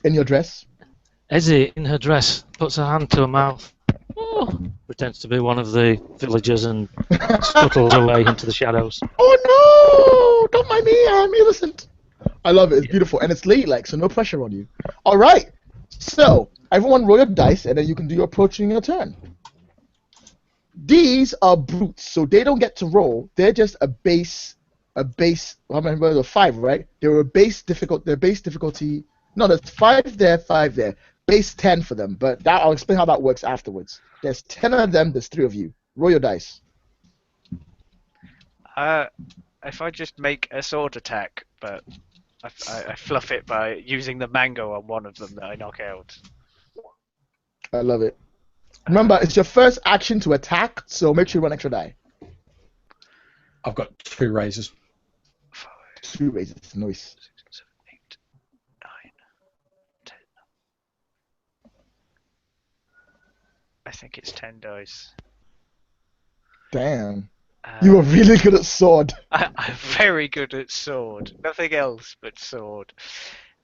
A: In your dress?
C: Ezzy, in her dress, puts her hand to her mouth, pretends to be one of the villagers and scuttles away into the shadows.
A: Oh no! Don't mind me, I'm innocent. I love it, it's beautiful. And it's late, like, so no pressure on you. Alright, so, everyone roll your dice, and then you can do your approaching your turn. These are brutes, so they don't get to roll. They're just a base, I remember 5, right? They're base difficulty. No, there's 5 there, 5 there. Base 10 for them, but I'll explain how that works afterwards. There's 10 of them, there's 3 of you. Roll your dice.
B: If I just make a sword attack, but I fluff it by using the mango on one of them that I knock out.
A: I love it. Remember, it's your first action to attack, so make sure you run extra die.
D: I've got 2 razors.
A: 2 razors, nice.
B: 6, 7, 8, 9, 10. I think it's 10 dice.
A: Damn. You are really good at sword.
B: I'm very good at sword. Nothing else but sword.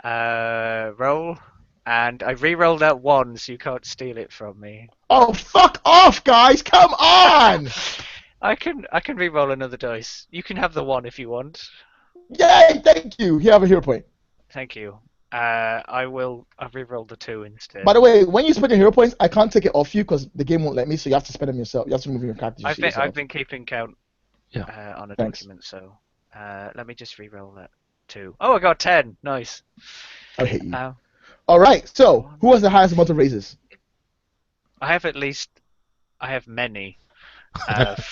B: Roll. And I re-roll that 1, so you can't steal it from me.
A: Oh, fuck off, guys! Come on!
B: I can re-roll another dice. You can have the 1 if you want.
A: Yay! Thank you. You have a hero point.
B: Thank you. I'll re-roll the 2 instead.
A: By the way, when you spend your hero points, I can't take it off you because the game won't let me. So you have to spend them yourself. You have to remove your character.
B: I've been keeping count on a
A: Thanks.
B: document. So let me just re-roll that 2. Oh, I got 10. Nice.
A: I hate you. All right. So who has the highest amount of raises?
B: I have many.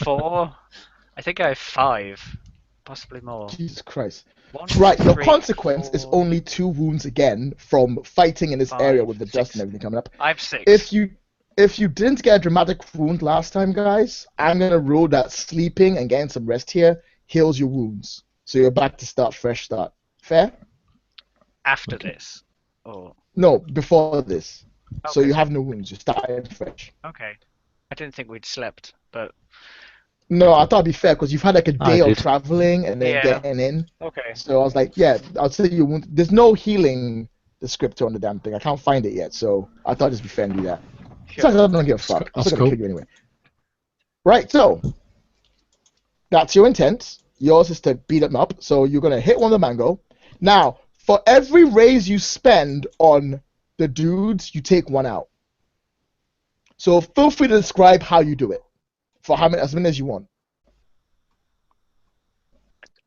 B: 4. I think I have 5, possibly more.
A: Jesus Christ.
B: 1,
A: Right, your
B: 3,
A: consequence is
B: 4,
A: only 2 wounds again from fighting in this area
B: 5,
A: with the dust
B: 6.
A: and everything coming up.
B: I have 6.
A: If you didn't get a dramatic wound last time, guys, I'm gonna rule that sleeping and getting some rest here heals your wounds. So you're back to fresh start. Fair?
B: After this? Or...
A: No, before this.
B: Okay,
A: so you have no wounds, you're starting fresh.
B: Okay. I didn't think we'd slept, but...
A: No, I thought it'd be fair because you've had like a day of traveling and then
B: Yeah.
A: getting in.
B: Okay.
A: So I was like, yeah, I'll say you won't. There's no healing descriptor on the damn thing. I can't find it yet, so I thought it'd be fair and do that.
B: Sure.
A: I don't give a fuck. I'm
D: That's
A: still gonna
D: cool.
A: kill you anyway. Right, so that's your intent. Yours is to beat them up. So you're gonna hit one of the mango. Now, for every raise you spend on the dudes, you take one out. So feel free to describe how you do it. For as many as you want.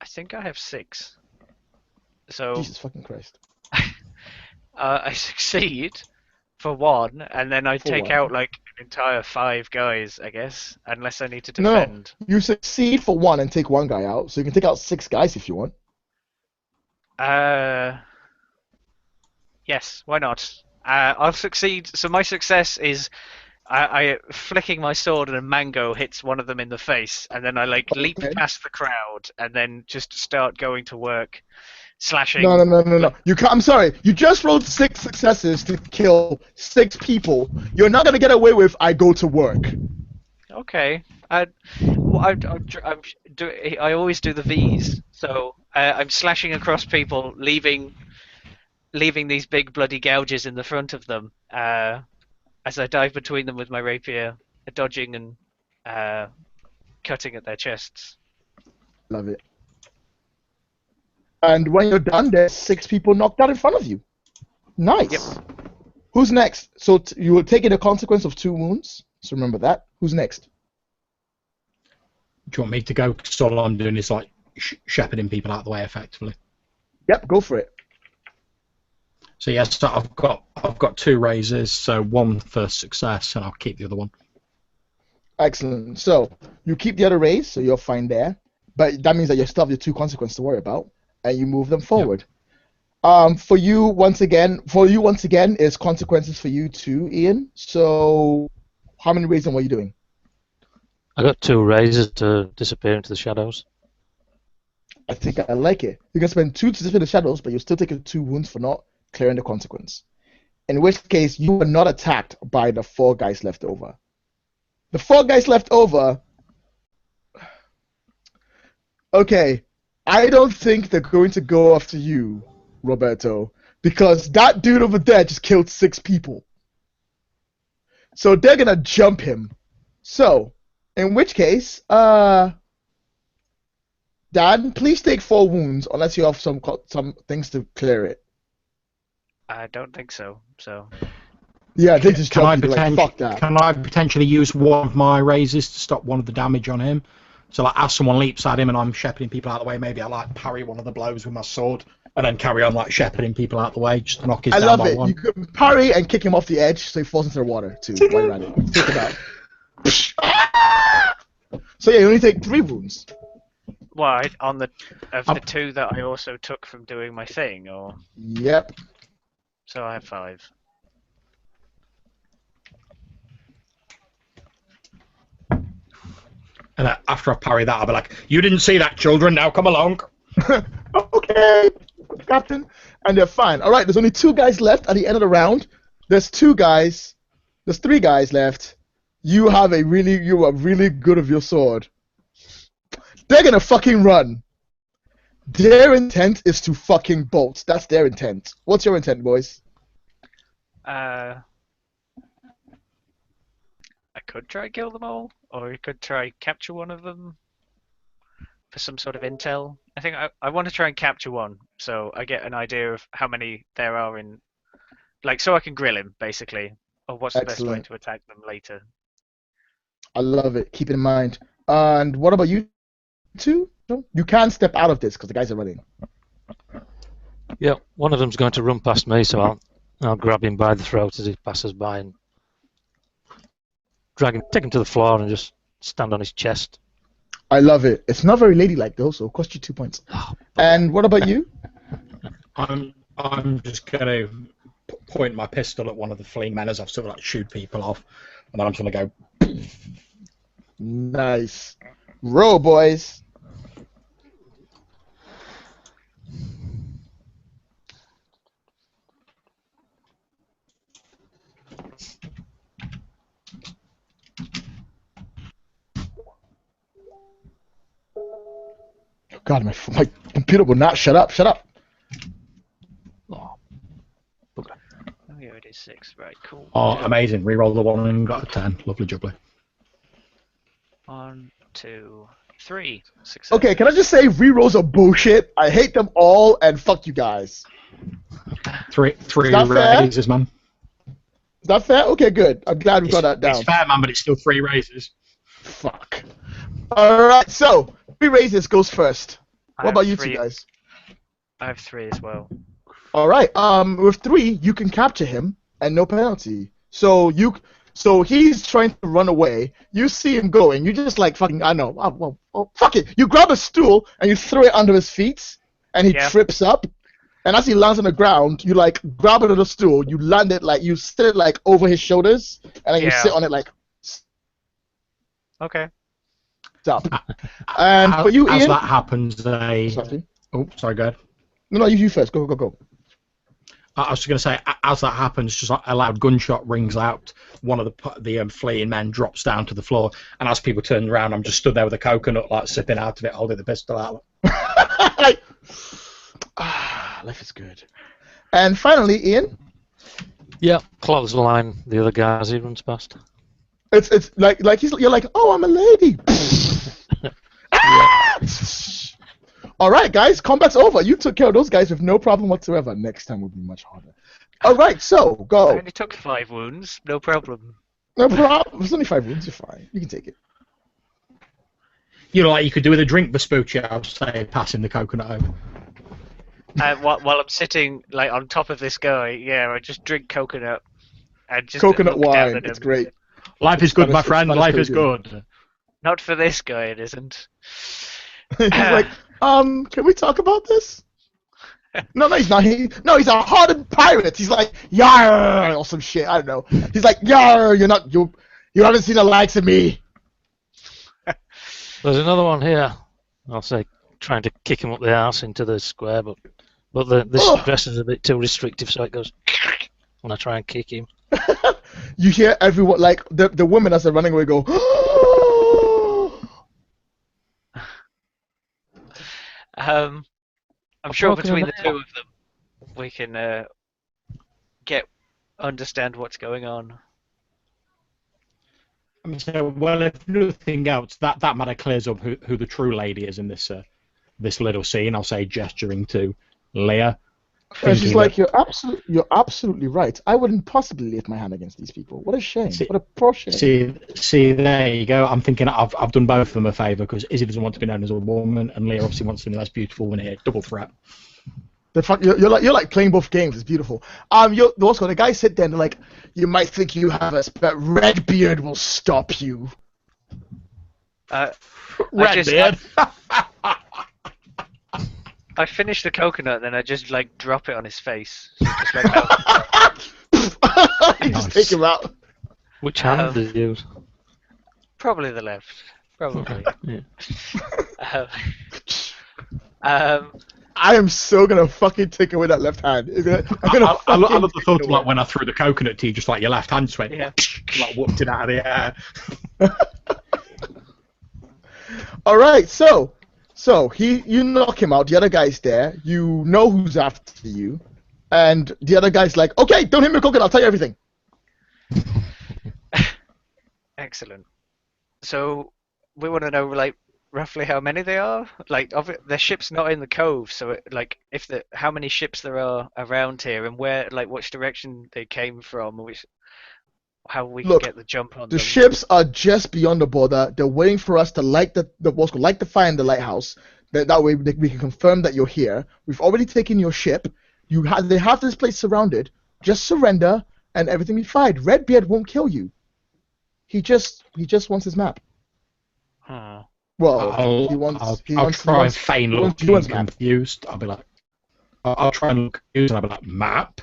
B: I think I have 6. So...
A: Jesus fucking Christ.
B: I succeed for 1, and then I take
A: one.
B: out like an entire 5 guys, I guess, unless I need to defend.
A: No, you succeed for 1 and take 1 guy out, so you can take out 6 guys if you want.
B: Yes, why not? I'll succeed. So my success is I flicking my sword and a mango hits one of them in the face, and then I leap past the crowd and then just start going to work, slashing.
A: No. You can't. I'm sorry. You just rolled 6 successes to kill 6 people. You're not gonna get away with I go to work.
B: Okay. I always do the V's, so I'm slashing across people, leaving these big bloody gouges in the front of them. As I dive between them with my rapier, dodging and cutting at their chests.
A: Love it. And when you're done, there's 6 people knocked out in front of you. Nice.
B: Yep.
A: Who's next? So you will take the consequence of 2 wounds. So remember that. Who's next?
D: Do you want me to go? Because all I'm doing is like shepherding people out of the way effectively.
A: Yep, go for it.
D: So yes, so I've got 2 raises, so 1 for success, and I'll keep the other one.
A: Excellent. So you keep the other raise, so you're fine there. But that means that you still have your 2 consequences to worry about, and you move them forward. Yep. For you once again, is consequences for you too, Ian. So how many raises were you doing?
C: I got 2 raises to disappear into the shadows.
A: I think I like it. You can spend 2 to disappear in the shadows, but you're still taking 2 wounds for not clearing the consequence. In which case, you were not attacked by the 4 guys left over. The 4 guys left over. Okay, I don't think they're going to go after you, Roberto, because that dude over there just killed 6 people. So they're gonna jump him. So, in which case, Dan, please take 4 wounds unless you have some things to clear it.
B: I don't think so. So.
A: Yeah, they just
D: can
A: jump you like, fuck that.
D: Can I potentially use one of my raises to stop one of the damage on him? So like, as someone leaps at him and I'm shepherding people out of the way, maybe I like parry one of the blows with my sword and then carry on like shepherding people out of the way, just to knock his down by 1. I love
A: it. You can parry and kick him off the edge so he falls into the water too. While you're at it. Take it out. So yeah, you only take 3 wounds.
B: Well, on the 2 that I also took from doing my thing, or.
A: Yep.
B: So I have 5.
D: And after I parry that, I'll be like, "You didn't see that, children. Now come along."
A: Okay, Captain. And they're fine. All right. There's only 2 guys left at the end of the round. There's 2 guys. There's 3 guys left. You are really good of your sword. They're gonna fucking run. Their intent is to fucking bolt. That's their intent. What's your intent, boys?
B: I could try kill them all, or we could try capture one of them for some sort of intel. I think I want to try and capture one, so I get an idea of how many there are in, like, so I can grill him basically, or what's the best way to attack them later.
A: I love it. Keep it in mind. And what about you 2? You can't step out of this because the guys are running.
C: Yeah, one of them's going to run past me, so I'll grab him by the throat as he passes by and take him to the floor and just stand on his chest.
A: I love it. It's not very ladylike though, so it'll cost you 2 points. And what about you?
D: I'm just gonna point my pistol at one of the fleeing men as I've sort of like shoot people off, and then I'm just gonna go.
A: Nice. Roll, boys. God, my computer will not shut up. Shut up.
C: Oh,
B: Oh, here it is, 6. Right, cool.
D: Oh, amazing! Reroll the 1 and got a 10. Lovely jubbly.
B: 1, 2, 3. Success.
A: Okay, can I just say rerolls are bullshit? I hate them all, and fuck you guys.
D: Three
A: that fair?
D: raises, man.
A: Is that fair? Okay, good. I'm glad we got that down.
D: It's fair, man, but it's still 3 raises.
A: Fuck. Alright, so 3 raises goes first. What about you 2 guys?
B: I have 3 as well.
A: Alright, with 3, you can capture him and no penalty. So he's trying to run away. You see him going. You just like fucking, I know. Fuck it. You grab a stool and you throw it under his feet, and he trips up. And as he lands on the ground, you like grab another stool. You land it like you sit it like over his shoulders, and then you sit on it like.
B: Okay.
A: Up. And for you,
D: as
A: Ian.
D: that happens,
A: Sorry,
D: go ahead.
A: No, you first. Go.
D: I was just going to say, as that happens, just a loud gunshot rings out. One of the fleeing men drops down to the floor, and as people turn around, I'm just stood there with a coconut, like sipping out of it, holding the pistol out.
A: Life is good. And finally, Ian.
C: Yeah, clothesline the other guy as he runs past.
A: It's like you're like, oh, I'm a lady. All right, guys, combat's over. You took care of those guys with no problem whatsoever. Next time will be much harder. All right, so go.
B: I only took 5 wounds. No problem.
A: No problem. There's only 5 wounds. You're fine. You can take it.
D: You know, like you could do with a drink, Vespucci. I would say, passing the coconut over.
B: While I'm sitting like on top of this guy, I just drink coconut. And just
A: Coconut
B: look down
A: wine.
B: at him.
A: It's great.
D: Life is good, my friend.
A: Spanish
D: Life is
A: Caribbean.
D: good.
B: Not for this guy, it isn't.
A: He's like, can we talk about this? No, he's not. He's a hardened pirate. He's like, yar, or some shit. I don't know. He's like, yar, you haven't seen the likes of me.
C: There's another one here. I'll say, trying to kick him up the arse into the square, but this dress is a bit too restrictive, so it goes when I try and kick him.
A: You hear everyone, like the women as they're running away, go.
B: I'm sure between the 2 of them, we can understand what's going on.
D: I mean, so, well, if nothing else, that matter clears up who the true lady is in this little scene. I'll say, gesturing to Leah.
A: And she's like, you're absolutely right. I wouldn't possibly lift my hand against these people. What a shame. What a poor shame.
D: See, there you go. I'm thinking I've done both of them a favour, because Izzy doesn't want to be known as a woman, and Leah obviously wants to be the most beautiful one here. Double threat.
A: You're like playing both games. It's beautiful. Also, the guys sit there and they're like, you might think you have us, but Redbeard will stop you.
D: Redbeard.
B: I finish the coconut, then I just like drop it on his face. So just like
A: you just take him out.
C: Which hand did you use?
B: Probably the left. Probably.
C: Yeah.
A: I am so gonna fucking take away that left hand.
D: I love the thought of like when I threw the coconut to you, just like your left hand just went, like whooped it out of the air.
A: All right, so you knock him out. The other guy's there. You know who's after you, and the other guy's like, "Okay, don't hit me with coconut. I'll tell you everything."
B: Excellent. So we want to know like roughly how many they are. Like, their ship's not in the cove, so how many ships there are around here, and where, like, which direction they came from, how we can get the jump on them.
A: The ships are just beyond the border. They're waiting for us to light the fire in the lighthouse. That way we can confirm that you're here. We've already taken your ship. They have this place surrounded. Just surrender, and everything will be fine. Redbeard won't kill you. He just wants his map.
B: Huh.
A: Well,
D: I'll try and feign looking confused. I'll be like, I'll try and look confused, and I'll be like, map.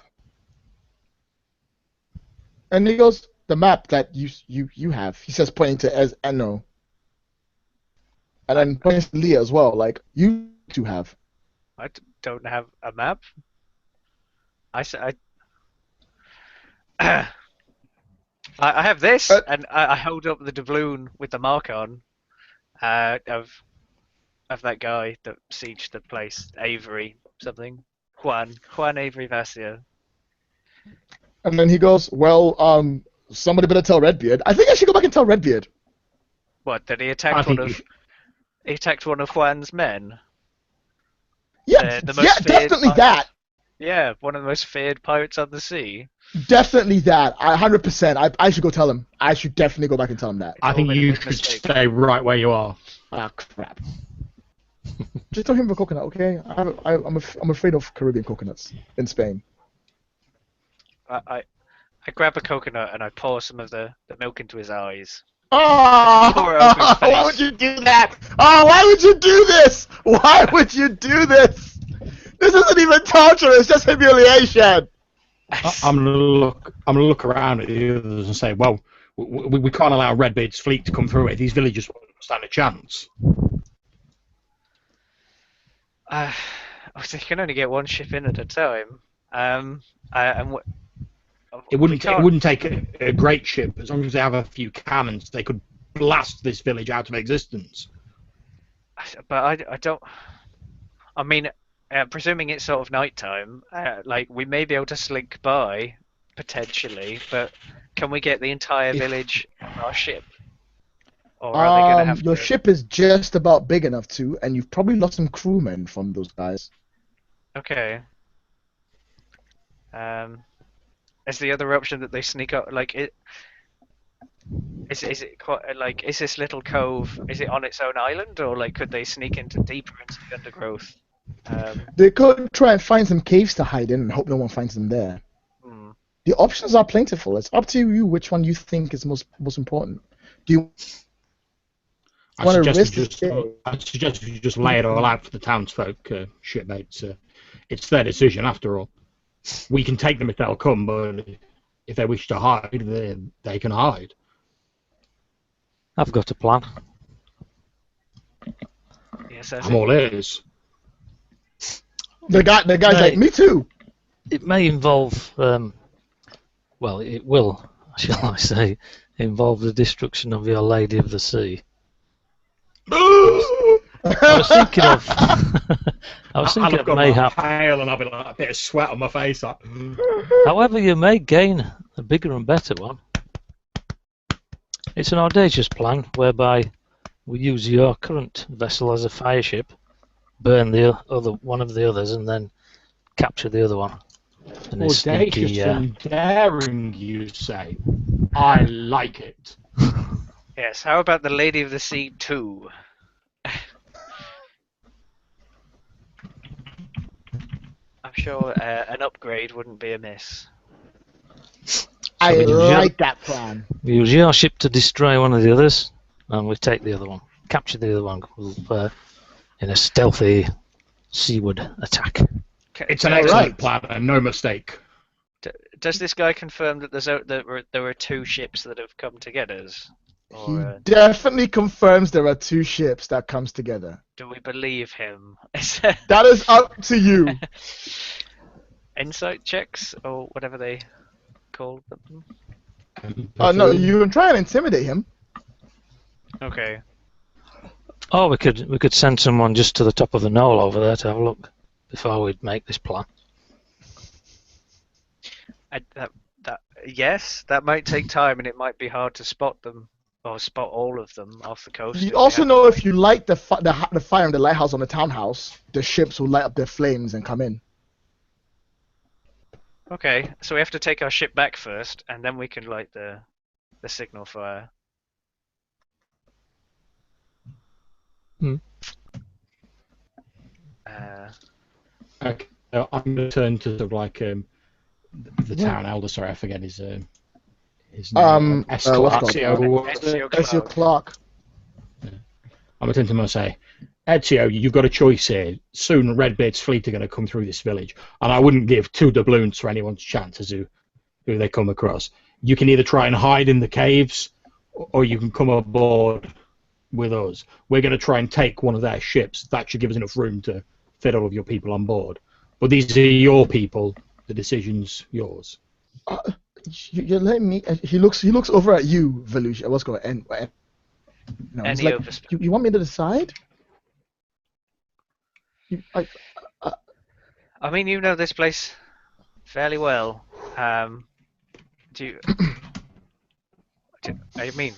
A: And he goes, the map that you have. He says, pointing to as Eno. And then pointing to Leah as well, like, you two have.
B: I don't have a map. I have this, and I hold up the doubloon with the mark on of that guy that sieged the place, Avery something, Juan Avery Vassia.
A: And then he goes, well, somebody better tell Redbeard. I think I should go back and tell Redbeard.
B: What, that he attacked he attacked one of Juan's men?
A: Yeah,
B: the most feared
A: definitely that.
B: Yeah, one of the most feared pirates on the sea.
A: Definitely that. 100%. I should go tell him. I should definitely go back and tell him that.
D: I think you should stay right where you are.
A: Ah, crap. Just tell him for coconut, okay? I'm afraid of Caribbean coconuts in Spain.
B: I grab a coconut and I pour some of the milk into his eyes.
A: Oh, why would you do that? Oh, why would you do this? Why would you do this? This isn't even torture, it's just humiliation.
D: I'm gonna look around at the others and say, well, we can't allow Redbeard's fleet to come through it. These villagers won't stand a chance.
B: They can only get one ship in at a time.
D: It wouldn't take a great ship. As long as they have a few cannons, they could blast this village out of existence.
B: But I don't. I mean, presuming it's sort of nighttime, like we may be able to slink by potentially, but can we get the entire village on our ship? Or are they gonna have
A: your ship is just about big enough to, and you've probably lost some crewmen from those guys.
B: Okay. Is the other option that they sneak up? Like, is it quite like? Is this little cove? Is it on its own island, or like could they sneak deeper into the undergrowth?
A: They could try and find some caves to hide in and hope no one finds them there. The options are plentiful. It's up to you which one you think is most important. Do you want to risk it?
D: I suggest you just lay it all out for the townsfolk, shipmates. It's their decision after all. We can take them if they'll come, but if they wish to hide, they can hide.
C: I've got a plan.
B: Yes,
D: I'm all ears.
A: The guy's like, me too.
C: It may involve, well, it will, shall I say, involve the destruction of your Lady of the Sea. I was thinking of mayhap.
D: Pale and I'll be like a bit of sweat on my face. Like.
C: However, you may gain a bigger and better one. It's an audacious plan whereby we use your current vessel as a fire ship, burn the one of the others, and then capture the other one. And
D: audacious and daring, you say? I like it.
B: Yes. How about the Lady of the Sea 2? I'm sure an upgrade wouldn't be amiss.
A: I like that plan.
C: We use your ship to destroy one of the others, and we take the other one. Capture the other one in a stealthy seaward attack.
D: It's an excellent plan, and no mistake.
B: Does this guy confirm that there were two ships that have come together?
A: He definitely confirms there are two ships that comes together.
B: Do we believe him?
A: That is up to you.
B: Insight checks or whatever they call them.
A: No, you can try and intimidate him.
B: Okay.
C: Oh, we could send someone just to the top of the knoll over there to have a look before we'd make this plan.
B: Yes, that might take time, and it might be hard to spot them. Or spot all of them off the coast.
A: You also know if you light the fire in the lighthouse on the townhouse, the ships will light up their flames and come in.
B: Okay, so we have to take our ship back first, and then we can light the signal fire.
D: Okay, I'm going to turn to sort of like the town elder. Sorry, I forget his name.
A: What's it
D: Ezio.
A: Ezio Clark.
D: I'm going to turn to him and say, Ezio, you've got a choice here. Soon Redbeard's fleet are going to come through this village, and I wouldn't give two doubloons for anyone's chance as who they come across. You can either try and hide in the caves, or you can come aboard with us. We're going to try and take one of their ships. That should give us enough room to fit all of your people on board. But these are your people. The decision's yours.
A: You're letting me. He looks over at you, Volusia. What's going on? No, he's like, you want me to decide?
B: I mean, you know this place fairly well. Do you? I mean,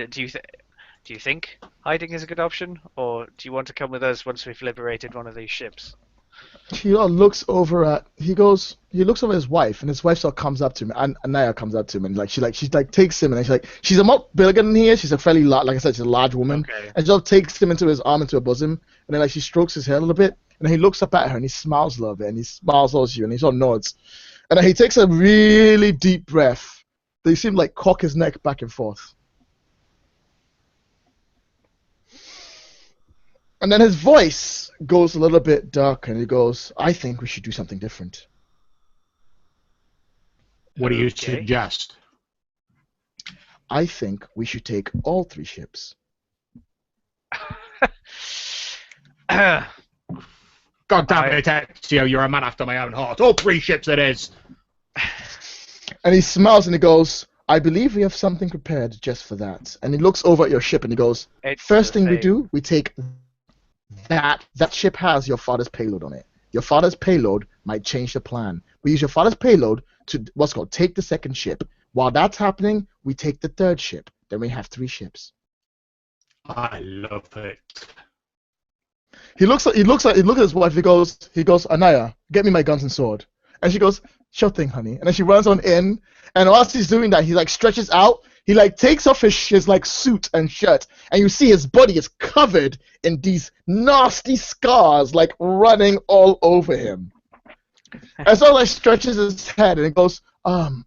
B: do you think hiding is a good option, or do you want to come with us once we've liberated one of these ships?
A: He looks over at he looks over at his wife, and his wife sort of comes up to him, and Anaya comes up to him, and she takes him, and she's a lot bigger than he is. She's a fairly like I said, she's a large woman,
B: okay.
A: And she sort of takes him into his arm, into her bosom, and then she strokes his hair a little bit, and then he looks up at her and he smiles a little bit, and he smiles towards you, and he sort of nods, and then he takes a really deep breath. They seem like cock his neck back and forth. And then his voice goes a little bit dark, and he goes, I think we should do something different.
D: What do you suggest?
A: I think we should take all 3 ships.
D: God damn it, Ezio, you're a man after my own heart. All 3 ships it is.
A: And he smiles and he goes, I believe we have something prepared just for that. And he looks over at your ship and he goes, first thing we do, we take that ship has your father's payload on it. Your father's payload might change the plan. We use your father's payload to take the 2nd ship. While that's happening, we take the 3rd ship. Then we have 3 ships.
D: I love it.
A: He looks at his wife. He goes, Anaya, get me my guns and sword. And she goes, sure thing, honey. And then she runs on in. And whilst he's doing that, he stretches out. He takes off his suit and shirt, and you see his body is covered in these nasty scars, running all over him. And so stretches his head and he goes, Mr.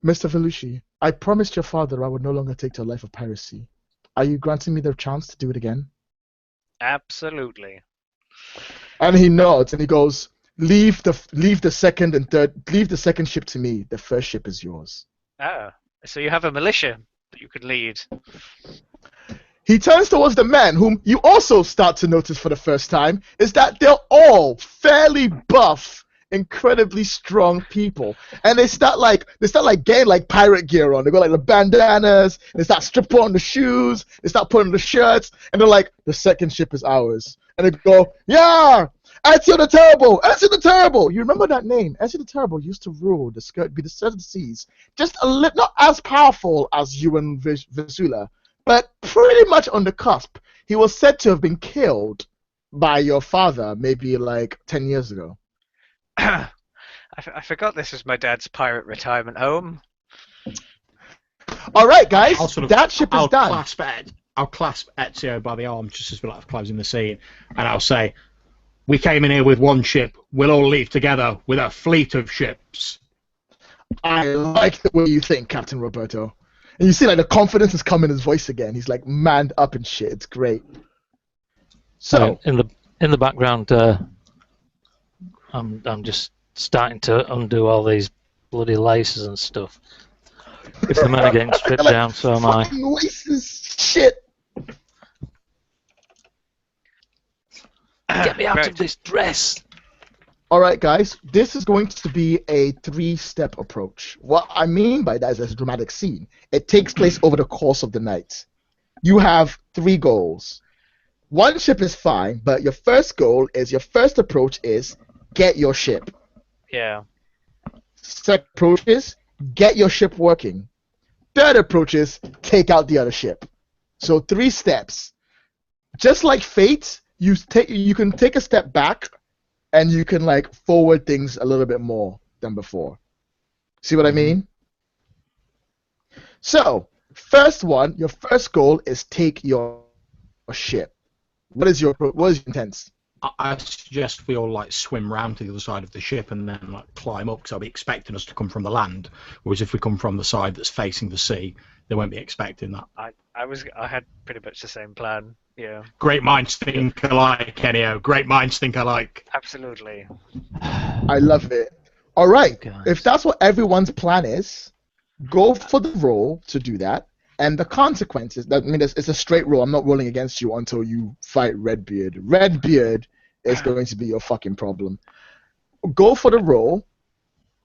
A: Velushi, I promised your father I would no longer take to a life of piracy. Are you granting me the chance to do it again?
B: Absolutely.
A: And he nods and he goes, leave the 2nd and 3rd. Leave the 2nd ship to me. The 1st ship is yours.
B: Ah, so you have a militia that you could lead.
A: He turns towards the men, whom you also start to notice for the first time, is that they're all fairly buff, incredibly strong people, and they start getting pirate gear on. They got the bandanas, they start stripping on the shoes, they start putting on the shirts, and they're like, the 2nd ship is ours. And they go, yeah, Ezio the Terrible, Ezio the Terrible. You remember that name? Ezio the Terrible used to rule be the Seven of the Seas, just not as powerful as you and Vesula, but pretty much on the cusp. He was said to have been killed by your father maybe 10 years ago.
B: I forgot this was my dad's pirate retirement home.
A: All right, guys, that ship is done.
D: I'll clasp Ezio by the arm just as we're closing the scene, and I'll say, we came in here with 1 ship. We'll all leave together with a fleet of ships.
A: I like the way you think, Captain Roberto. And you see the confidence has come in his voice again. He's manned up and shit. It's great. So
C: in the background, I'm just starting to undo all these bloody laces and stuff. If the men are getting stripped down, so am I.
A: Laces, shit.
C: Get me out of this dress.
A: Alright, guys, this is going to be a 3-step approach. What I mean by that is a dramatic scene. It takes place over the course of the night. You have 3 goals. 1 ship is fine, but your first approach is get your ship.
B: Yeah.
A: 2nd approach is get your ship working. 3rd approach is take out the other ship. So 3 steps. Just like Fate, you can take a step back, and you can forward things a little bit more than before. See what I mean? So, your first goal is take your ship. What is your intent?
D: I suggest we all like swim round to the other side of the ship and then like climb up, because I'll be expecting us to come from the land. Whereas if we come from the side that's facing the sea, they won't be expecting that.
B: I had pretty much the same plan. Yeah.
D: Great minds think alike, Kenio. Great minds think alike.
B: Absolutely.
A: I love it. All right.
C: Guys.
A: If that's what everyone's plan is, go for the roll to do that. And the consequences, it's a straight roll. I'm not rolling against you until you fight Redbeard. Redbeard is going to be your fucking problem. Go for the roll.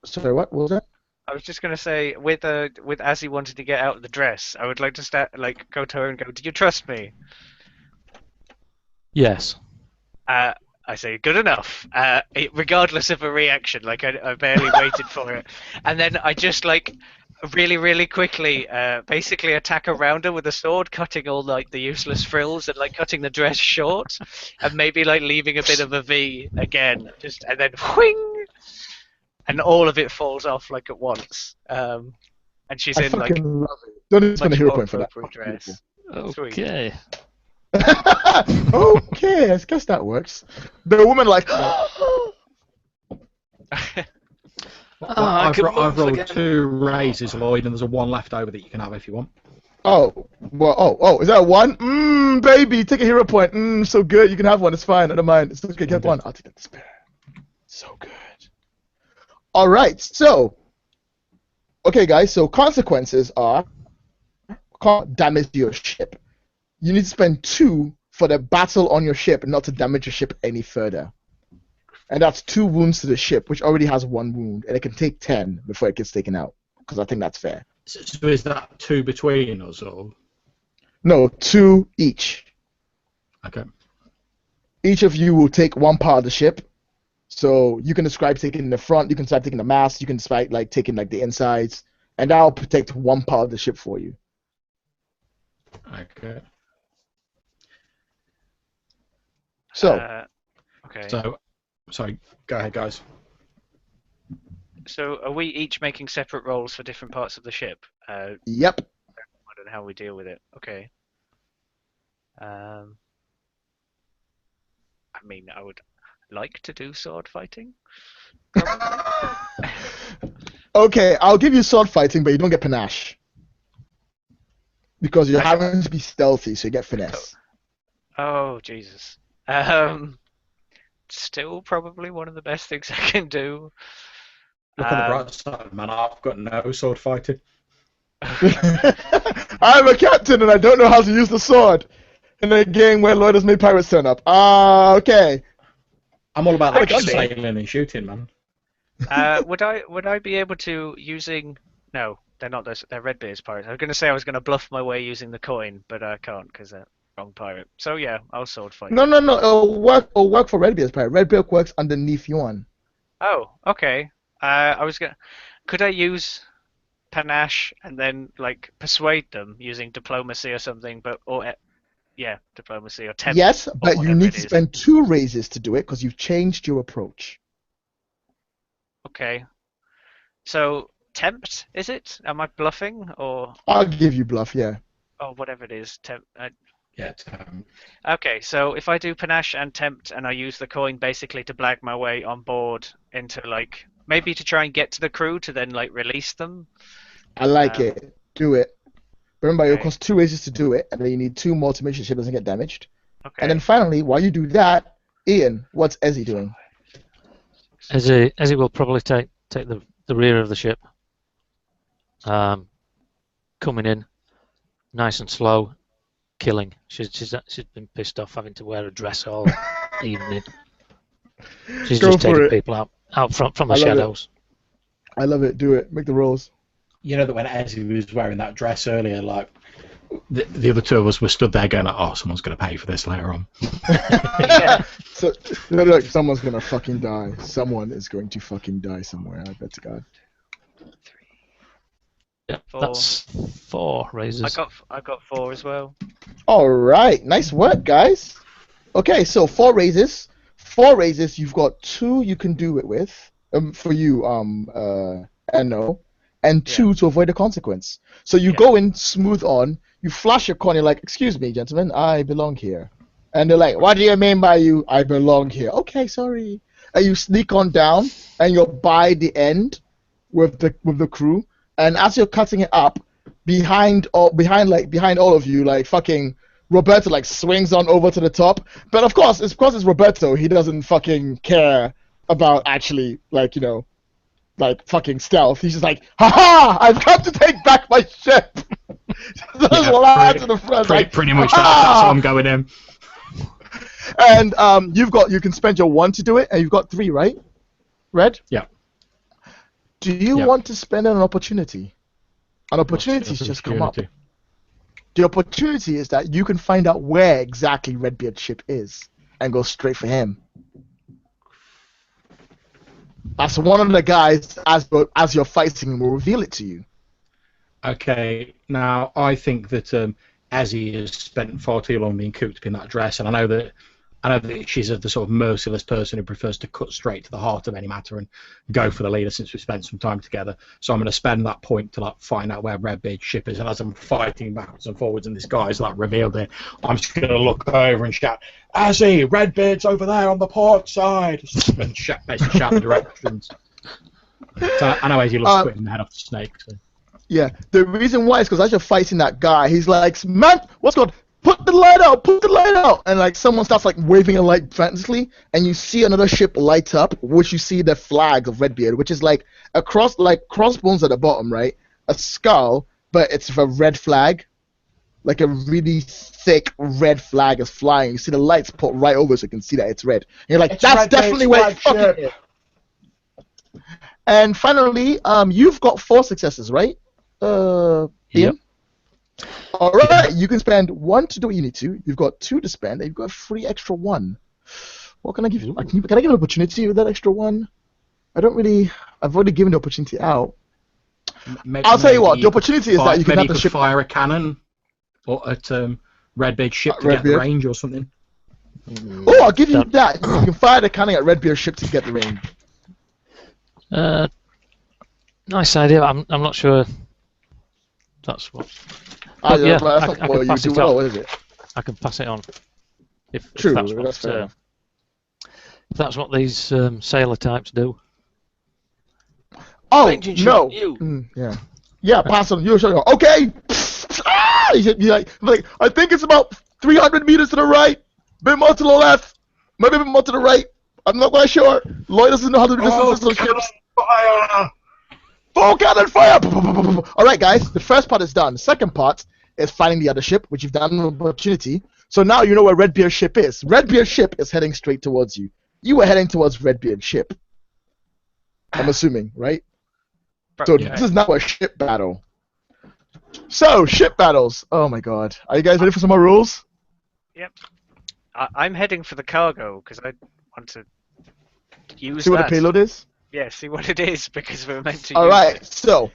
A: Sorry, what was that?
B: I was just gonna say, with Azzy wanting to get out of the dress, I would like to go to her and go, "Do you trust me?"
C: Yes.
B: I say, "Good enough." Regardless of a reaction, like I barely waited for it, and then I just really, really quickly, basically attack around her with a sword, cutting all the useless frills and cutting the dress short, and maybe leaving a bit of a V again, and then whing, and all of it falls off at once. And she's
A: I
B: in
A: fucking love it. Don't even spend a hero point for that.
B: Dress.
C: Okay.
A: Okay, I guess that works. The woman
D: I've rolled 2 raises, Lloyd, and there's a 1 left over that you can have if you want.
A: Is that 1? Baby, take a hero point. So good, you can have 1. It's fine. I don't mind. It's okay, get 1. I'll take that despair. So good. All right, so okay, guys. So consequences are can't damage your ship. You need to spend 2 for the battle on your ship, not to damage your ship any further. And that's 2 wounds to the ship, which already has 1 wound, and it can take 10 before it gets taken out. Because I think that's fair.
D: So is that 2 between us, or?
A: No, 2 each.
D: Okay.
A: Each of you will take 1 part of the ship. So you can describe taking the front, you can describe taking the mast, you can describe taking the insides, and that'll protect 1 part of the ship for you.
D: Okay.
A: So.
B: Okay.
D: So, sorry, go ahead, guys.
B: So are we each making separate rolls for different parts of the ship?
A: Yep.
B: I don't know how we deal with it. Okay. I mean, I would like to do sword fighting.
A: Okay, I'll give you sword fighting, but you don't get panache. Because you're having to be stealthy, so you get finesse.
B: Oh, Jesus. Still probably one of the best things I can do.
D: Look on the bright side, man. I've got no sword fighting.
A: I'm a captain and I don't know how to use the sword in a game where Lloyd has made pirates turn up. Okay.
D: I'm all about
B: Actually-
D: sailing and shooting, man.
B: Would I be able to using? No, they're not. They're Redbeard's pirates. I was going to say I was going to bluff my way using the coin, but I can't because they're wrong pirate. So yeah, I'll sword fight.
A: No. It'll work for Redbeard's pirate. Redbeard works underneath Yuan.
B: Oh, okay. Could I use panache and then persuade them using diplomacy or something? Diplomacy or tempt.
A: Yes,
B: or
A: but you
B: whatever
A: need
B: it
A: to
B: is.
A: spend 2 raises to do it because you've changed your approach.
B: Okay. So tempt is it? Am I bluffing or?
A: I'll give you bluff, yeah.
B: Oh, whatever it is. Tempt.
D: Yeah.
B: Okay, so if I do panache and tempt and I use the coin basically to blag my way on board into maybe to try and get to the crew to then release them.
A: I like it. Do it. Remember, it'll
B: Okay.
A: cost 2 raises to do it, and then you need 2 more to make sure the ship doesn't get damaged.
B: Okay.
A: And then finally, while you do that, Ian, what's Ezzy doing?
C: Ezzy will probably take the rear of the ship. Coming in, nice and slow, killing. She's been pissed off having to wear a dress all evening. She's
A: Go
C: just
A: for
C: taking
A: it.
C: people out from the
A: I love it.
C: shadows.
A: I love it. Do it. Make the rolls.
D: You know that when Ezzy was wearing that dress earlier, the other 2 of us were stood there going, "Oh, someone's going to pay for this later on."
B: Yeah.
A: So, look, someone's gonna fucking die. Someone is going to fucking die somewhere. I bet to God.
C: Yep,
B: 4.
C: that's 4 raises.
B: I got 4 as well.
A: All right, nice work, guys. Okay, so 4 raises. 4 raises. You've got 2 you can do it with. For you, Enno, and 2 to avoid the consequence. So you go in smooth on. You flash your coin. You're like, "Excuse me, gentlemen, I belong here," And they're like, what do you mean by you? I belong here. Okay, sorry. And you sneak on down, and you're by the end with the crew. And as you're cutting it up, behind all of you, like fucking Roberto like swings on over to the top. But of course, it's because it's Roberto, he doesn't fucking care about actually like fucking stealth. He's just like, haha! I've come to take back my ship. To the front,
D: pretty much that's how I'm going in.
A: And you can spend your 1 to do it, and you've got 3, right? Red?
D: Yeah.
A: Do you want to spend an opportunity? An opportunity's just come up. The opportunity is that you can find out where exactly Redbeard's ship is and go straight for him. That's one of the guys, as you're fighting, will reveal it to you.
D: Okay, now I think that Ezzy has spent far too long being cooped up in that dress, and I know that she's the sort of merciless person who prefers to cut straight to the heart of any matter and go for the leader since we've spent some time together. So I'm going to spend that point to find out where Redbeard's ship is, and as I'm fighting backwards and forwards and this guy's revealed it, I'm just going to look over and shout, Ezzy, Redbeard's over there on the port side, and basically shout the directions. So I know Ezzy looks quitting the head off the snake. So.
A: Yeah, the reason why is because as you're fighting that guy, he's like, man, what's going on? Put the light out! Put the light out! And like someone starts like waving a light frantically, and you see another ship light up, which you see the flag of Redbeard, which is like crossbones at the bottom, right? A skull, but it's a red flag, like a really thick red flag is flying. You see the lights put right over, so you can see that it's red. And you're like, it's that's definitely where it's fucking is. And finally, you've got 4 successes, right? Ian?
C: Yep.
A: All right, you can spend 1 to do what you need to. You've got 2 to spend, and you've got 3 extra 1. What can I give you? Can I give an opportunity with that extra 1? I've already given the opportunity out. I'll tell you what. The opportunity is that you can have the ship
D: fire a cannon, or at Redbeard's ship to get the range or something.
A: Oh, I'll give you that. You can fire the cannon at Redbeard's ship to get the range.
C: Nice idea. I'm not sure. That's what. Yeah, I can pass it on.
A: Is it?
C: I can pass it on. If that's what these sailor types do.
A: Oh no! Yeah, pass on. You okay? You're like, I think it's about 300 meters to the right, bit more to the left, maybe a bit more to the right. I'm not quite sure. Lloyd doesn't know how to do this on ships. Fire! Full cannon fire! All right, guys. The first part is done. The second part is finding the other ship, which you've done an opportunity. So now you know where Redbeard's ship is. Redbeard's ship is heading straight towards you. You were heading towards Redbeard's ship. I'm assuming, right? So this is now a ship battle. So, ship battles. Oh my god. Are you guys ready for some more rules?
B: Yep. I'm heading for the cargo, because I want to use
A: See what the payload is?
B: Yeah, see what it is, because we're meant to use
A: Alright,
B: it.
A: so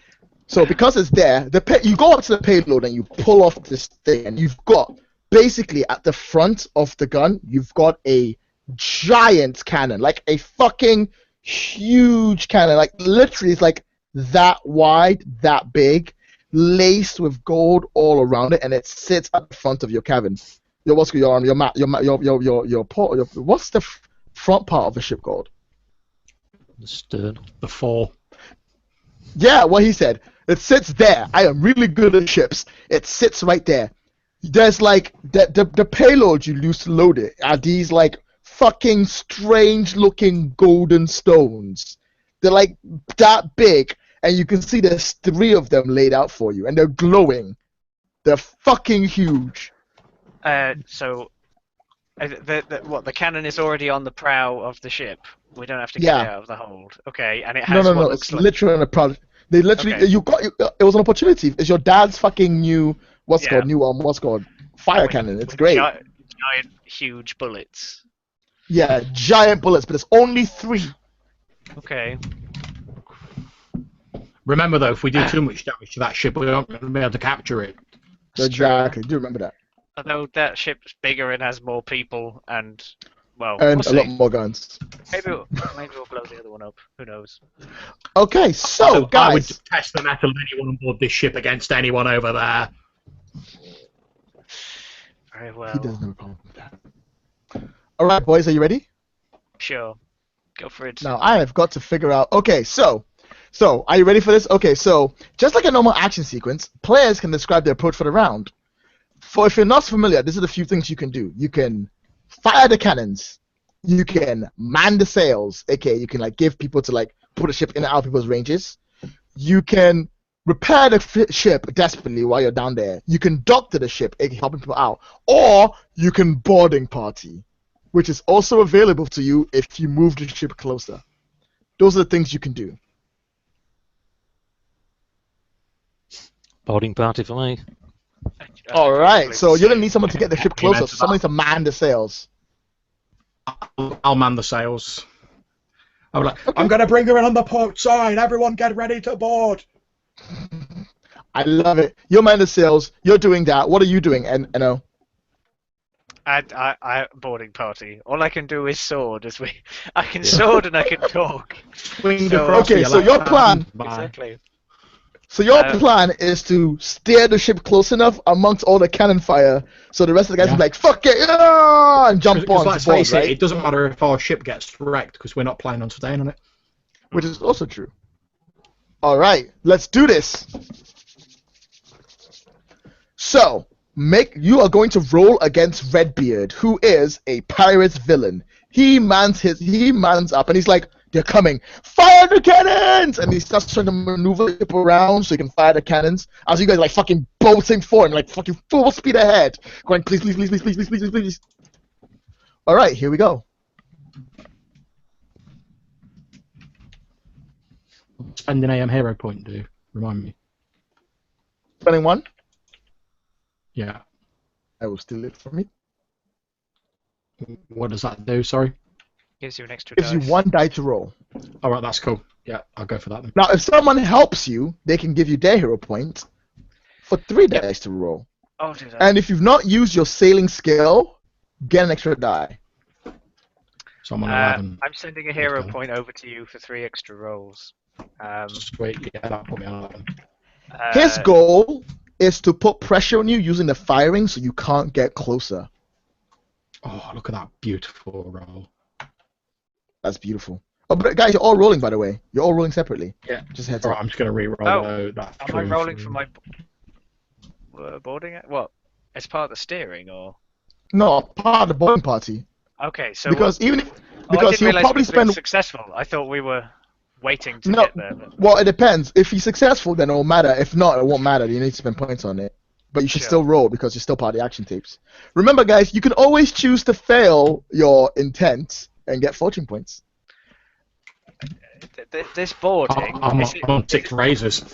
A: because it's there, you go up to the payload and you pull off this thing, and you've got, basically at the front of the gun, you've got a giant cannon, like a fucking huge cannon, like literally it's like that wide, that big, laced with gold all around it, and it sits at the front of your cabin. What's the front part of the ship called?
C: The stern.
D: The fore.
A: Yeah, what he said. It sits there. I am really good at ships. It sits right there. There's like the payload you use to load it are these like fucking strange looking golden stones. They're like that big, and you can see there's 3 of them laid out for you, and they're glowing. They're fucking huge.
B: So the cannon is already on the prow of the ship. We don't have to get it out of the hold. Okay, and it has
A: no. It's literally on the prow. They literally it was an opportunity. It's your dad's fucking new fire cannon. It's great.
B: Giant, huge bullets.
A: Yeah, giant bullets, but it's only 3.
B: Okay.
D: Remember though, if we do too much damage to that ship, we aren't going to be able to capture it.
A: Exactly. Do remember that.
B: Although that ship's bigger and has more people and we'll
A: a lot more guns.
B: Maybe we'll blow the other one up. Who knows?
A: Okay, so guys,
D: I would test the metal of anyone on board this ship against anyone over there.
B: Very well.
A: He doesn't have a problem with that. All right, boys, are you ready?
B: Sure. Go for it.
A: Now I have got to figure out. Okay, so are you ready for this? Okay, so just like a normal action sequence, players can describe their approach for the round. For if you're not familiar, this is a few things you can do. You can fire the cannons. You can man the sails, aka you can like give people to like put a ship in and out of people's ranges. You can repair the ship desperately while you're down there. You can dock to the ship, aka helping people out, or you can boarding party, which is also available to you if you move the ship closer. Those are the things you can do.
C: Boarding party for me.
A: All right, so you're gonna need someone to get the ship closer. So someone needs to man the sails.
D: I'll man the sails. I'm like, okay. I'm gonna bring her in on the port side. Everyone, get ready to board.
A: I love it. You're man the sails. You're doing that. What are you doing, Eno?
B: I boarding party. All I can do is sword. I can sword and I can talk.
A: Okay, so your plan.
B: Exactly.
A: So your plan is to steer the ship close enough amongst all the cannon fire, so the rest of the guys will be like, "Fuck it!" And jump on.
D: Let's face it, it doesn't matter if our ship gets wrecked because we're not planning on staying on it.
A: Which is also true. All right, let's do this. So you are going to roll against Redbeard, who is a pirate's villain. He mans up and he's like, "They're coming! Fire the cannons!" And he starts trying to maneuver the ship around so he can fire the cannons. As you guys are like fucking bolting forward, like fucking full speed ahead, going please, please, please, please, please, please, please, please. All right, here we go.
D: Spend an AM hero point, do remind me.
A: Spending one.
D: Yeah.
A: I will steal it from me.
D: What does that do? Sorry.
B: Gives you an extra
A: Gives
B: dice.
A: you one die to roll.
D: All right, that's cool. Yeah, I'll go for that then.
A: Now, if someone helps you, they can give you their hero point for 3 dice to roll.
B: I'll do that.
A: And if you've not used your sailing skill, get an extra die.
D: So I'm on 11.
B: I'm sending a hero point over to you for 3 extra rolls.
D: Sweet, yeah, that put me on 11.
A: His goal is to put pressure on you using the firing so you can't get closer.
D: Oh, look at that beautiful roll.
A: That's beautiful. Oh, but guys, you're all rolling, by the way. You're all rolling separately.
D: Yeah.
A: Just heads
D: All
A: up.
D: right, I'm just going to re-roll that.
B: Am I rolling for my boarding? What? As part of the steering, or?
A: No, part of the boarding party.
B: Okay, so
A: because
B: I didn't
A: he'll probably spend
B: successful. I thought we were waiting to
A: no.
B: get there. But...
A: Well, it depends. If he's successful, then it will matter. If not, it won't matter. You need to spend points on it. But you should still roll because you're still part of the action tapes. Remember, guys, you can always choose to fail your intent and get fortune points.
B: This boarding...
D: I'm on 6 razors.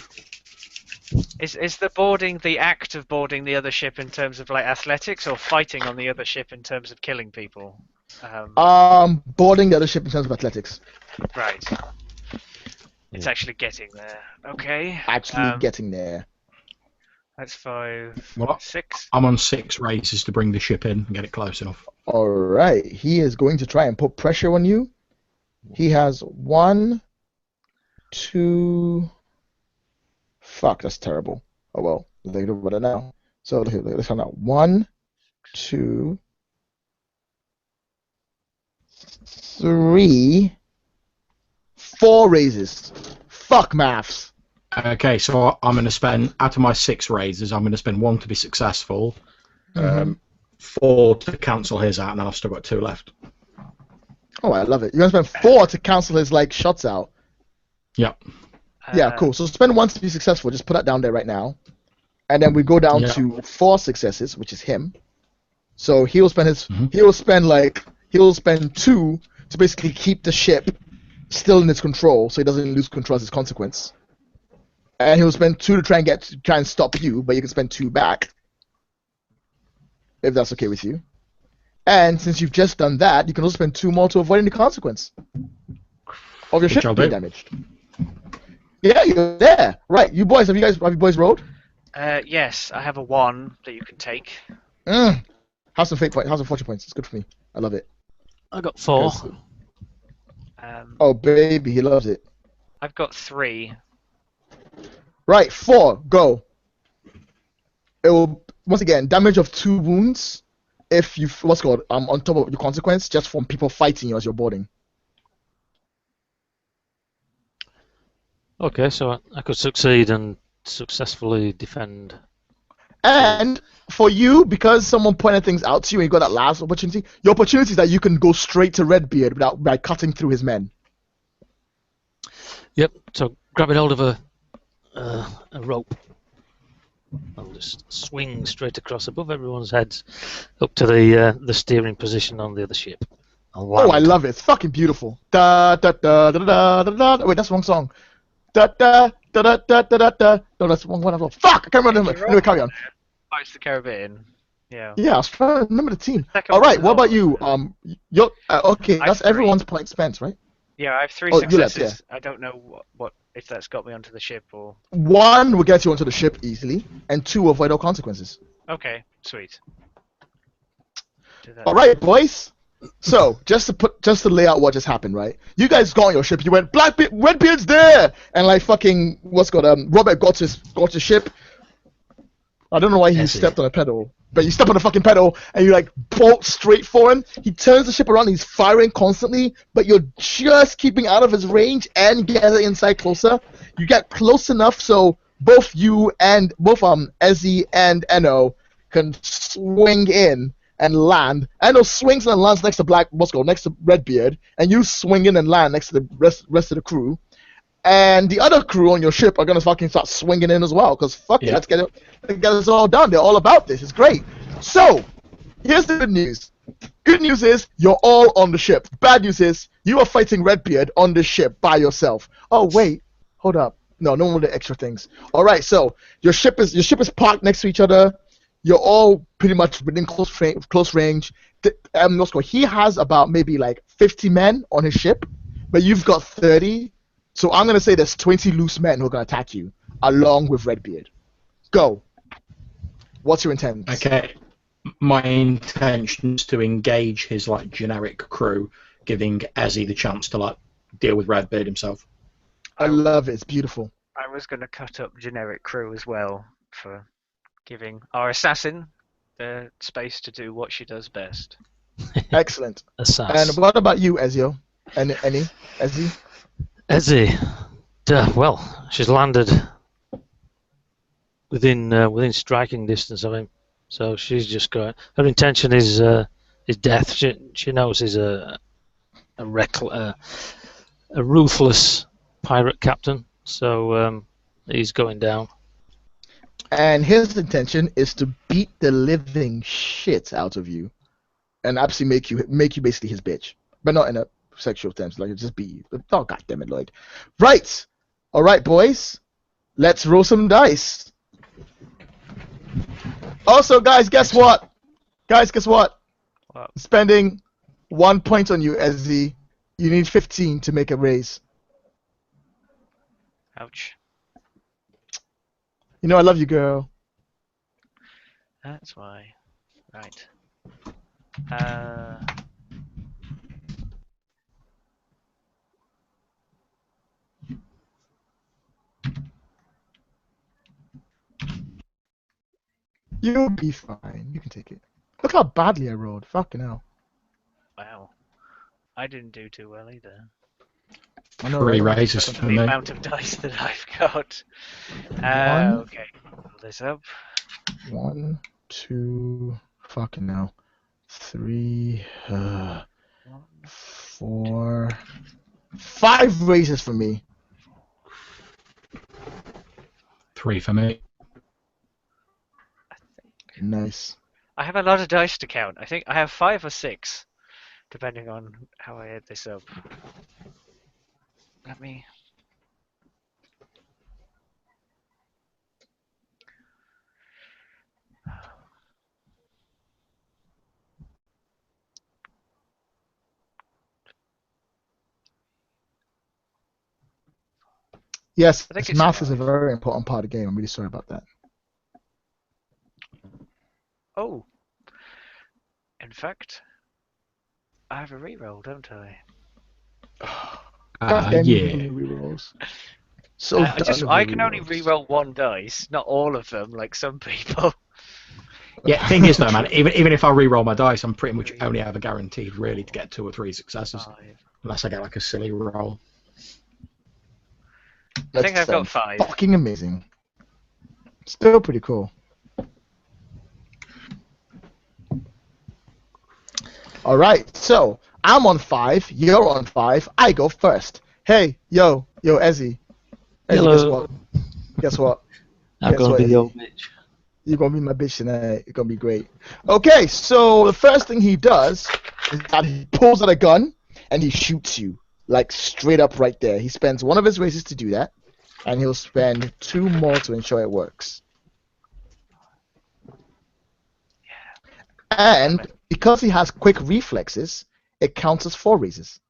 B: Is the boarding the act of boarding the other ship in terms of like athletics, or fighting on the other ship in terms of killing people?
A: Boarding the other ship in terms of athletics.
B: Right. It's actually getting there. Okay.
A: Actually getting there.
B: That's 5,
D: What?
B: 6.
D: I'm on 6 races to bring the ship in and get it close enough.
A: All right. He is going to try and put pressure on you. He has 1, 2. Fuck, that's terrible. Oh well, they do better now. So let's find out. 1, 2, 3, 4 raises. Fuck maths.
D: Okay, so I'm going to spend, out of my 6 raises, I'm going to spend 1 to be successful, 4 to cancel his out, and then I've still got 2 left.
A: Oh, I love it. You're going to spend 4 to cancel his like shots out.
D: Yep.
A: Yeah, cool. So spend 1 to be successful. Just put that down there right now. And then we go down to 4 successes, which is him. So he'll spend he'll spend 2 to basically keep the ship still in its control, so he doesn't lose control as a consequence. And he'll spend 2 to try and stop you, but you can spend 2 back, if that's okay with you. And since you've just done that, you can also spend 2 more to avoid any consequence of your ship being damaged. Yeah, you're there. Right, you boys, have you boys rolled?
B: Yes, I have a 1 that you can take.
A: Have some fate points, have some fortune points. It's good for me. I love it.
C: I got 4.
A: Oh baby, he loves it.
B: I've got 3.
A: Right, 4, go. It will once again damage of 2 wounds, if you what's called on top of your consequence just from people fighting you as you're boarding.
C: Okay, so I could succeed and successfully defend.
A: And for you, because someone pointed things out to you and you got that last opportunity, your opportunity is that you can go straight to Redbeard without by cutting through his men.
C: Yep. So grabbing hold of a rope, I'll just swing straight across above everyone's heads up to the steering position on the other ship. I'll land.
A: Oh, I love it. It's fucking beautiful. Da da da da da da da. Wait, that's the wrong song. Da da da da da da da. No, that's the wrong one as well. Fuck! I can't remember. Anyway, carry on.
B: Pirates of the Caribbean. Yeah.
A: Yeah, I was trying to remember the team.
B: Second
A: All right,
B: one
A: what
B: as
A: about you? You're okay.
B: I
A: That's
B: have
A: everyone's point spent, right?
B: Yeah, I have 3
A: Oh, you left,
B: successes. I don't know what if that's got me onto the ship or.
A: 1 will get you onto the ship easily, and 2 avoid all consequences.
B: Okay, sweet. Do that.
A: All right, boys. So just to lay out what just happened, right? You guys got on your ship. You went Redbeard's there, and like fucking Robert got his ship. I don't know why he stepped on a pedal, but you step on a fucking pedal and you like bolt straight for him. He turns the ship around. He's firing constantly, but you're just keeping out of his range and getting inside closer. You get close enough so both you and both Ezzy and Eno can swing in and land. Eno swings and lands next to next to Redbeard, and you swing in and land next to the rest of the crew. And the other crew on your ship are gonna fucking start swinging in as well, because fuck it, let's get this all done. They're all about this. It's great. So, here's the good news. Good news is you're all on the ship. Bad news is you are fighting Redbeard on the ship by yourself. Oh wait, hold up. No one with the extra things. All right, so your ship is parked next to each other. You're all pretty much within close range. He has about maybe like 50 men on his ship, but you've got 30. So I'm gonna say there's 20 loose men who are gonna attack you, along with Redbeard. Go. What's your intent?
D: Okay. My intention is to engage his like generic crew, giving Ezzy the chance to like deal with Redbeard himself.
A: I love it. It's beautiful.
B: I was going to cut up generic crew as well for giving our assassin the space to do what she does best.
A: Excellent.
C: Assassin.
A: And what about you, Ezio? Ezzy?
C: Ezzy, well, she's landed within striking distance of him, so she's just got. Her intention is death. She knows he's a ruthless pirate captain, so he's going down.
A: And his intention is to beat the living shit out of you, and absolutely make you basically his bitch, but not in a sexual terms, like just be. Oh god damn it, Lloyd. Right, all right, boys, let's roll some dice. Also, guys, guess what?
B: What?
A: Spending 1 point on you, Ezzy. You need 15 to make a raise.
B: Ouch.
A: You know I love you, girl.
B: That's why. Right.
A: You'll be fine. You can take it. Look how badly I rolled. Fucking hell.
B: Wow. I didn't do too well either.
A: I know,
D: 3
A: right?
D: raises for
B: The
D: me.
B: amount of dice that I've got.
A: One.
B: Okay. Pull this up.
A: 1, 2, fucking hell. 3, 4, 5 raises for me.
D: 3 for me.
A: Nice.
B: I have a lot of dice to count. I think I have 5 or 6, depending on how I add this up. Let me.
A: Yes,
B: I think
A: this
B: it's
A: math is a
B: 5.
A: very important part of the game. I'm really sorry about that.
B: Oh. In fact, I have a reroll, don't I?
A: God damn you,
D: Yeah.
A: rerolls. So
B: I
A: done with
B: I
A: the
B: can only
A: rerolls.
B: reroll 1 dice, not all of them, like some people.
D: Yeah, thing is though, man, even if I re-roll my dice, I'm pretty much only ever guaranteed really to get 2 or 3 successes,
B: 5.
D: unless I get like a silly roll.
B: I think I've got 5.
A: Fucking amazing. Still pretty cool. All right, so I'm on 5. You're on 5. I go first. Hey, yo, Ezzy.
C: Hello.
A: Guess what?
C: I'm
A: Guess
C: going
A: what,
C: to be
A: Ezzy?
C: the old bitch.
A: You're gonna be my bitch tonight. It's gonna be great. Okay, so the first thing he does is that he pulls out a gun and he shoots you, like straight up right there. He spends one of his races to do that, and he'll spend 2 more to ensure it works. And because he has quick reflexes, it counts as 4 races.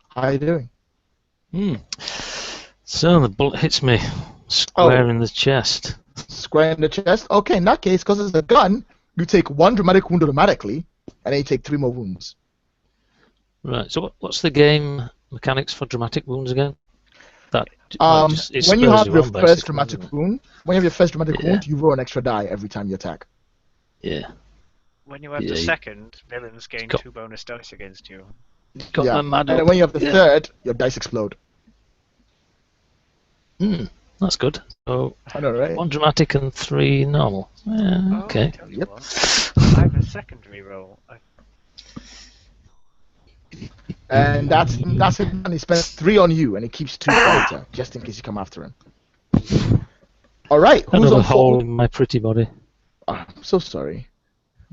A: How are you doing?
C: So the bullet hits me square in the chest.
A: Square in the chest? Okay, in that case, because it's a gun, you take 1 dramatic wound automatically, and then you take 3 more wounds.
C: Right. So what's the game mechanics for dramatic wounds again? That it
A: when you
C: spurs
A: have your
C: on,
A: first
C: basically,
A: dramatic
C: doesn't it?
A: wound, when you have your first dramatic
C: Yeah.
A: wound, you roll an extra die every time you attack.
C: Yeah.
B: When you have the
C: Yeah.
B: second, villains gain
C: Got-
B: 2 bonus dice against you.
C: Got
A: Yeah.
C: my mad
A: And
C: up.
A: then when you have the
C: Yeah.
A: third, your dice explode.
C: That's good. So
A: I know, right?
C: 1 dramatic and 3 normal. Yeah,
B: Oh,
C: okay.
B: I tell you
A: Yep.
B: what, I have a secondary roll.
A: And that's it. And he spends 3 on you, and he keeps 2 for later, just in case you come after him. All right, who's
C: Another
A: on
C: hole
A: 4?
C: in my pretty body.
A: Oh, I'm so sorry.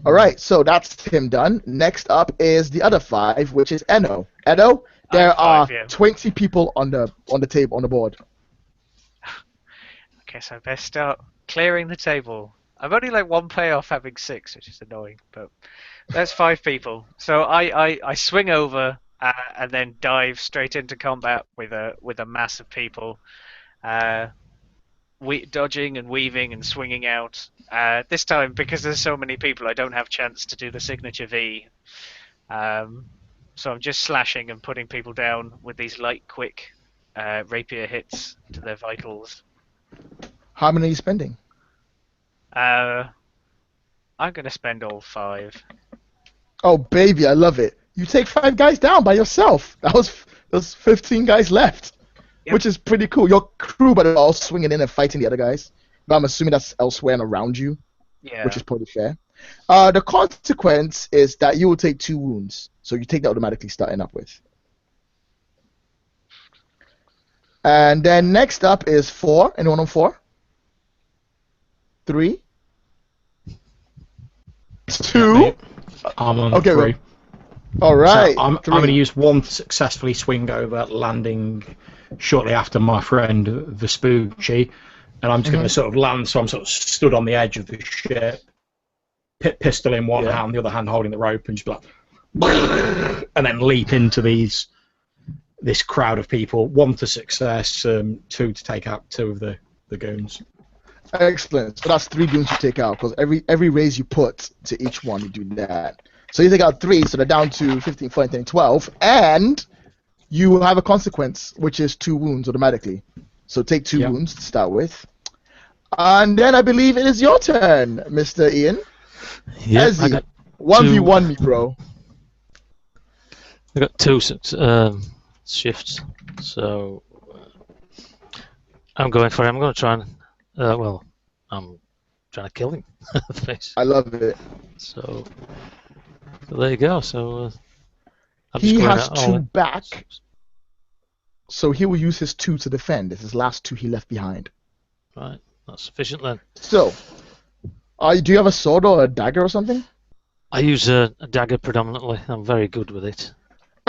A: All right, so that's him done. Next up is the other 5, which is Eno. Eno, there
B: I'm
A: are
B: 5, yeah.
A: 20 people on the table on the board.
B: I guess I best start clearing the table. I'm only like 1 play off having 6, which is annoying, but that's 5 people. So I swing over and then dive straight into combat with a mass of people, dodging and weaving and swinging out. This time, because there's so many people, I don't have chance to do the signature V. So I'm just slashing and putting people down with these light, quick rapier hits to their vitals.
A: How many are you spending?
B: I'm going to spend all 5.
A: Oh, baby, I love it. You take 5 guys down by yourself. There's 15 guys left,
B: Yep.
A: which is pretty cool. Your crew, but they're all swinging in and fighting the other guys. But I'm assuming that's elsewhere and around you,
B: Yeah.
A: which is probably fair. The consequence is that you will take 2 wounds. So you take that automatically starting up with. And then next up is 4. Anyone on 4? 3? 2?
D: I'm on
A: Okay,
D: 3.
A: All right.
D: So I'm
A: 3.
D: going to use 1 to successfully swing over, landing shortly after my friend Vespucci, and I'm just going to sort of land, so I'm sort of stood on the edge of the ship, pistol in one hand, the other hand holding the rope, and just like, and then leap into this crowd of people. 1 to success, 2 to take out 2 of the goons.
A: Excellent. So that's 3 goons you take out, because every raise you put to each one, you do that. So you take out 3, so they're down to 15, 14, 12, and you have a consequence, which is 2 wounds automatically. So take 2 wounds to start with. And then I believe it is your turn, Mr. Ian.
C: Yeah,
A: Ezzy, 1v1 me, bro.
C: I got 2 shifts, so I'm going for it. I'm going to try and I'm trying to kill him.
A: I love it.
C: So there you go. So I'm
A: He
C: just going
A: has
C: out
A: 2
C: all
A: back, so he will use his 2 to defend. It's his last 2 he left behind.
C: Right, that's sufficient then.
A: So, do you have a sword or a dagger or something?
C: I use a dagger predominantly. I'm very good with it.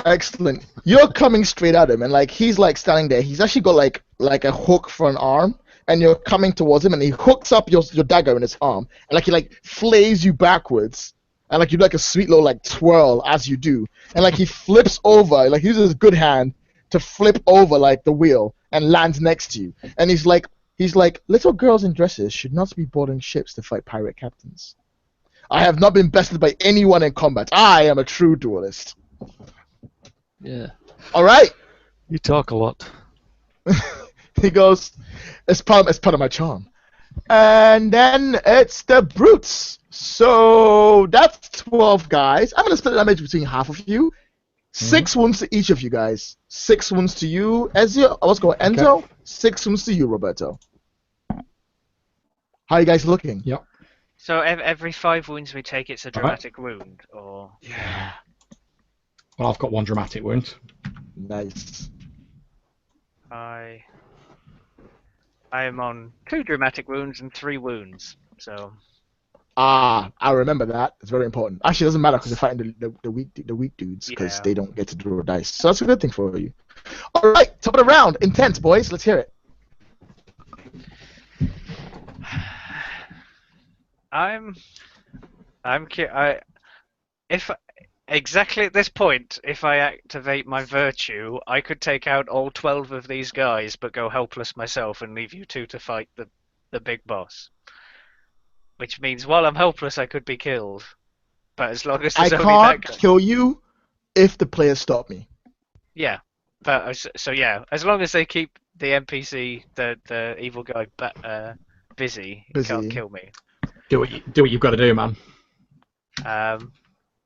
A: Excellent. You're coming straight at him, and like he's like standing there. He's actually got like a hook for an arm, and you're coming towards him, and he hooks up your dagger in his arm, and like he like flays you backwards, and like you do like a sweet little like twirl as you do, and like he flips over, like he uses his good hand to flip over like the wheel and lands next to you, and he's like little girls in dresses should not be boarding ships to fight pirate captains. I have not been bested by anyone in combat. I am a true duelist.
C: Yeah.
A: All right.
C: You talk a lot.
A: He goes, it's part of my charm. And then it's the brutes. So that's 12 guys. I'm gonna split the damage between half of you. 6 wounds to each of you guys. 6 wounds to you, Ezio. Let's go, Enzo. 6 wounds to you, Roberto. How are you guys looking?
D: Yep.
B: So every 5 wounds we take, it's a dramatic wound, or...
A: Yeah.
D: Well, I've got 1 dramatic wound.
A: Nice.
B: I am on 2 dramatic wounds and 3 wounds, so...
A: I remember that. It's very important. Actually, it doesn't matter because you're fighting the weak dudes because they don't get to draw dice. So that's a good thing for you. All right, top of the round. Intense, boys. Let's hear it.
B: If exactly at this point, if I activate my virtue, I could take out all 12 of these guys, but go helpless myself and leave you 2 to fight the big boss. Which means while I'm helpless, I could be killed. But as long as there's only that guy...
A: kill you if the players stop me.
B: Yeah, but so yeah, as long as they keep the NPC, the evil guy, busy, he can't kill me.
D: Do what you've got to do, man.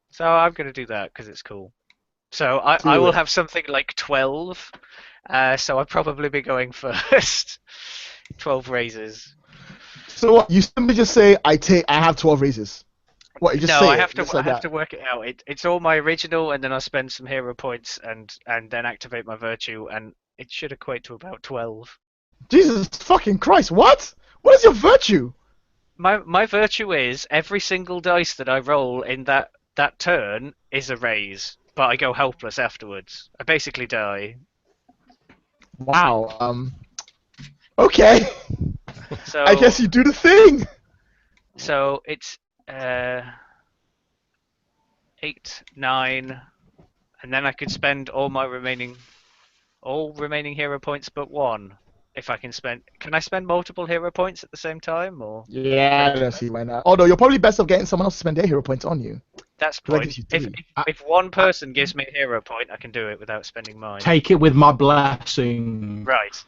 B: So I'm gonna do that because it's cool. So I will have something like 12. So I'll probably be going first. 12 raises.
A: So what? You simply just say, I have 12 raises. What, you just say
B: I have
A: it,
B: to. I have to work it out. It's all my original, and then I'll spend some hero points, and then activate my virtue, and it should equate to about 12.
A: Jesus fucking Christ! What? What is your virtue?
B: My virtue is every single dice that I roll in that turn is a raise, but I go helpless afterwards. I basically die.
A: Wow. Okay.
B: So
A: I guess you do the thing.
B: So it's 8, 9, and then I could spend all remaining hero points but 1. If I can spend, can I spend multiple hero points at the same time, or?
A: Yeah, I don't see why not. Although you're probably best off getting someone else to spend their hero points on you.
B: That's point. If one person gives me a hero point, I can do it without spending mine.
D: Take it with my blessing.
B: Right.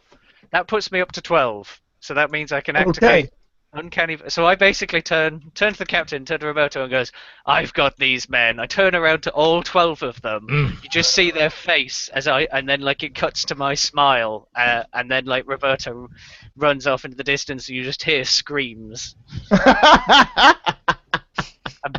B: That puts me up to 12. So that means I can activate uncanny. So I basically turn to the captain, turn to Roberto, and goes, "I've got these men." I turn around to all 12 of them. You just see their face and then like it cuts to my smile, and then like Roberto runs off into the distance, and you just hear screams and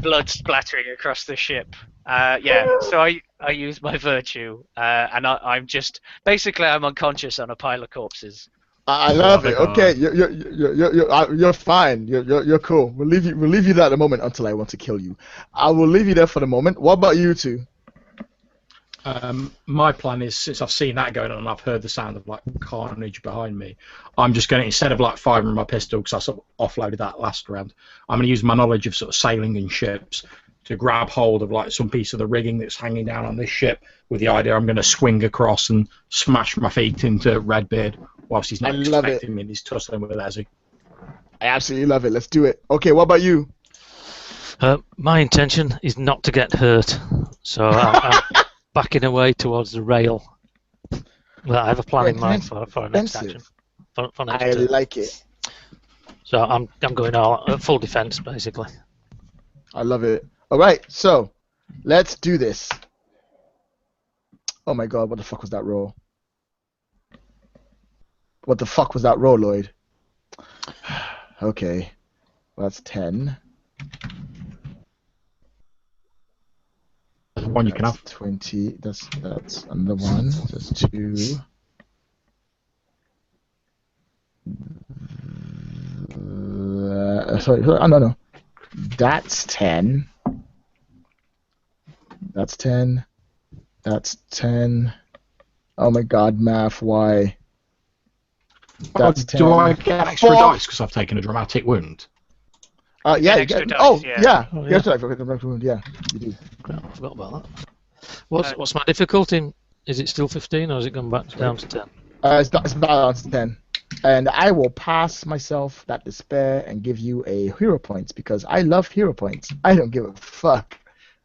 B: blood splattering across the ship. So I use my virtue, and I'm just basically I'm unconscious on a pile of corpses.
A: I love it. Okay, you're fine. You're cool. We'll leave you there at the moment until I want to kill you. I will leave you there for the moment. What about you two?
D: My plan is, since I've seen that going on and I've heard the sound of like carnage behind me, I'm just going to, instead of like firing my pistol, because I sort of offloaded that last round, I'm going to use my knowledge of sort of sailing and ships to grab hold of like some piece of the rigging that's hanging down on this ship, with the idea I'm going to swing across and smash my feet into Redbeard whilst he's not expecting me and he's tussling with Ezzy.
A: I absolutely love it. Let's do it. Okay, what about you?
C: My intention is not to get hurt, so I'm backing away towards the rail. Well, I have a plan in mind for next action. For next
A: I
C: turn.
A: like it.
C: So I'm going all full defense basically.
A: I love it. All right, so let's do this. Oh my God, what the fuck was that roll? What the fuck was that roll, Lloyd? Okay, well, that's 10.
D: There's one you can have.
A: 20. That's another one. That's 2. Sorry. Oh no. That's 10. That's 10. That's 10. Oh my God, math. Why? That's 10.
D: Do I get extra dice because I've taken a dramatic wound?
A: Yeah.
B: Extra dice,
A: Oh,
B: yeah.
A: yeah.
C: Oh,
A: You
C: yeah.
A: have to like dramatic wound. Yeah, you do.
C: I forgot about that. What's my difficulty? Is it still 15 or has it gone back down to 10?
A: It's balanced to 10. And I will pass myself that despair and give you a hero points because I love hero points. I don't give a fuck.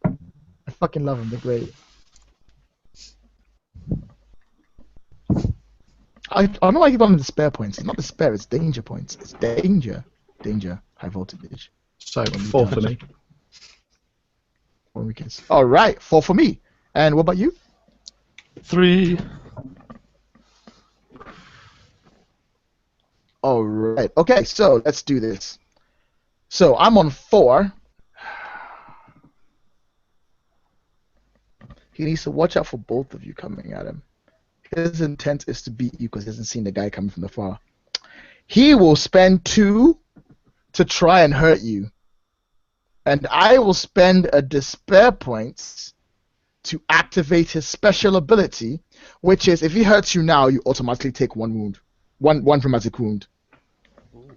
A: I fucking love them. They're great. I don't know why I keep on despair points. It's not despair, it's danger points. It's danger. Danger. High voltage.
D: So 4 for me.
A: 1 weakness. Alright, 4 for me. And what about you?
C: 3.
A: Alright. Okay, so let's do this. So I'm on 4. He needs to watch out for both of you coming at him. His intent is to beat you because he hasn't seen the guy coming from the far. He will spend 2 to try and hurt you. And I will spend a despair points to activate his special ability, which is if he hurts you now, you automatically take 1 wound. One traumatic wound.
C: Ooh.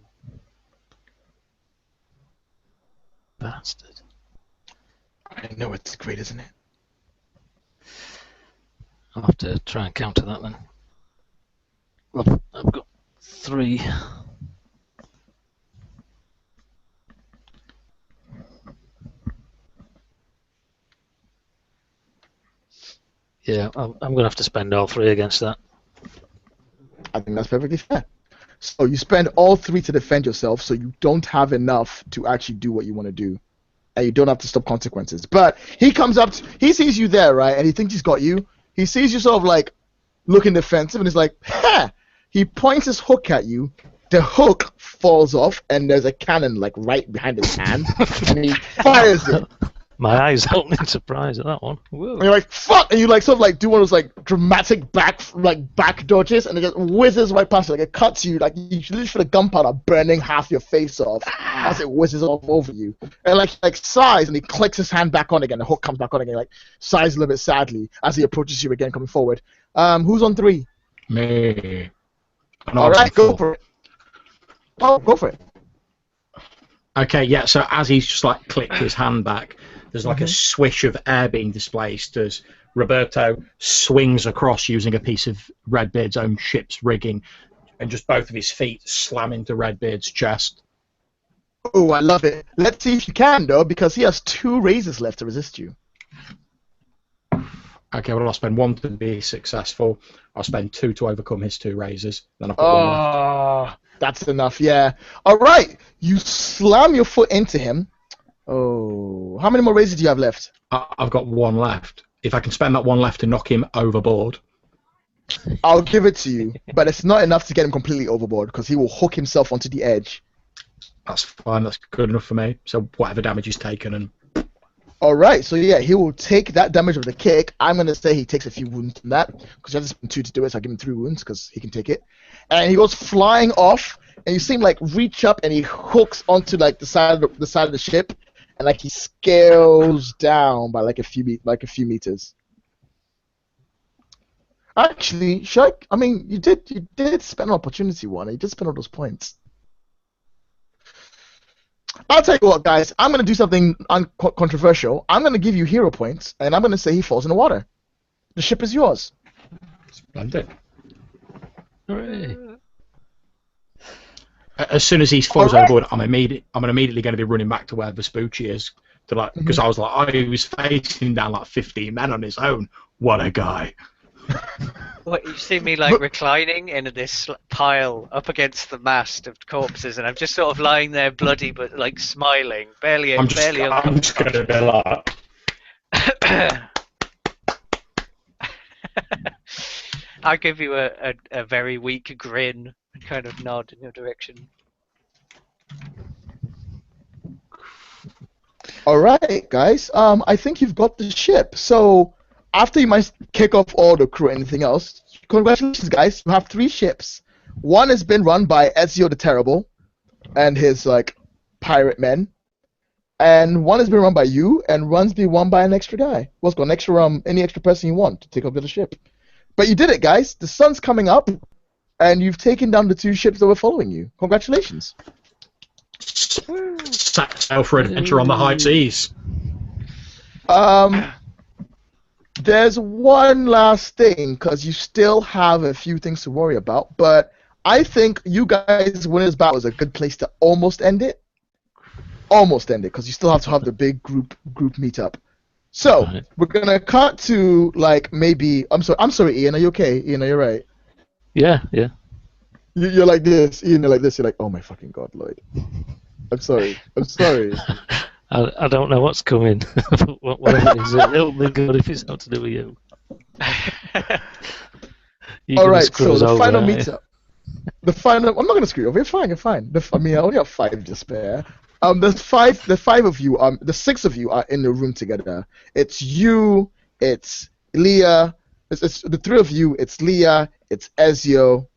C: Bastard.
A: I know it's great, isn't it?
C: I'll have to try and counter that then. Well, I've got 3. Yeah, I'm going to have to spend all 3 against that.
A: I think that's perfectly fair. So you spend all 3 to defend yourself, so you don't have enough to actually do what you want to do. And you don't have to stop consequences. But he comes up, he sees you there, right? And he thinks he's got you. He sees you sort of like looking defensive, and he's like, ha! He points his hook at you. The hook falls off, and there's a cannon like right behind his hand, and he fires it.
C: My eyes open in surprise at that one. Whoa.
A: And you're like, fuck! And you like sort of like do one of those like dramatic back dodges, and it just whizzes right past you. Like it cuts you, like you literally feel the gunpowder burning half your face off as it whizzes off over you. And like sighs, and he clicks his hand back on again. The hook comes back on again. Like sighs a little bit sadly as he approaches you again, coming forward. Who's on 3?
D: Me.
A: All right, go for it. Oh, go for it.
D: Okay, yeah. So as he's just like clicked his hand back, there's like a swish of air being displaced as Roberto swings across using a piece of Redbeard's own ship's rigging, and just both of his feet slam into Redbeard's chest.
A: Oh, I love it. Let's see if you can, though, because he has 2 razors left to resist you.
D: Okay, well, I'll spend 1 to be successful. I'll spend 2 to overcome his 2 razors. Then I've got 1 left.
A: That's enough, yeah. All right, you slam your foot into him. Oh, how many more razors do you have left?
D: I've got 1 left. If I can spend that 1 left to knock him overboard.
A: I'll give it to you, but it's not enough to get him completely overboard because he will hook himself onto the edge.
D: That's fine. That's good enough for me. So whatever damage he's taken and...
A: All right, so yeah, he will take that damage of the kick. I'm going to say he takes a few wounds from that because he has to spend 2 to do it, so I'll give him 3 wounds because he can take it. And he goes flying off, and you see him like reach up and he hooks onto like the side of the ship, and like he scales down by like a few meters. Actually, I mean, you did spend an opportunity one. You did spend all those points. I'll tell you what, guys. I'm going to do something controversial. I'm going to give you hero points, and I'm going to say he falls in the water. The ship is yours.
D: Splendid.
C: Hooray.
D: As soon as he falls overboard, I'm immediately going to be running back to where Vespucci is, to like, because I was like, he was facing down like 15 men on his own. What a guy!
B: What, you see me like reclining in this pile up against the mast of corpses, and I'm just sort of lying there bloody but like smiling, barely.
D: I'm just going to be like.
B: I'll give you a very weak grin and kind of nod in your direction.
A: All right, guys. I think you've got the ship. So after you might kick off all the crew and anything else, congratulations, guys. You have 3 ships. One has been run by Ezio the Terrible and his like pirate men, and one has been run by you, and one's been run by an extra guy. What's got an extra any extra person you want to take over the ship. But you did it, guys. The sun's coming up, and you've taken down the 2 ships that were following you. Congratulations.
D: Set sail for adventure on the high seas.
A: There's one last thing, because you still have a few things to worry about, but I think you guys winning this battle is a good place to almost end it. Almost end it, because you still have to have the big group meetup. So we're gonna cut to like maybe I'm sorry, Ian. Are you okay? Ian, are you right?
C: Yeah, yeah.
A: You're like this, Ian. You're like this. You're like, oh my fucking god, Lloyd. I'm sorry. I'm sorry.
C: I don't know what's coming. Whatever it is, it'll be good if it's not to do with you.
A: All right, so the
C: over,
A: final meetup. The final. I'm not gonna screw you over. You're fine. You're fine. I mean, I only have 5 to spare. The five of you. The 6 of you are in the room together. It's you. It's Leah. It's the 3 of you. It's Leah. It's Ezio.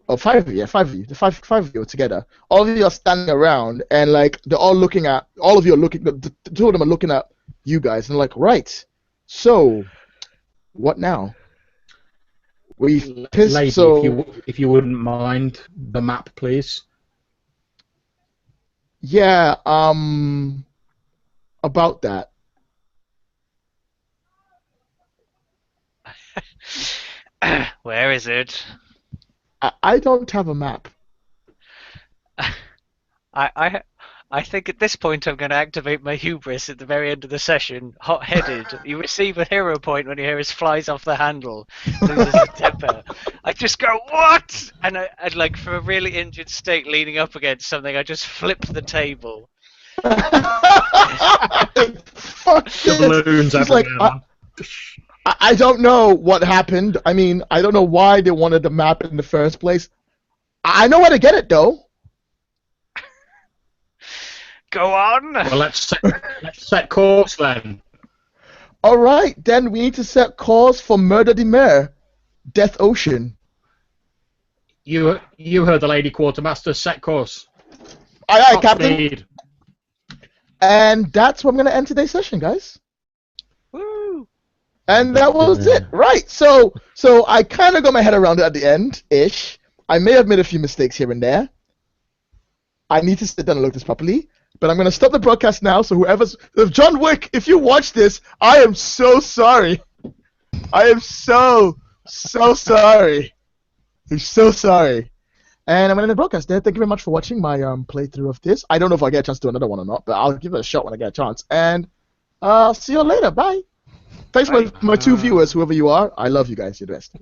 A: Oh, 5 of you. Yeah, 5 of you. The five of you are together. All of you are standing around, and like they're all looking at. All of you are looking. The 2 of them are looking at you guys, and like, right. So, what now? We pissed.
D: Lady,
A: So
D: if you wouldn't mind the map, please.
A: yeah. About that.
B: Where is it?
A: I don't have a map.
B: I think at this point I'm going to activate my hubris at the very end of the session. Hot-headed. You receive a hero point when your hero flies off the handle. Loses his temper. I just go, what? And I'd like, for a really injured state leaning up against something, I just flip the table.
A: Fuck
D: The balloons
A: She's like,
D: everywhere.
A: I don't know what happened. I mean, I don't know why they wanted the map in the first place. I know where to get it, though.
B: Go on!
D: Well, let's set course then.
A: All right, then we need to set course for Murder de Mer, Death Ocean.
D: You heard the lady quartermaster. Set course.
A: Aye,
D: Top
A: Captain.
D: speed.
A: And that's where I'm going to end today's session, guys.
B: Woo!
A: And that was it. Right, so I kind of got my head around it at the end-ish. I may have made a few mistakes here and there. I need to sit down and look this properly. But I'm going to stop the broadcast now, so if John Wick, if you watch this, I am so sorry. I am so sorry. I'm so sorry. And I'm going to end the broadcast there. Thank you very much for watching my playthrough of this. I don't know if I'll get a chance to do another one or not, but I'll give it a shot when I get a chance. And I'll see you later. Bye. Thanks for my 2 viewers, whoever you are. I love you guys. You're the best.